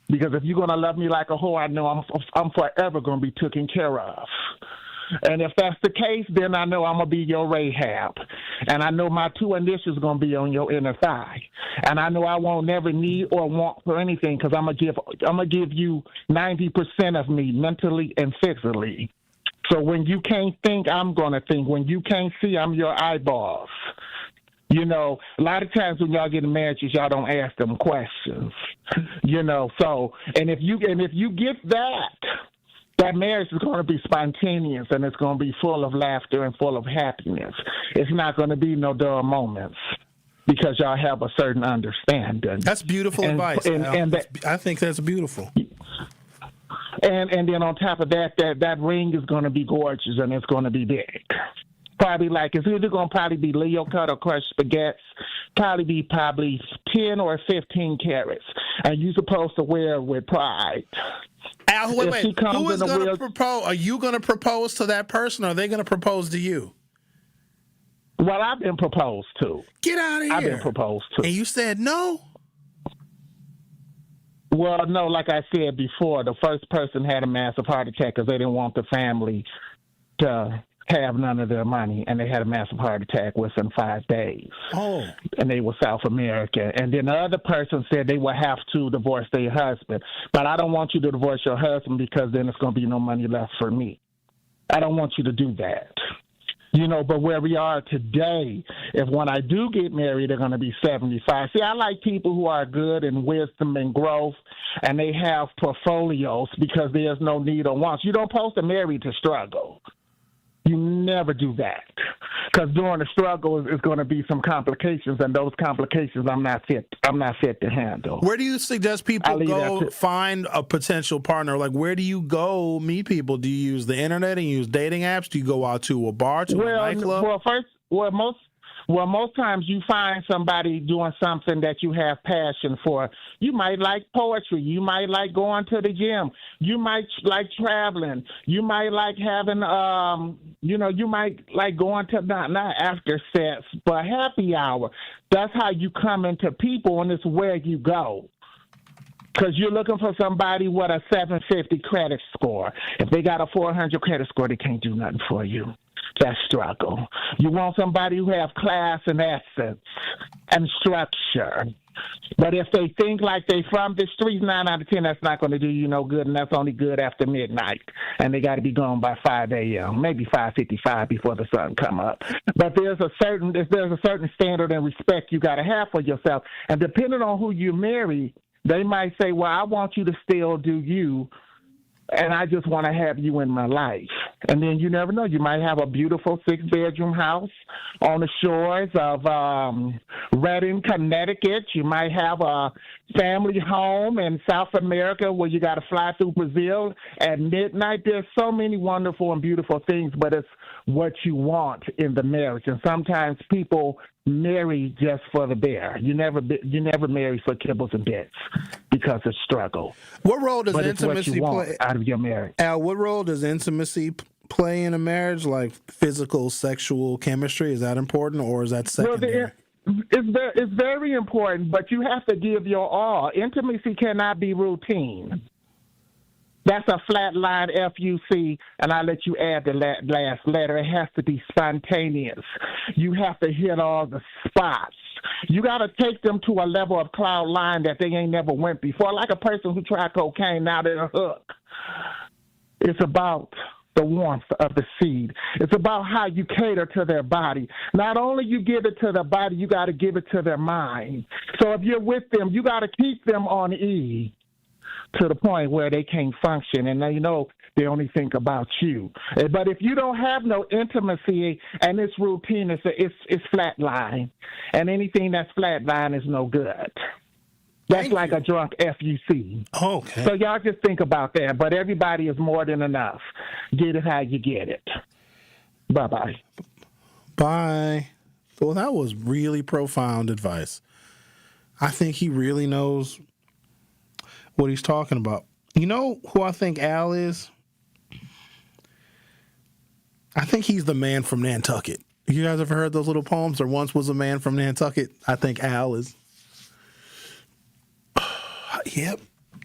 Because if you're going to love me like a whore, I know I'm forever going to be taken care of. And if that's the case, then I know I'm going to be your Rahab. And I know my 2 initials are going to be on your inner thigh. And I know I won't never need or want for anything, because I'm going to give you 90% of me mentally and physically. So when you can't think, I'm going to think. When you can't see, I'm your eyeballs. A lot of times when y'all get in marriages, y'all don't ask them questions. So and if you get that marriage is going to be spontaneous, and it's going to be full of laughter and full of happiness. It's not going to be no dull moments, because y'all have a certain understanding. That's beautiful advice. I think that's beautiful. And then on top of that ring is going to be gorgeous, and it's going to be big. Probably it's either going to probably be Leo cut or crushed spaghetti, probably 10 or 15 carats, and you're supposed to wear it with pride. Al, wait. Who is going to propose? Are you going to propose to that person, or are they going to propose to you? Well, I've been proposed to. Get out of here. I've been proposed to. And you said no? Well, no, like I said before, the first person had a massive heart attack because they didn't want the family to have none of their money, and they had a massive heart attack within 5 days. Oh. And they were South American. And then the other person said they would have to divorce their husband. But I don't want you to divorce your husband because then there's going to be no money left for me. I don't want you to do that. You know, but where we are today, if when I do get married, they're going to be 75. See, I like people who are good in wisdom and growth, and they have portfolios because there's no need or wants. You don't supposed to marry to struggle. You never do that, because during the struggle is going to be some complications, and those complications I'm not fit to handle. Where do you suggest people go find a potential partner? Like, where do you go meet people? Do you use the internet and use dating apps? Do you go out to a bar, to a nightclub? Most times you find somebody doing something that you have passion for. You might like poetry. You might like going to the gym. You might like traveling. You might like having, you might like going to not after sex, but happy hour. That's how you come into people, and it's where you go. Because you're looking for somebody with a 750 credit score. If they got a 400 credit score, they can't do nothing for you. That's struggle. You want somebody who have class and essence and structure. But if they think like they from the streets, 9 out of 10, that's not going to do you no good, and that's only good after midnight. And they got to be gone by 5 a.m., maybe 5:55 before the sun come up. But there's a certain standard and respect you got to have for yourself. And depending on who you marry, they might say, well, I want you to still do you, and I just want to have you in my life. And then you never know. You might have a beautiful 6-bedroom house on the shores of Redding, Connecticut. You might have a family home in South America where you got to fly through Brazil at midnight. There's so many wonderful and beautiful things, but it's what you want in the marriage. And sometimes people marry just for the bear. You never marry for kibbles and bits because it's struggle. What role does intimacy play out of your marriage? Al, what role does intimacy play in a marriage? Like physical, sexual chemistry, is that important, or is that secondary? It's very important, but you have to give your all. Intimacy cannot be routine. That's a flat line FUC, and I'll let you add the last letter. It has to be spontaneous. You have to hit all the spots. You got to take them to a level of cloud line that they ain't never went before, like a person who tried cocaine, now they're a hook. It's about the warmth of the seed. It's about how you cater to their body. Not only you give it to their body, you got to give it to their mind. So if you're with them, you got to keep them on E to the point where they can't function, and they only think about you. But if you don't have no intimacy and it's routine, it's flat line, and anything that's flat line is no good. That's like a drunk FUC. Okay. So y'all just think about that. But everybody is more than enough. Get it how you get it. Bye-bye. Bye. Well, that was really profound advice. I think he really knows what he's talking about. You know who I think Al is? I think he's the man from Nantucket. You guys ever heard those little poems? There once was a man from Nantucket. I think Al is. Yep.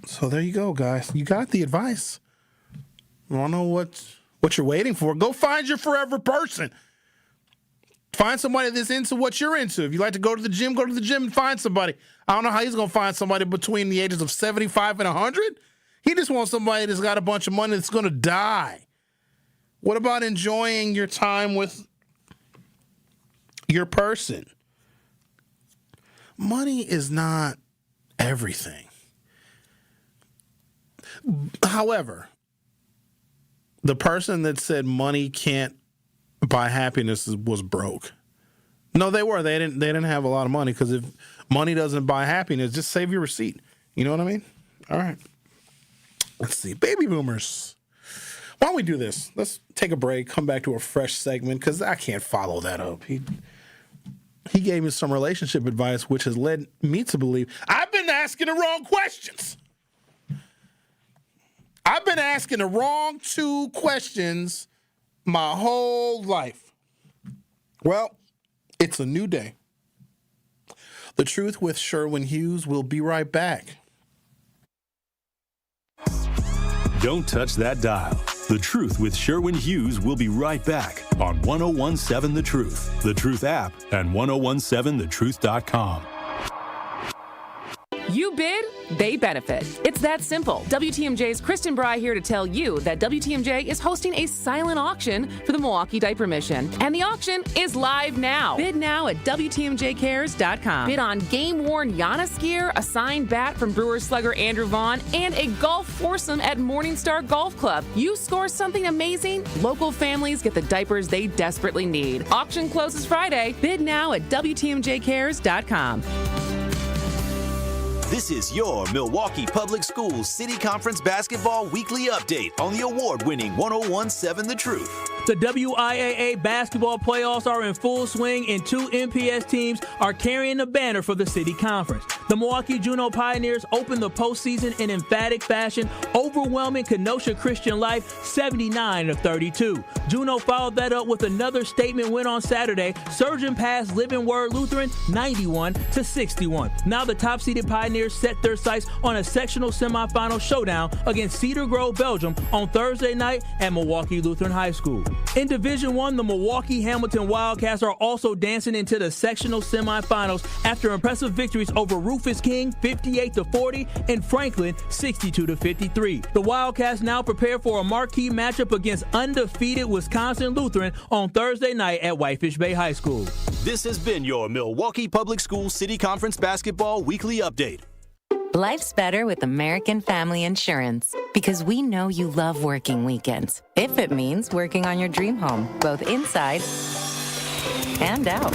So there you go, guys. You got the advice. I don't know what you're waiting for. Go find your forever person. Find somebody that's into what you're into. If you like to go to the gym and find somebody. I don't know how he's going to find somebody between the ages of 75 and 100. He just wants somebody that's got a bunch of money that's going to die. What about enjoying your time with your person? Money is not everything. However, the person that said money can't buy happiness was broke. No, they were. They didn't have a lot of money, because if money doesn't buy happiness, just save your receipt. You know what I mean? All right. Let's see. Baby boomers. Why don't we do this? Let's take a break, come back to a fresh segment, because I can't follow that up. he gave me some relationship advice, which has led me to believe I've been asking the wrong questions. I've been asking the wrong 2 questions my whole life. Well, it's a new day. The Truth with Sherwin Hughes will be right back. Don't touch that dial. The Truth with Sherwin Hughes will be right back on 1017 The Truth, The Truth app, and 1017thetruth.com. You bid, they benefit. It's that simple. WTMJ's Kristen Bry here to tell you that WTMJ is hosting a silent auction for the Milwaukee Diaper Mission. And the auction is live now. Bid now at WTMJcares.com. Bid on game-worn Giannis gear, a signed bat from Brewers slugger Andrew Vaughn, and a golf foursome at Morningstar Golf Club. You score something amazing, local families get the diapers they desperately need. Auction closes Friday. Bid now at WTMJcares.com. This is your Milwaukee Public Schools City Conference Basketball Weekly Update on the award-winning 1017 The Truth. The WIAA basketball playoffs are in full swing, and 2 MPS teams are carrying the banner for the City Conference. The Milwaukee Juno Pioneers opened the postseason in emphatic fashion, overwhelming Kenosha Christian Life 79-32. Juno followed that up with another statement win on Saturday, surging past Living Word Lutheran 91-61. Now the top-seeded Pioneers set their sights on a sectional semifinal showdown against Cedar Grove, Belgium on Thursday night at Milwaukee Lutheran High School. In Division I, the Milwaukee Hamilton Wildcats are also dancing into the sectional semifinals after impressive victories over Rufus King 58-40 and Franklin 62-53. The Wildcats now prepare for a marquee matchup against undefeated Wisconsin Lutheran on Thursday night at Whitefish Bay High School. This has been your Milwaukee Public Schools City Conference Basketball Weekly Update. Life's better with American Family Insurance because we know you love working weekends. If it means working on your dream home, both inside and out.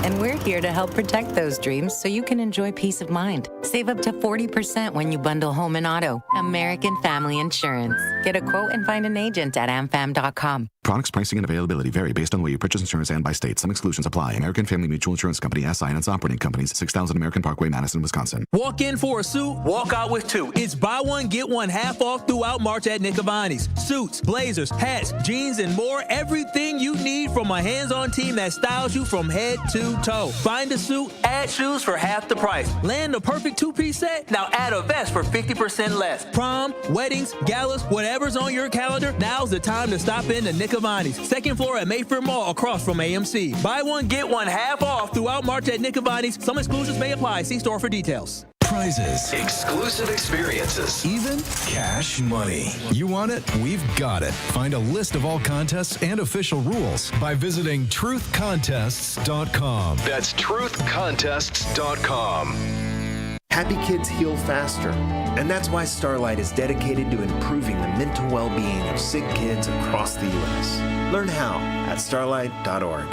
And we're here to help protect those dreams so you can enjoy peace of mind. Save up to 40% when you bundle home and auto. American Family Insurance. Get a quote and find an agent at amfam.com. Products, pricing, and availability vary based on where you purchase insurance and by state. Some exclusions apply. American Family Mutual Insurance Company, SI, and its operating companies, 6000 American Parkway, Madison, Wisconsin. Walk in for a suit, walk out with 2. It's buy one, get one half off throughout March at Nick Avani's. Suits, blazers, hats, jeans, and more. Everything you need from a hands-on team that styles you from head to toe. Find a suit, add shoes for half the price. Land the perfect 2-piece set? Now add a vest for 50% less. Prom, weddings, galas, whatever's on your calendar, now's the time to stop in to Nick Avani's. 2nd floor at Mayfair Mall across from AMC. Buy one, get one half off throughout March at Nick Avani's. Some exclusions may apply. See store for details. Prizes, exclusive experiences, even cash money. You want it? We've got it. Find a list of all contests and official rules by visiting truthcontests.com. That's truthcontests.com. Happy kids heal faster, and that's why Starlight is dedicated to improving the mental well-being of sick kids across the U.S. Learn how at starlight.org.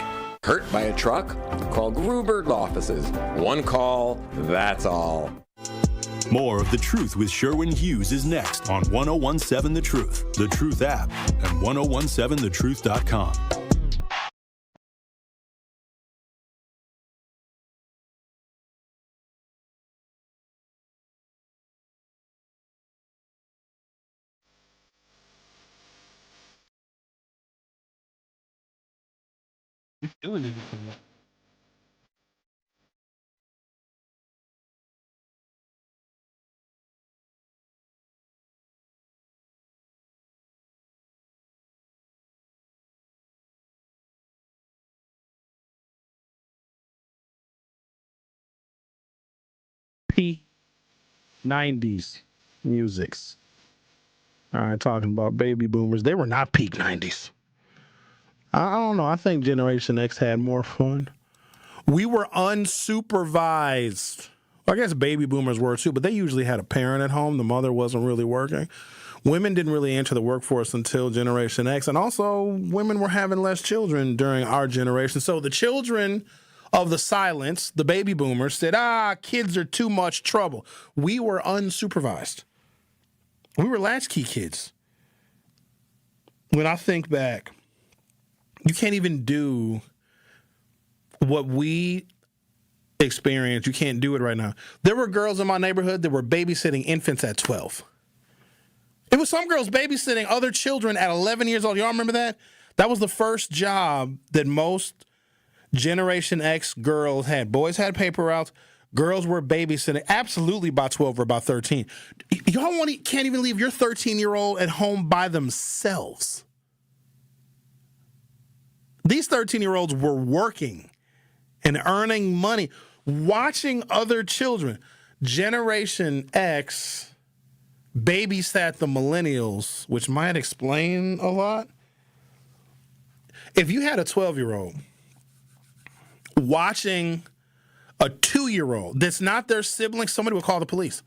Hurt by a truck? Call Gruber offices. One call, that's all. More of The Truth with Sherwin Hughes is next on 1017 The Truth, The Truth app, and 1017thetruth.com. Doing anything. P90s musics. All right, talking about baby boomers. They were not peak 90s. I don't know. I think Generation X had more fun. We were unsupervised. Well, I guess baby boomers were too, but they usually had a parent at home. The mother wasn't really working. Women didn't really enter the workforce until Generation X. And also, women were having less children during our generation. So the children of the silence, the baby boomers, said, kids are too much trouble. We were unsupervised. We were latchkey kids. When I think back, you can't even do what we experienced, you can't do it right now. There were girls in my neighborhood that were babysitting infants at 12. It was some girls babysitting other children at 11 years old. Y'all remember that? That was the first job that most Generation X girls had. Boys had paper routes. Girls were babysitting absolutely by 12 or by 13. Y'all can't even leave your 13-year-old at home by themselves. These 13-year-olds were working and earning money, watching other children. Generation X babysat the millennials, which might explain a lot. If you had a 12-year-old watching a 2-year-old that's not their sibling, somebody would call the police.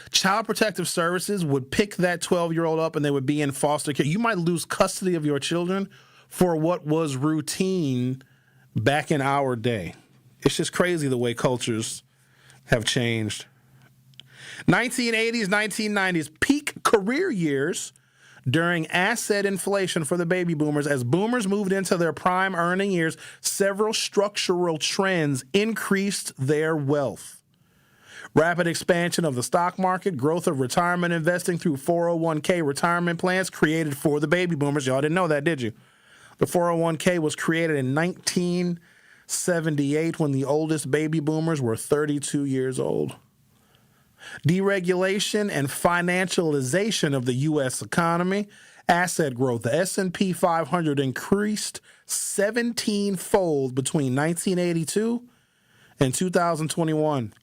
Child Protective Services would pick that 12-year-old up and they would be in foster care. You might lose custody of your children for what was routine back in our day. It's just crazy the way cultures have changed. 1980s, 1990s, peak career years during asset inflation for the baby boomers. As boomers moved into their prime earning years, several structural trends increased their wealth. Rapid expansion of the stock market, growth of retirement investing through 401k retirement plans created for the baby boomers. Y'all didn't know that, did you? The 401k was created in 1978 when the oldest baby boomers were 32 years old. Deregulation and financialization of the U.S. economy, asset growth. The S&P 500 increased 17-fold between 1982 and 2021.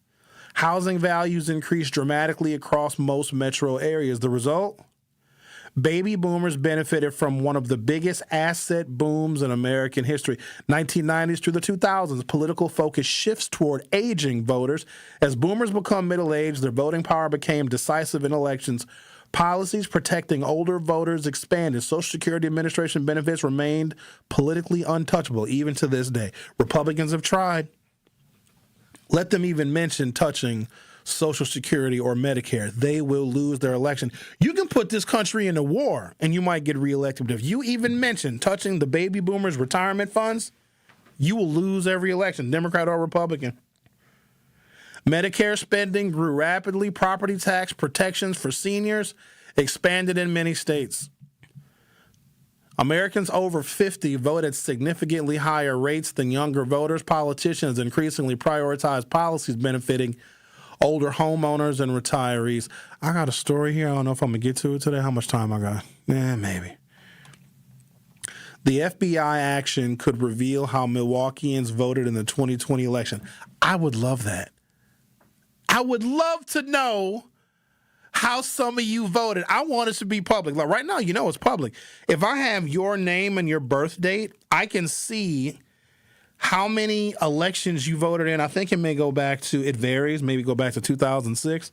Housing values increased dramatically across most metro areas. The result? Baby boomers benefited from one of the biggest asset booms in American history. 1990s through the 2000s, political focus shifts toward aging voters. As boomers become middle-aged, their voting power became decisive in elections. Policies protecting older voters expanded. Social Security Administration benefits remained politically untouchable, even to this day. Republicans have tried. Let them even mention touching Social Security or Medicare. They will lose their election. You can put this country in a war and you might get reelected. But if you even mention touching the baby boomers' retirement funds, you will lose every election, Democrat or Republican. Medicare spending grew rapidly. Property tax protections for seniors expanded in many states. Americans over 50 vote at significantly higher rates than younger voters. Politicians increasingly prioritize policies benefiting older homeowners and retirees. I got a story here. I don't know if I'm going to get to it today. How much time I got? Maybe. The FBI action could reveal how Milwaukeeans voted in the 2020 election. I would love that. I would love to know how some of you voted. I want it to be public. Like right now, you know it's public. If I have your name and your birth date, I can see how many elections you voted in. I think it may go back to, it varies, maybe go back to 2006.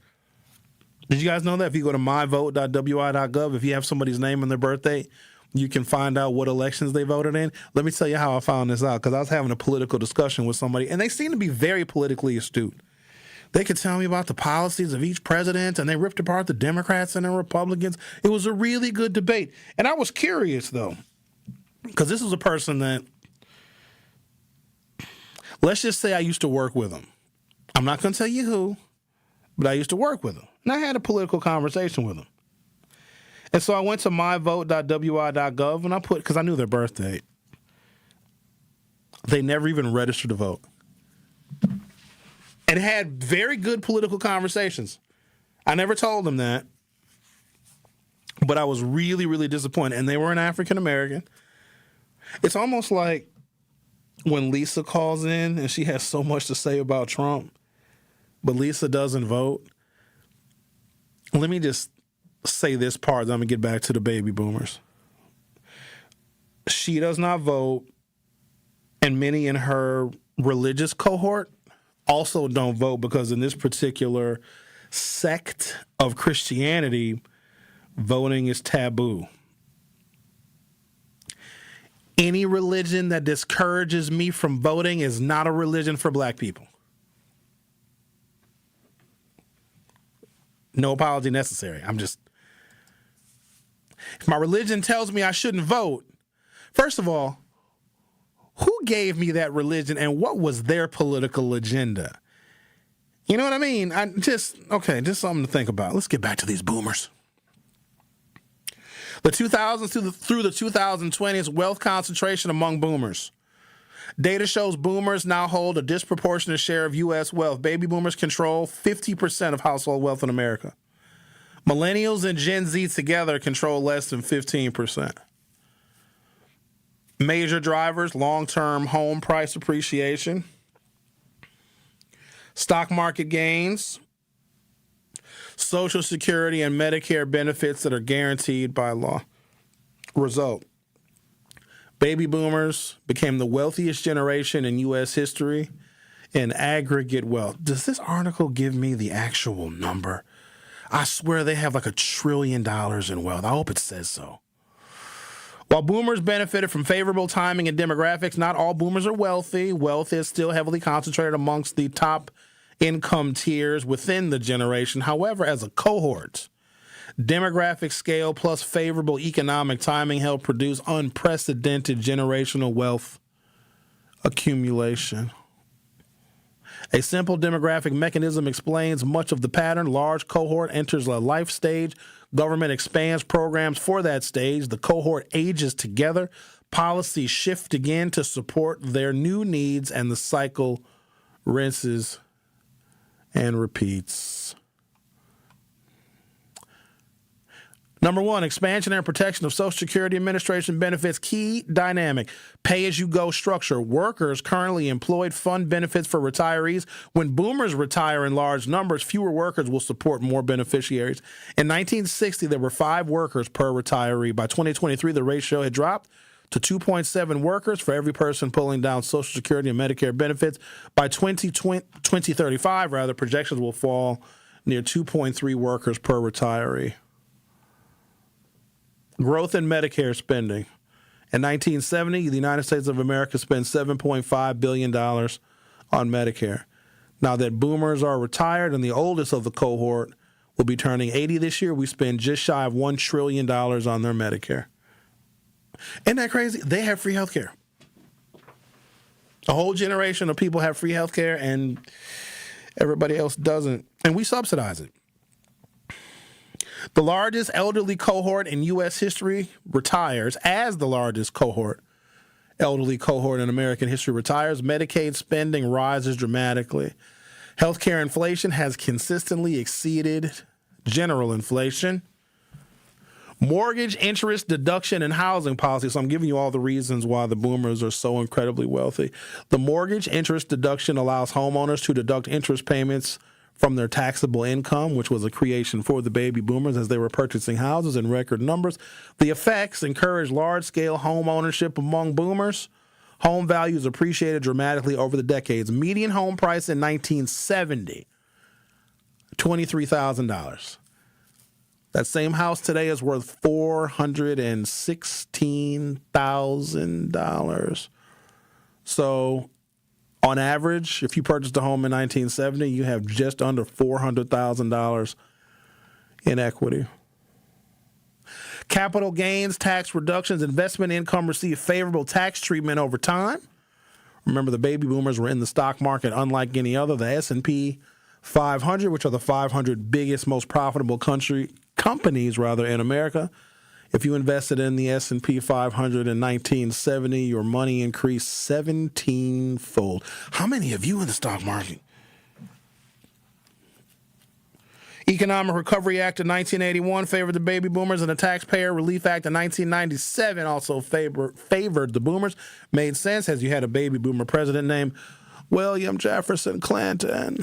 Did you guys know that? If you go to myvote.wi.gov, if you have somebody's name and their birthday, you can find out what elections they voted in. Let me tell you how I found this out, because I was having a political discussion with somebody, and they seem to be very politically astute. They could tell me about the policies of each president, and they ripped apart the Democrats and the Republicans. It was a really good debate. And I was curious, though, because this was a person that, let's just say I used to work with him. I'm not going to tell you who, but I used to work with him. And I had a political conversation with him. And so I went to myvote.wi.gov and I put, because I knew their birth date. They never even registered to vote. And had very good political conversations. I never told them that. But I was really, really disappointed. And they were an African American. It's almost like when Lisa calls in and she has so much to say about Trump, but Lisa doesn't vote. Let me just say this part, then I'm going to get back to the baby boomers. She does not vote, and many in her religious cohort also don't vote, because in this particular sect of Christianity, voting is taboo. Any religion that discourages me from voting is not a religion for black people. No apology necessary. If my religion tells me I shouldn't vote, first of all, who gave me that religion and what was their political agenda? You know what I mean? Just something to think about. Let's get back to these boomers. The 2000s through the 2020s, wealth concentration among boomers. Data shows boomers now hold a disproportionate share of U.S. wealth. Baby boomers control 50% of household wealth in America. Millennials and Gen Z together control less than 15%. Major drivers, long-term home price appreciation, stock market gains, Social Security and Medicare benefits that are guaranteed by law. Result: baby boomers became the wealthiest generation in U.S. history in aggregate wealth. Does this article give me the actual number? I swear they have like $1 trillion in wealth. I hope it says so. While boomers benefited from favorable timing and demographics, not all boomers are wealthy. Wealth is still heavily concentrated amongst the top income tiers within the generation. However, as a cohort, demographic scale plus favorable economic timing helped produce unprecedented generational wealth accumulation. A simple demographic mechanism explains much of the pattern. Large cohort enters a life stage. Government expands programs for that stage. The cohort ages together. Policies shift again to support their new needs, and the cycle rinses and repeats. Number one, expansion and protection of Social Security Administration benefits. Key dynamic, pay-as-you-go structure. Workers currently employed fund benefits for retirees. When boomers retire in large numbers, fewer workers will support more beneficiaries. In 1960, there were 5 workers per retiree. By 2023, the ratio had dropped to 2.7 workers for every person pulling down Social Security and Medicare benefits. By 2035, projections will fall near 2.3 workers per retiree. Growth in Medicare spending. In 1970, the United States of America spent $7.5 billion on Medicare. Now that boomers are retired and the oldest of the cohort will be turning 80 this year, we spend just shy of $1 trillion on their Medicare. Isn't that crazy? They have free health care. A whole generation of people have free health care and everybody else doesn't. And we subsidize it. The largest elderly cohort in U.S. history retires. As the largest elderly cohort in American history retires, Medicaid spending rises dramatically. Healthcare inflation has consistently exceeded general inflation. Mortgage interest deduction and housing policy. So I'm giving you all the reasons why the boomers are so incredibly wealthy. The mortgage interest deduction allows homeowners to deduct interest payments from their taxable income, which was a creation for the baby boomers as they were purchasing houses in record numbers. The effects encourage large-scale home ownership among boomers. Home values appreciated dramatically over the decades. Median home price in 1970, $23,000. That same house today is worth $416,000. So, on average, if you purchased a home in 1970, you have just under $400,000 in equity. Capital gains, tax reductions, investment income receive favorable tax treatment over time. Remember, the baby boomers were in the stock market unlike any other. The S&P 500, which are the 500 biggest, most profitable companies in America. If you invested in the S&P 500 in 1970, your money increased 17-fold. How many of you in the stock market? Economic Recovery Act of 1981 favored the baby boomers, and the Taxpayer Relief Act of 1997 also favored the boomers. Made sense as you had a baby boomer president named William Jefferson Clinton.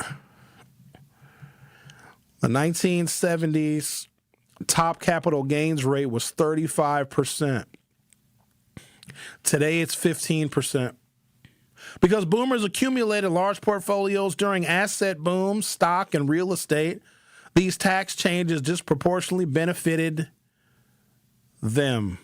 The 1970s top capital gains rate was 35%. Today it's 15%. Because boomers accumulated large portfolios during asset booms, stock and real estate, these tax changes disproportionately benefited them.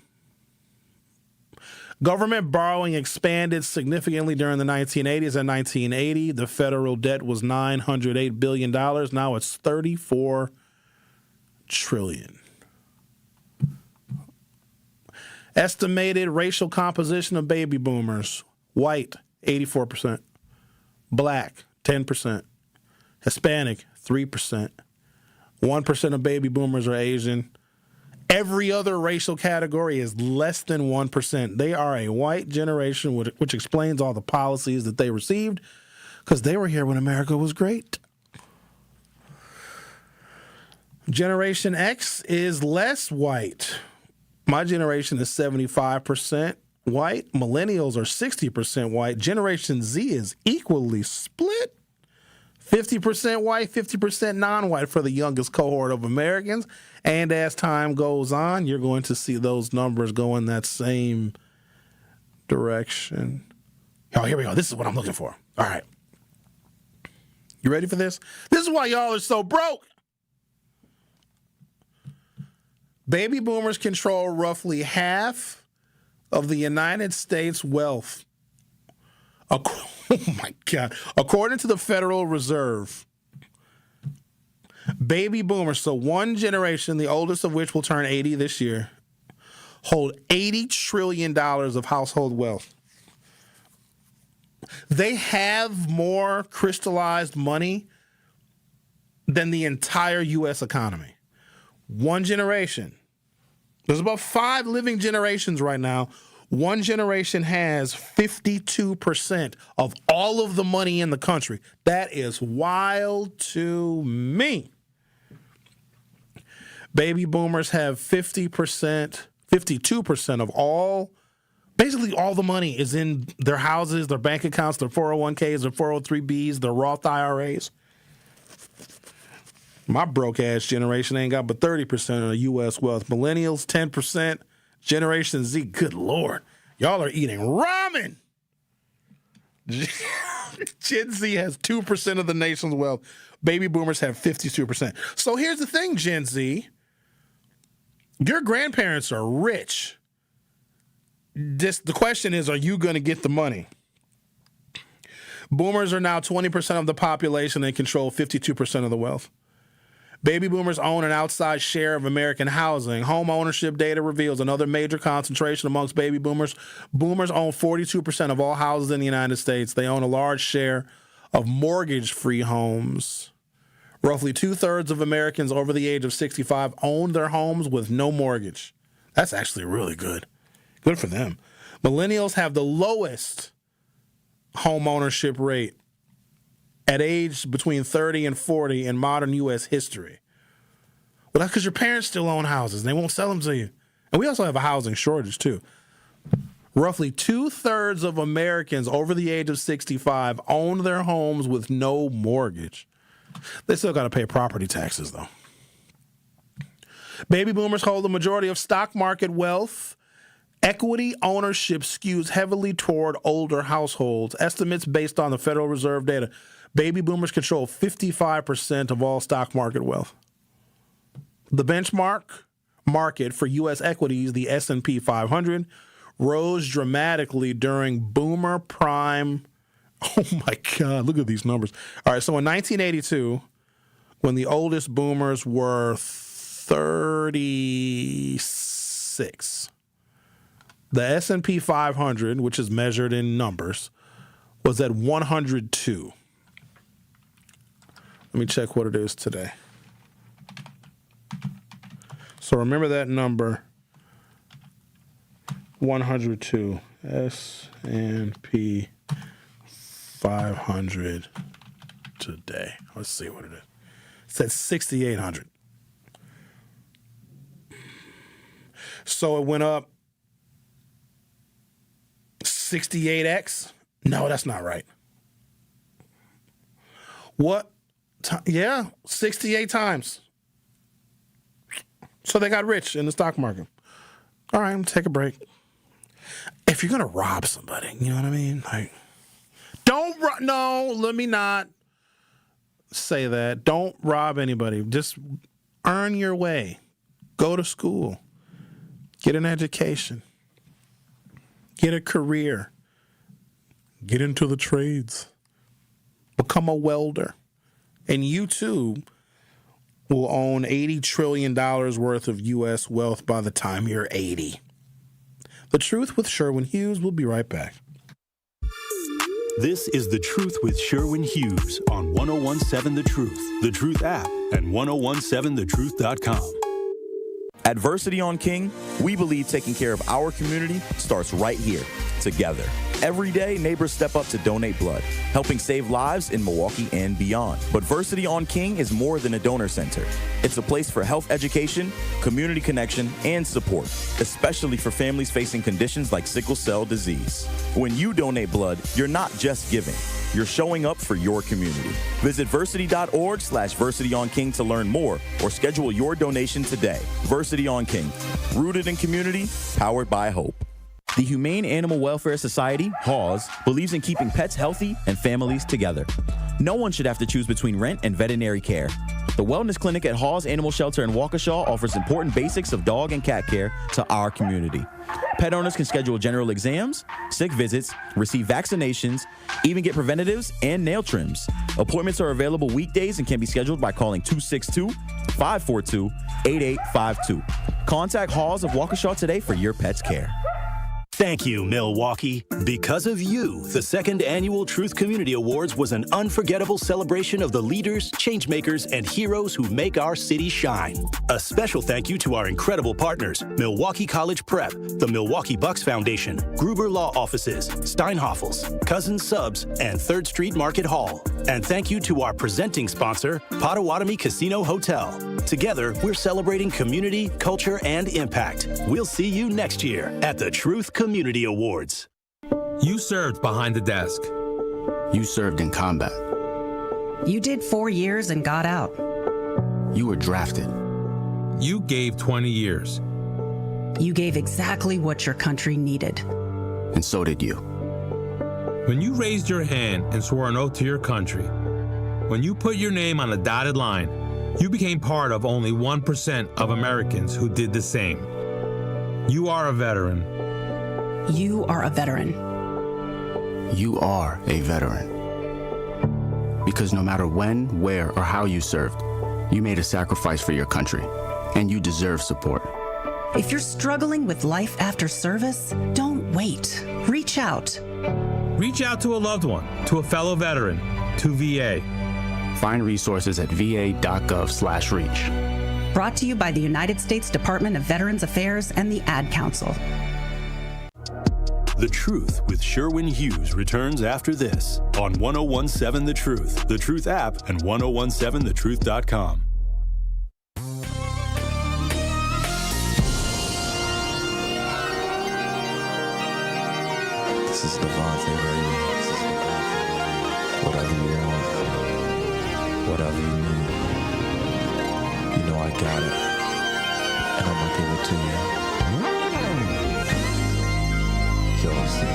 Government borrowing expanded significantly during the 1980s and 1980. The federal debt was $908 billion. Now it's $34 trillion. Estimated racial composition of baby boomers. White, 84%. Black, 10%. Hispanic, 3%. 1% of baby boomers are Asian. Every other racial category is less than 1%. They are a white generation, which explains all the policies that they received because they were here when America was great. Generation X is less white. My generation is 75% white. Millennials are 60% white. Generation Z is equally split. 50% white, 50% non-white for the youngest cohort of Americans. And as time goes on, you're going to see those numbers go in that same direction. Oh, here we go. This is what I'm looking for. All right. You ready for this? This is why y'all are so broke. Baby boomers control roughly half of the United States wealth. Oh my God. According to the Federal Reserve, baby boomers, so one generation, the oldest of which will turn 80 this year, hold $80 trillion of household wealth. They have more crystallized money than the entire U.S. economy. One generation. There's about 5 living generations right now. One generation has 52% of all of the money in the country. That is wild to me. Baby boomers have 52% of all, basically all the money is in their houses, their bank accounts, their 401ks, their 403bs, their Roth IRAs. My broke-ass generation ain't got but 30% of the U.S. wealth. Millennials, 10%. Generation Z, good Lord. Y'all are eating ramen. Gen Z has 2% of the nation's wealth. Baby boomers have 52%. So here's the thing, Gen Z. Your grandparents are rich. The question is, are you going to get the money? Boomers are now 20% of the population and control 52% of the wealth. Baby boomers own an outsized share of American housing. Home ownership data reveals another major concentration amongst baby boomers. Boomers own 42% of all houses in the United States. They own a large share of mortgage-free homes. Roughly 2/3 of Americans over the age of 65 own their homes with no mortgage. That's actually really good. Good for them. Millennials have the lowest home ownership rate at age between 30 and 40 in modern U.S. history. Well, that's because your parents still own houses and they won't sell them to you. And we also have a housing shortage, too. Roughly 2/3 of Americans over the age of 65 own their homes with no mortgage. They still got to pay property taxes, though. Baby boomers hold the majority of stock market wealth. Equity ownership skews heavily toward older households. Estimates based on the Federal Reserve data. Baby boomers control 55% of all stock market wealth. The benchmark market for U.S. equities, the S&P 500, rose dramatically during boomer prime. Oh, my God, look at these numbers. All right, so in 1982, when the oldest boomers were 36, the S&P 500, which is measured in numbers, was at 102. Let me check what it is today. So remember that number, 102, S&P 500 today. Let's see what it is. It's at 6,800. So it went up 68x? No, that's not right. What? Yeah, 68 times. So they got rich in the stock market. All right, I'm gonna take a break. If you're gonna rob somebody, you know what I mean? Like, no, let me not say that. Don't rob anybody. Just earn your way. Go to school. Get an education. Get a career. Get into the trades. Become a welder. And you, too, will own $80 trillion worth of U.S. wealth by the time you're 80. The Truth with Sherwin Hughes. We'll be right back. This is The Truth with Sherwin Hughes on 1017 The Truth, The Truth app, and 1017thetruth.com. At Varsity on King, we believe taking care of our community starts right here, together. Every day, neighbors step up to donate blood, helping save lives in Milwaukee and beyond. But Varsity on King is more than a donor center. It's a place for health education, community connection, and support, especially for families facing conditions like sickle cell disease. When you donate blood, you're not just giving. You're showing up for your community. Visit versity.org/VarsityOnKing to learn more or schedule your donation today. Varsity on King, rooted in community, powered by hope. The Humane Animal Welfare Society, HAWS, believes in keeping pets healthy and families together. No one should have to choose between rent and veterinary care. The Wellness Clinic at HAWS Animal Shelter in Waukesha offers important basics of dog and cat care to our community. Pet owners can schedule general exams, sick visits, receive vaccinations, even get preventatives and nail trims. Appointments are available weekdays and can be scheduled by calling 262-542-8852. Contact HAWS of Waukesha today for your pet's care. Thank you, Milwaukee. Because of you, the second annual Truth Community Awards was an unforgettable celebration of the leaders, changemakers, and heroes who make our city shine. A special thank you to our incredible partners, Milwaukee College Prep, the Milwaukee Bucks Foundation, Gruber Law Offices, Steinhoffels, Cousins Subs, and 3rd Street Market Hall. And thank you to our presenting sponsor, Potawatomi Casino Hotel. Together, we're celebrating community, culture, and impact. We'll see you next year at the Truth Community Awards. You served behind the desk. You served in combat. You did 4 years and got out. You were drafted. You gave 20 years. You gave exactly what your country needed. And so did you. When you raised your hand and swore an oath to your country, when you put your name on a dotted line, you became part of only 1% of Americans who did the same. You are a veteran. You are a veteran. You are a veteran. Because no matter when, where, or how you served, you made a sacrifice for your country, and you deserve support. If you're struggling with life after service, don't wait. Reach out. Reach out to a loved one, to a fellow veteran, to VA. Find resources at va.gov/reach. Brought to you by the United States Department of Veterans Affairs and the Ad Council. The Truth with Sherwin Hughes returns after this on 1017 The Truth, The Truth app, and 1017thetruth.com. This is Devontae, baby. Whatever you want, whatever you need, you know I got it, and I'm gonna give it to you. Jealousy.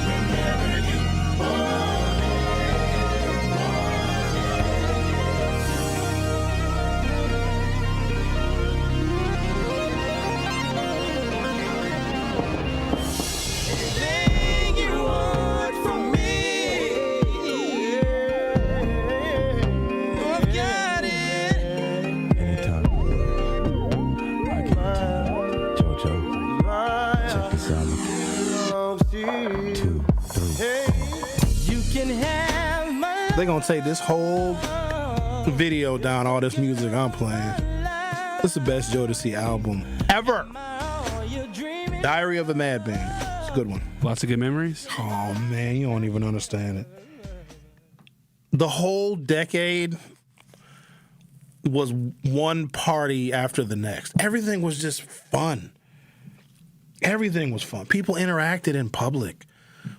Whenever you want anything you want from me, I've got it. Anytime I give it to you. Jojo, check this out. 2, 3. You can have my. They're gonna take this whole video down, all this music I'm playing. This is the best Jodeci album ever. Diary of a Madman. It's a good one. Lots of good memories. Oh man, you don't even understand it. The whole decade was one party after the next. Everything was just fun. Everything was fun. People interacted in public.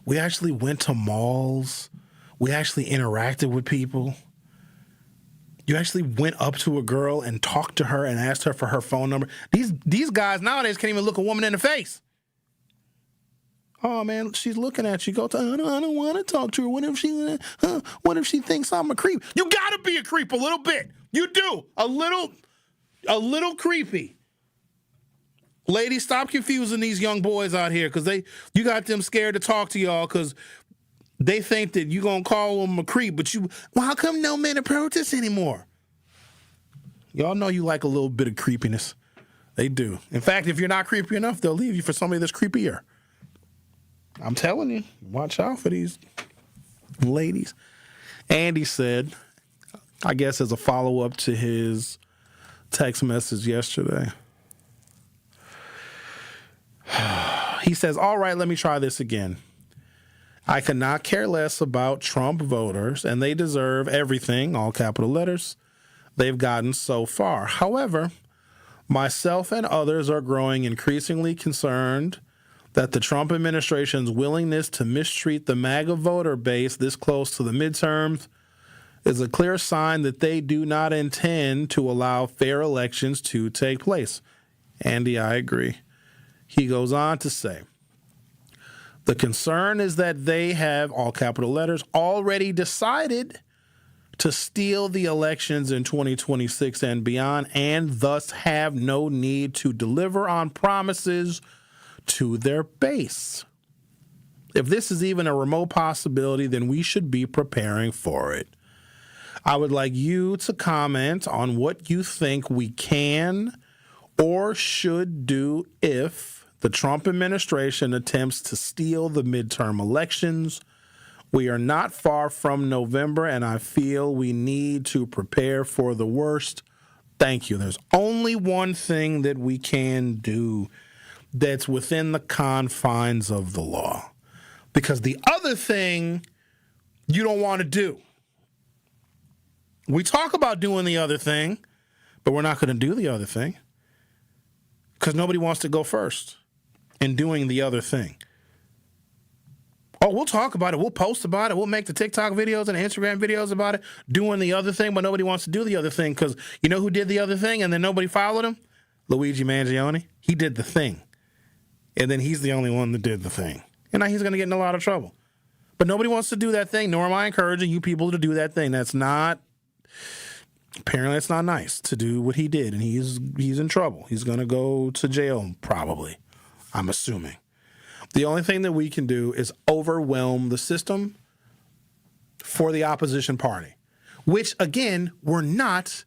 We actually went to malls. We actually interacted with people. You actually went up to a girl and talked to her and asked her for her phone number. These guys nowadays can't even look a woman in the face. Oh man, she's looking at you. Go to, I don't want to talk to her. What if she thinks I'm a creep? You gotta be a creep a little bit. You do a little creepy. Ladies, stop confusing these young boys out here because you got them scared to talk to y'all because they think that you gonna call them a creep. But how come no men approach us anymore? Y'all know you like a little bit of creepiness. They do. In fact, if you're not creepy enough, they'll leave you for somebody that's creepier. I'm telling you, watch out for these ladies. Andy said, I guess as a follow-up to his text message yesterday, he says, all right, let me try this again. I could not care less about Trump voters, and they deserve everything, all capital letters, they've gotten so far. However, myself and others are growing increasingly concerned that the Trump administration's willingness to mistreat the MAGA voter base this close to the midterms is a clear sign that they do not intend to allow fair elections to take place. Andy, I agree. He goes on to say, the concern is that they have, all capital letters, already decided to steal the elections in 2026 and beyond, and thus have no need to deliver on promises to their base. If this is even a remote possibility, then we should be preparing for it. I would like you to comment on what you think we can or should do if the Trump administration attempts to steal the midterm elections. We are not far from November, and I feel we need to prepare for the worst. Thank you. There's only one thing that we can do that's within the confines of the law, because the other thing you don't want to do. We talk about doing the other thing, but we're not going to do the other thing because nobody wants to go first in doing the other thing. Oh, we'll talk about it. We'll post about it. We'll make the TikTok videos and Instagram videos about it, doing the other thing, but nobody wants to do the other thing because you know who did the other thing and then nobody followed him? Luigi Mangione. He did the thing. And then he's the only one that did the thing. And now he's going to get in a lot of trouble. But nobody wants to do that thing, nor am I encouraging you people to do that thing. Apparently it's not nice to do what he did, and he's in trouble. He's going to go to jail probably, I'm assuming. The only thing that we can do is overwhelm the system for the opposition party, which, again, we're not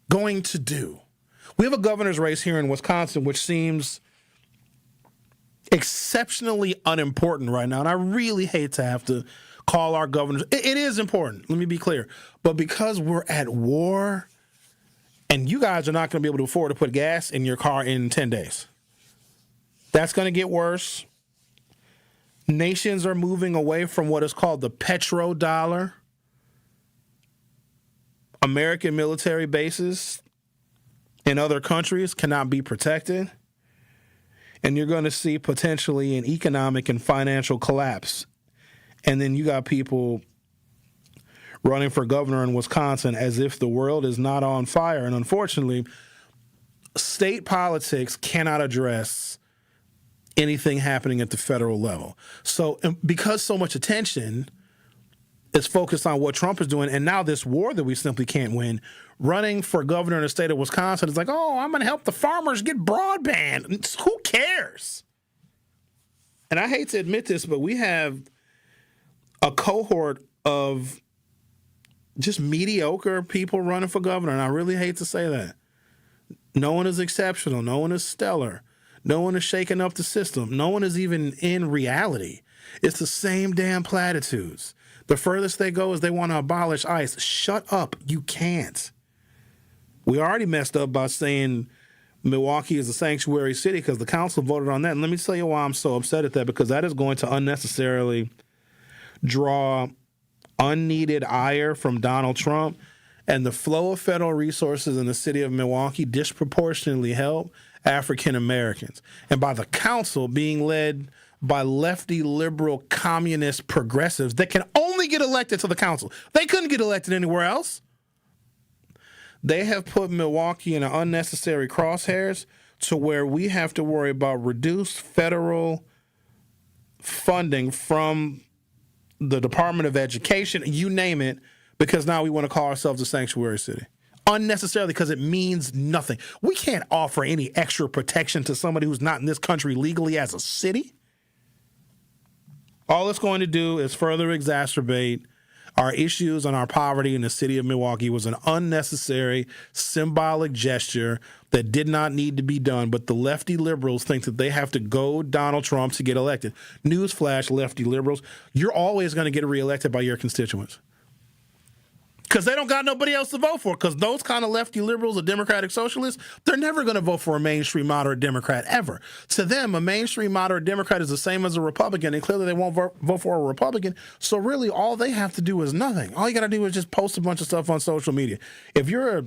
going to do. We have a governor's race here in Wisconsin, which seems exceptionally unimportant right now, and I really hate to have to call our governors. It is important, let me be clear, but because we're at war and you guys are not going to be able to afford to put gas in your car in 10 days. That's going to get worse. Nations are moving away from what is called the petrodollar. American military bases in other countries cannot be protected. And you're going to see potentially an economic and financial collapse. And then you got people running for governor in Wisconsin as if the world is not on fire. And unfortunately, state politics cannot address anything happening at the federal level. So because so much attention is focused on what Trump is doing, and now this war that we simply can't win, running for governor in the state of Wisconsin is like, oh, I'm going to help the farmers get broadband. Who cares? And I hate to admit this, but we have a cohort of just mediocre people running for governor, and I really hate to say that. No one is exceptional. No one is stellar. No one is shaking up the system. No one is even in reality. It's the same damn platitudes. The furthest they go is they want to abolish ICE. Shut up. You can't. We already messed up by saying Milwaukee is a sanctuary city because the council voted on that. And let me tell you why I'm so upset at that, because that is going to unnecessarily draw unneeded ire from Donald Trump, and the flow of federal resources in the city of Milwaukee disproportionately help African Americans. And by the council being led by lefty, liberal, communist progressives that can only get elected to the council. They couldn't get elected anywhere else. They have put Milwaukee in an unnecessary crosshairs to where we have to worry about reduced federal funding from the Department of Education, you name it, because now we want to call ourselves a sanctuary city. Unnecessarily, because it means nothing. We can't offer any extra protection to somebody who's not in this country legally as a city. All it's going to do is further exacerbate our issues and our poverty in the city of Milwaukee was an unnecessary symbolic gesture that did not need to be done. But the lefty liberals think that they have to goad Donald Trump to get elected. Newsflash, lefty liberals, you're always going to get reelected by your constituents. Because they don't got nobody else to vote for. Because those kind of lefty liberals, the Democratic Socialists, they're never going to vote for a mainstream moderate Democrat ever. To them, a mainstream moderate Democrat is the same as a Republican, and clearly they won't vote for a Republican. So really, all they have to do is nothing. All you got to do is just post a bunch of stuff on social media. If you're a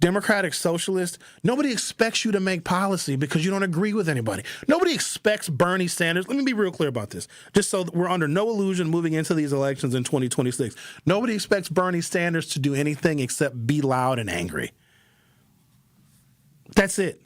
Democratic Socialist, nobody expects you to make policy because you don't agree with anybody. Nobody expects Bernie Sanders. Let me be real clear about this, just so that we're under no illusion moving into these elections in 2026. Nobody expects Bernie Sanders to do anything except be loud and angry. That's it.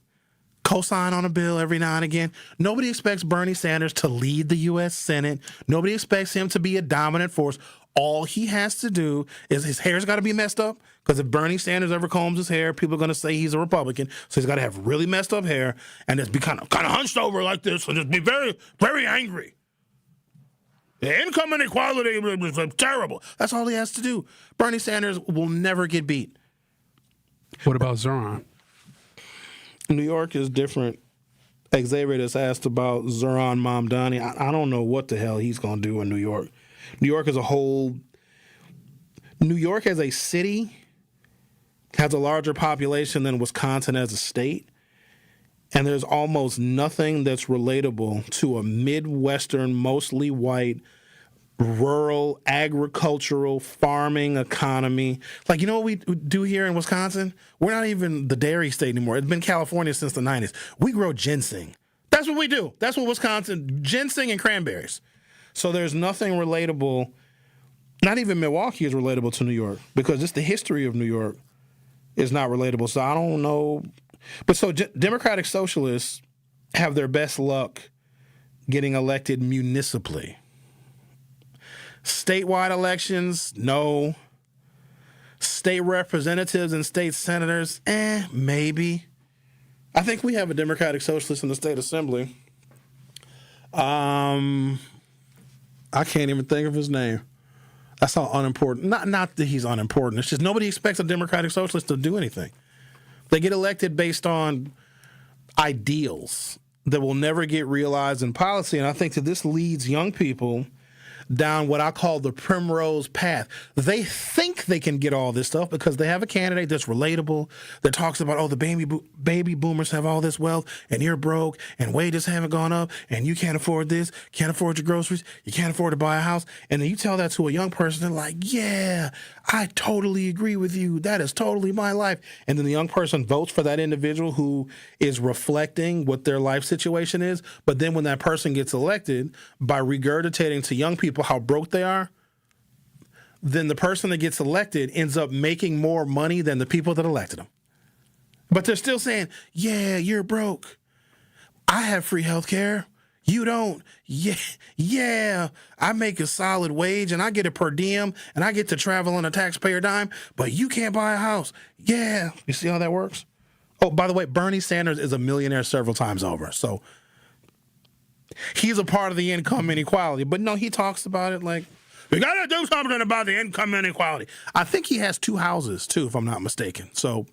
Co-sign on a bill every now and again. Nobody expects Bernie Sanders to lead the U.S. Senate. Nobody expects him to be a dominant force. All he has to do is his hair's got to be messed up, because if Bernie Sanders ever combs his hair, people are going to say he's a Republican. So he's got to have really messed up hair and just be kind of hunched over like this and just be very, very angry. The income inequality is terrible. That's all he has to do. Bernie Sanders will never get beat. What about Zoran? New York is different. Xavier just asked about Zoran Mamdani. I don't know what the hell he's going to do in New York. New York as a whole, New York as a city has a larger population than Wisconsin as a state. And there's almost nothing that's relatable to a Midwestern, mostly white, rural, agricultural, farming economy. Like, you know what we do here in Wisconsin? We're not even the dairy state anymore. It's been California since the 90s. We grow ginseng. That's what we do. That's what Wisconsin, ginseng and cranberries. So there's nothing relatable. Not even Milwaukee is relatable to New York, because just the history of New York is not relatable. So I don't know. But so Democratic Socialists have their best luck getting elected municipally. Statewide elections, no. State representatives and state senators, maybe. I think we have a Democratic Socialist in the state assembly. I can't even think of his name. That's how unimportant. Not that he's unimportant. It's just nobody expects a Democratic Socialist to do anything. They get elected based on ideals that will never get realized in policy. And I think that this leads young people down what I call the primrose path. They think they can get all this stuff because they have a candidate that's relatable, that talks about, oh, the baby boomers have all this wealth, and you're broke, and wages haven't gone up, and you can't afford this, can't afford your groceries, you can't afford to buy a house. And then you tell that to a young person, they're like, yeah, I totally agree with you. That is totally my life. And then the young person votes for that individual who is reflecting what their life situation is. But then when that person gets elected, by regurgitating to young people how broke they are, then the person that gets elected ends up making more money than the people that elected them. But they're still saying, yeah, you're broke. I have free health care. You don't. Yeah, I make a solid wage and I get a per diem and I get to travel on a taxpayer dime, but you can't buy a house. Yeah. You see how that works? Oh, by the way, Bernie Sanders is a millionaire several times over. So he's a part of the income inequality. But no, he talks about it like, we got to do something about the income inequality. I think he has 2 houses, too, if I'm not mistaken. So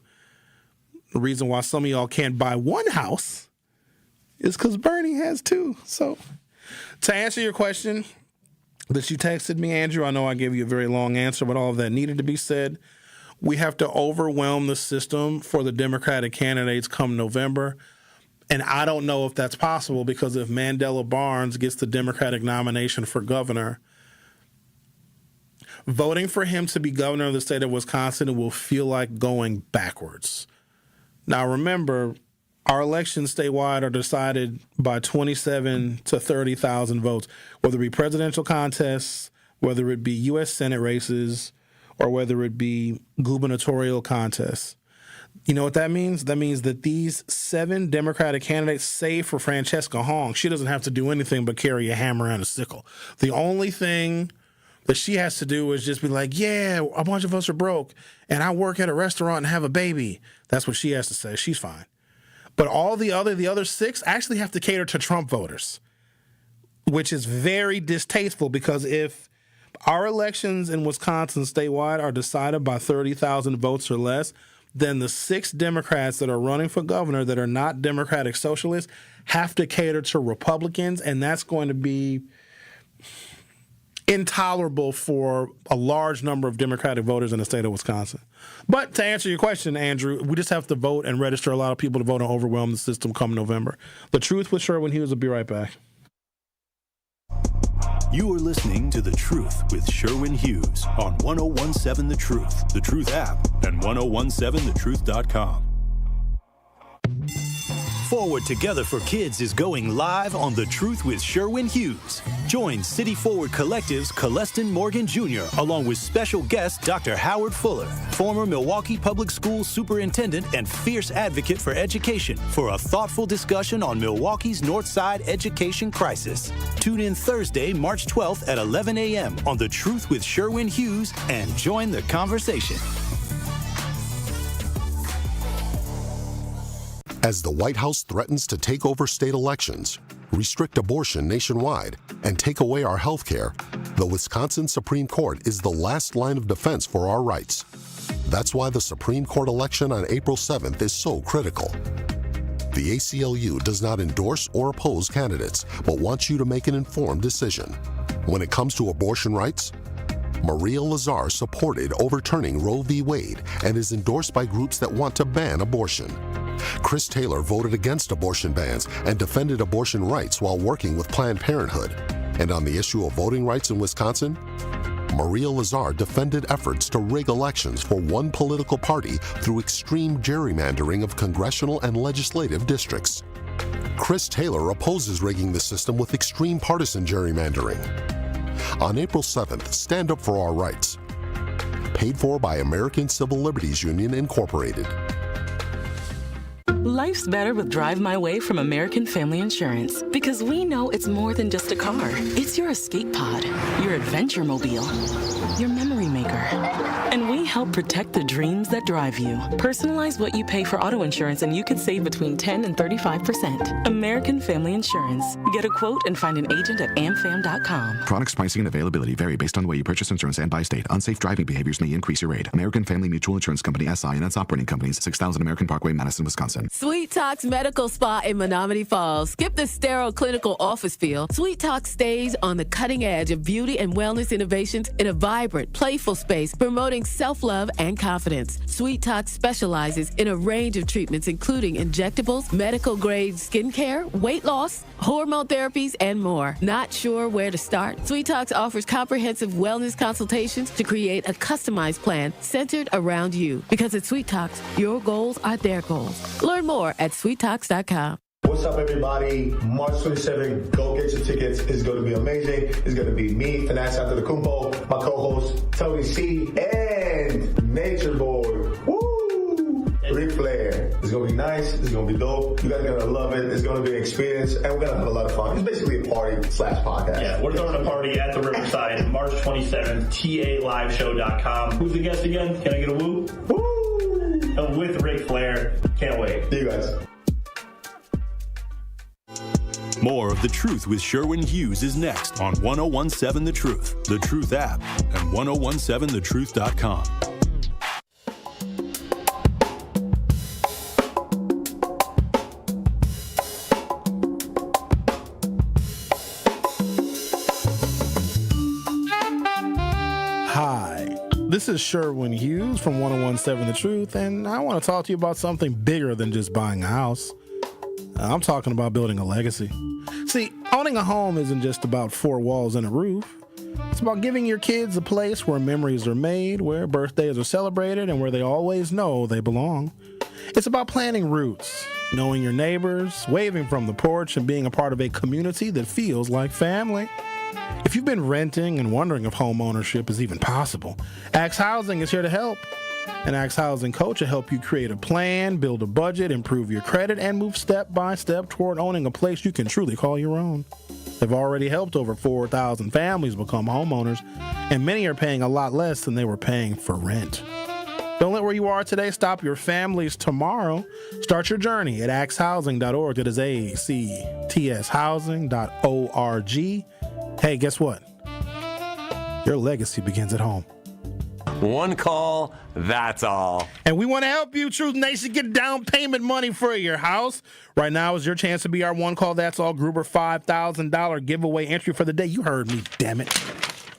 the reason why some of y'all can't buy one house is because Bernie has 2. So to answer your question that you texted me, Andrew, I know I gave you a very long answer, but all of that needed to be said. We have to overwhelm the system for the Democratic candidates come November. And I don't know if that's possible, because if Mandela Barnes gets the Democratic nomination for governor, voting for him to be governor of the state of Wisconsin will feel like going backwards. Now, remember, our elections statewide are decided by 27 to 30,000 votes, whether it be presidential contests, whether it be U.S. Senate races, or whether it be gubernatorial contests. You know what that means? That means that these 7 Democratic candidates, save for Francesca Hong, she doesn't have to do anything but carry a hammer and a sickle. The only thing that she has to do is just be like, yeah, a bunch of us are broke, and I work at a restaurant and have a baby. That's what she has to say. She's fine. But all the other 6 actually have to cater to Trump voters, which is very distasteful, because if our elections in Wisconsin statewide are decided by 30,000 votes or less, then the 6 Democrats that are running for governor that are not Democratic socialists have to cater to Republicans, and that's going to be intolerable for a large number of Democratic voters in the state of Wisconsin. But to answer your question, Andrew, we just have to vote and register a lot of people to vote and overwhelm the system come November. The Truth with Sherwin Hughes will be right back. You are listening to The Truth with Sherwin Hughes on 1017 The Truth, The Truth app, and 1017thetruth.com. Forward Together for Kids is going live on The Truth with Sherwin Hughes. Join City Forward Collective's Coleston Morgan Jr. along with special guest Dr. Howard Fuller, former Milwaukee Public Schools superintendent and fierce advocate for education, for a thoughtful discussion on Milwaukee's North Side education crisis. Tune in Thursday, March 12th at 11 a.m. on The Truth with Sherwin Hughes and join the conversation. As the White House threatens to take over state elections, restrict abortion nationwide, and take away our health care, the Wisconsin Supreme Court is the last line of defense for our rights. That's why the Supreme Court election on April 7th is so critical. The ACLU does not endorse or oppose candidates, but wants you to make an informed decision. When it comes to abortion rights, Maria Lazar supported overturning Roe v. Wade and is endorsed by groups that want to ban abortion. Chris Taylor voted against abortion bans and defended abortion rights while working with Planned Parenthood. And on the issue of voting rights in Wisconsin, Maria Lazar defended efforts to rig elections for one political party through extreme gerrymandering of congressional and legislative districts. Chris Taylor opposes rigging the system with extreme partisan gerrymandering. On April 7th, stand up for our rights. Paid for by American Civil Liberties Union, Incorporated. Life's better with Drive My Way from American Family Insurance because we know it's more than just a car. It's your escape pod, your adventure mobile, your memory maker. And we help protect the dreams that drive you. Personalize what you pay for auto insurance and you can save between 10 and 35%. American Family Insurance. Get a quote and find an agent at amfam.com. Products, pricing, and availability vary based on the way you purchase insurance and by state. Unsafe driving behaviors may increase your rate. American Family Mutual Insurance Company, SI, and its operating companies, 6000 American Parkway, Madison, Wisconsin. Sweet Talks Medical Spa in Menominee Falls. Skip the sterile clinical office feel. Sweet Talk stays on the cutting edge of beauty and wellness innovations in a vibrant, playful space promoting self-love and confidence. Sweet Talk specializes in a range of treatments including injectables, medical-grade skincare, weight loss, hormone therapies, and more. Not sure where to start? Sweet Talks offers comprehensive wellness consultations to create a customized plan centered around you. Because at Sweet Talks, your goals are their goals. Learn more at sweettalks.com. What's up, everybody? March 27th, go get your tickets. It's going to be amazing. It's going to be me, Finesse Antetokounmpo, my co-host, Tony C, and Nature Boy. Woo! Ric Flair. It's going to be nice. It's going to be dope. You guys are going to love it. It's going to be an experience, and we're going to have a lot of fun. It's basically a party/podcast. Yeah, we're throwing a party at the Riverside, March 27th, TALiveshow.com. Who's the guest again? Can I get a woo? Woo! With Ric Flair. Can't wait. See you guys. More of The Truth with Sherwin Hughes is next on 1017 The Truth, The Truth app, and 1017thetruth.com. Hi, this is Sherwin Hughes from 1017 The Truth, and I want to talk to you about something bigger than just buying a house. I'm talking about building a legacy. See, owning a home isn't just about four walls and a roof. It's about giving your kids a place where memories are made, where birthdays are celebrated, and where they always know they belong. It's about planting roots, knowing your neighbors, waving from the porch, and being a part of a community that feels like family. If you've been renting and wondering if home ownership is even possible, Axe Housing is here to help. An Axe Housing coach will help you create a plan, build a budget, improve your credit, and move step by step toward owning a place you can truly call your own. They've already helped over 4,000 families become homeowners, and many are paying a lot less than they were paying for rent. Don't let where you are today stop your families tomorrow. Start your journey at axehousing.org. That is ACTS housing.org. Hey, guess what? Their legacy begins at home. One call, that's all. And we want to help you, Truth Nation, get down payment money for your house. Right now is your chance to be our one call, that's all. Gruber $5,000 giveaway entry for the day. You heard me, damn it.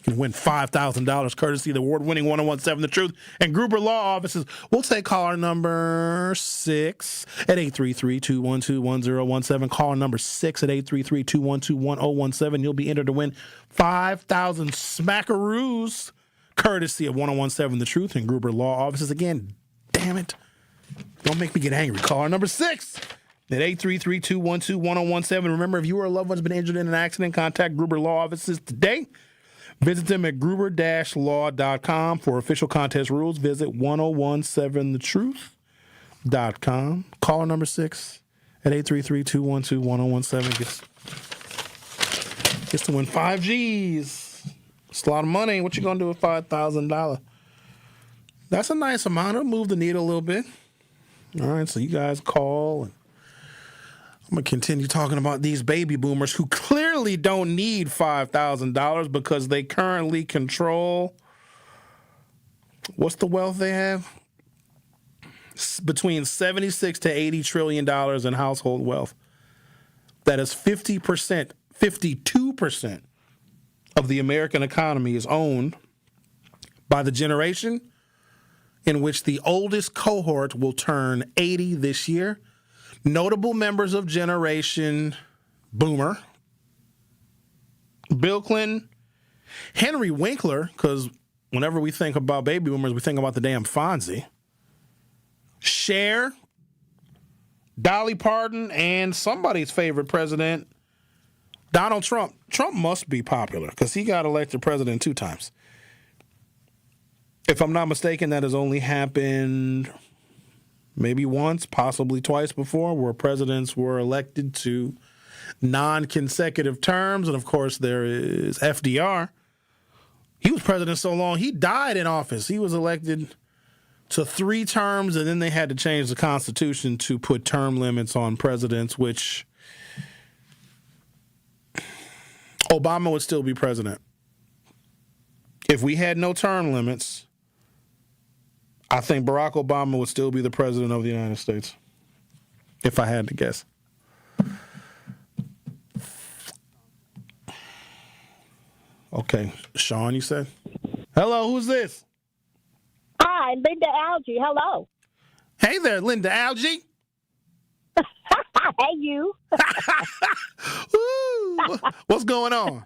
You can win $5,000 courtesy of the award-winning 1017 The Truth and Gruber Law Offices. We'll take caller number 6 at 833-212-1017. Caller number 6 at 833-212-1017. You'll be entered to win 5,000 smackaroos courtesy of 1017 The Truth and Gruber Law Offices. Again, damn it. Don't make me get angry. Caller number 6 at 833-212-1017. Remember, if you or a loved one's been injured in an accident, contact Gruber Law Offices today. Visit them at gruber-law.com. For official contest rules, visit 1017thetruth.com. Caller number 6 at 833-212-1017 gets to win 5 G's. It's a lot of money. What you going to do with $5,000? That's a nice amount. It'll move the needle a little bit. All right, so you guys call. And I'm going to continue talking about these baby boomers who clearly don't need $5,000 because they currently control, what's the wealth they have? Between $76 to $80 trillion in household wealth. That is 50%, 52% of the American economy is owned by the generation in which the oldest cohort will turn 80 this year. Notable members of Generation Boomer: Bill Clinton, Henry Winkler, because whenever we think about baby boomers, we think about the damn Fonzie, Cher, Dolly Parton, and somebody's favorite president, Donald Trump. Trump must be popular because he got elected president 2 times. If I'm not mistaken, that has only happened maybe once, possibly twice before, where presidents were elected to non-consecutive terms. And, of course, there is FDR. He was president so long, he died in office. He was elected to 3 terms, and then they had to change the Constitution to put term limits on presidents, which Obama would still be president. If we had no term limits, I think Barack Obama would still be the president of the United States, if I had to guess. Okay, Sean, you said? Hello, who's this? Hi, Linda Algie. Hello. Hey there, Linda Algie. Hey, you. What's going on?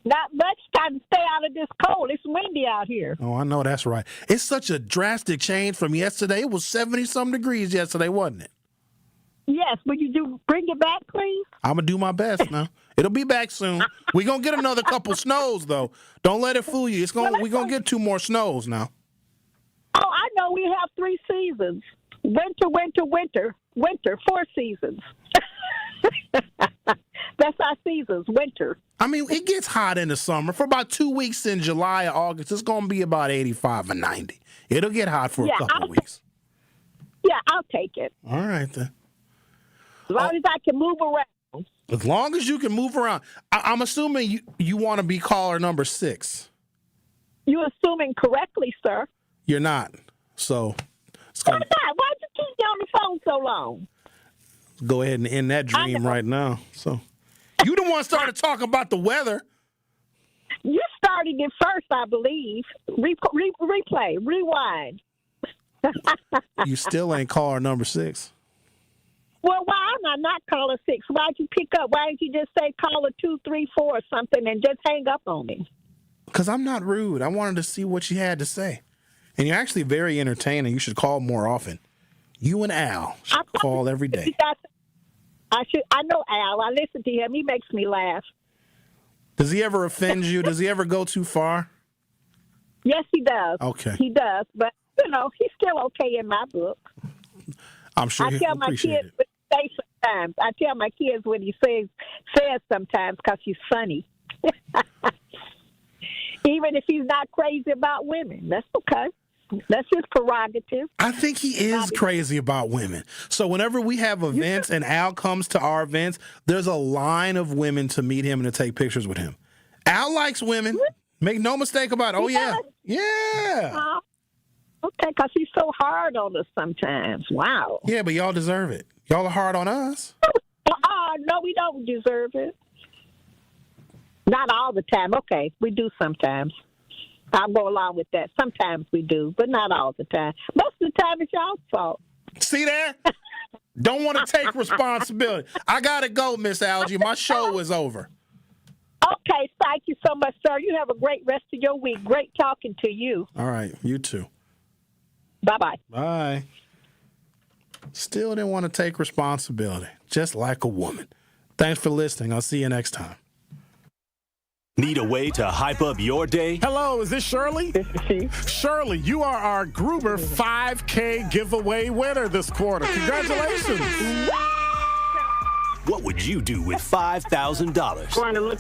Not much. Time to stay out of this cold. It's windy out here. Oh, I know that's right. It's such a drastic change from yesterday. It was 70-some degrees yesterday, wasn't it? Yes. Would you bring it back, please? I'm going to do my best now. It'll be back soon. We're going to get another couple snows, though. Don't let it fool you. We're going to get 2 more snows now. Oh, I know. We have 3 seasons. Winter, winter, winter. Winter, 4 seasons. That's our seasons, winter. I mean, it gets hot in the summer. For about 2 weeks in July or August, it's going to be about 85 and 90. It'll get hot for a couple of weeks. Yeah, I'll take it. All right, then. As long as I can move around. As long as you can move around. I'm assuming you want to be caller number 6. You're assuming correctly, sir. You're not. So why not? Why'd you keep me on the phone so long? Go ahead and end that dream right now. So you the one started talking about the weather. You started it first, I believe. Replay, rewind. You still ain't caller number 6. Well, why am I not caller 6? Why'd you pick up? Why didn't you just say caller 2, 3, 4 or something and just hang up on me? Because I'm not rude. I wanted to see what you had to say. And you're actually very entertaining. You should call more often. You and Al should call every day. I know Al. I listen to him. He makes me laugh. Does he ever offend you? Does he ever go too far? Yes, he does. Okay. He does. But, he's still okay in my book. I'm sure he'll appreciate it. What he says sometimes. I tell my kids what he says sometimes because he's funny. Even if he's not crazy about women. That's okay. That's his prerogative. I think he is crazy about women. So whenever we have events and Al comes to our events, there's a line of women to meet him and to take pictures with him. Al likes women. Make no mistake about it. Oh, yeah. Yeah. Okay, because he's so hard on us sometimes. Wow. Yeah, but y'all deserve it. Y'all are hard on us. No, we don't deserve it. Not all the time. Okay, we do sometimes. I'll go along with that. Sometimes we do, but not all the time. Most of the time, it's y'all's fault. See there? Don't want to take responsibility. I got to go, Miss Algie. My show is over. Okay, thank you so much, sir. You have a great rest of your week. Great talking to you. All right, you too. Bye-bye. Bye. Still didn't want to take responsibility, just like a woman. Thanks for listening. I'll see you next time. Need a way to hype up your day? Hello, is this Shirley? This is she. Shirley, you are our Gruber 5K giveaway winner this quarter. Congratulations. What would you do with $5,000? Trying to look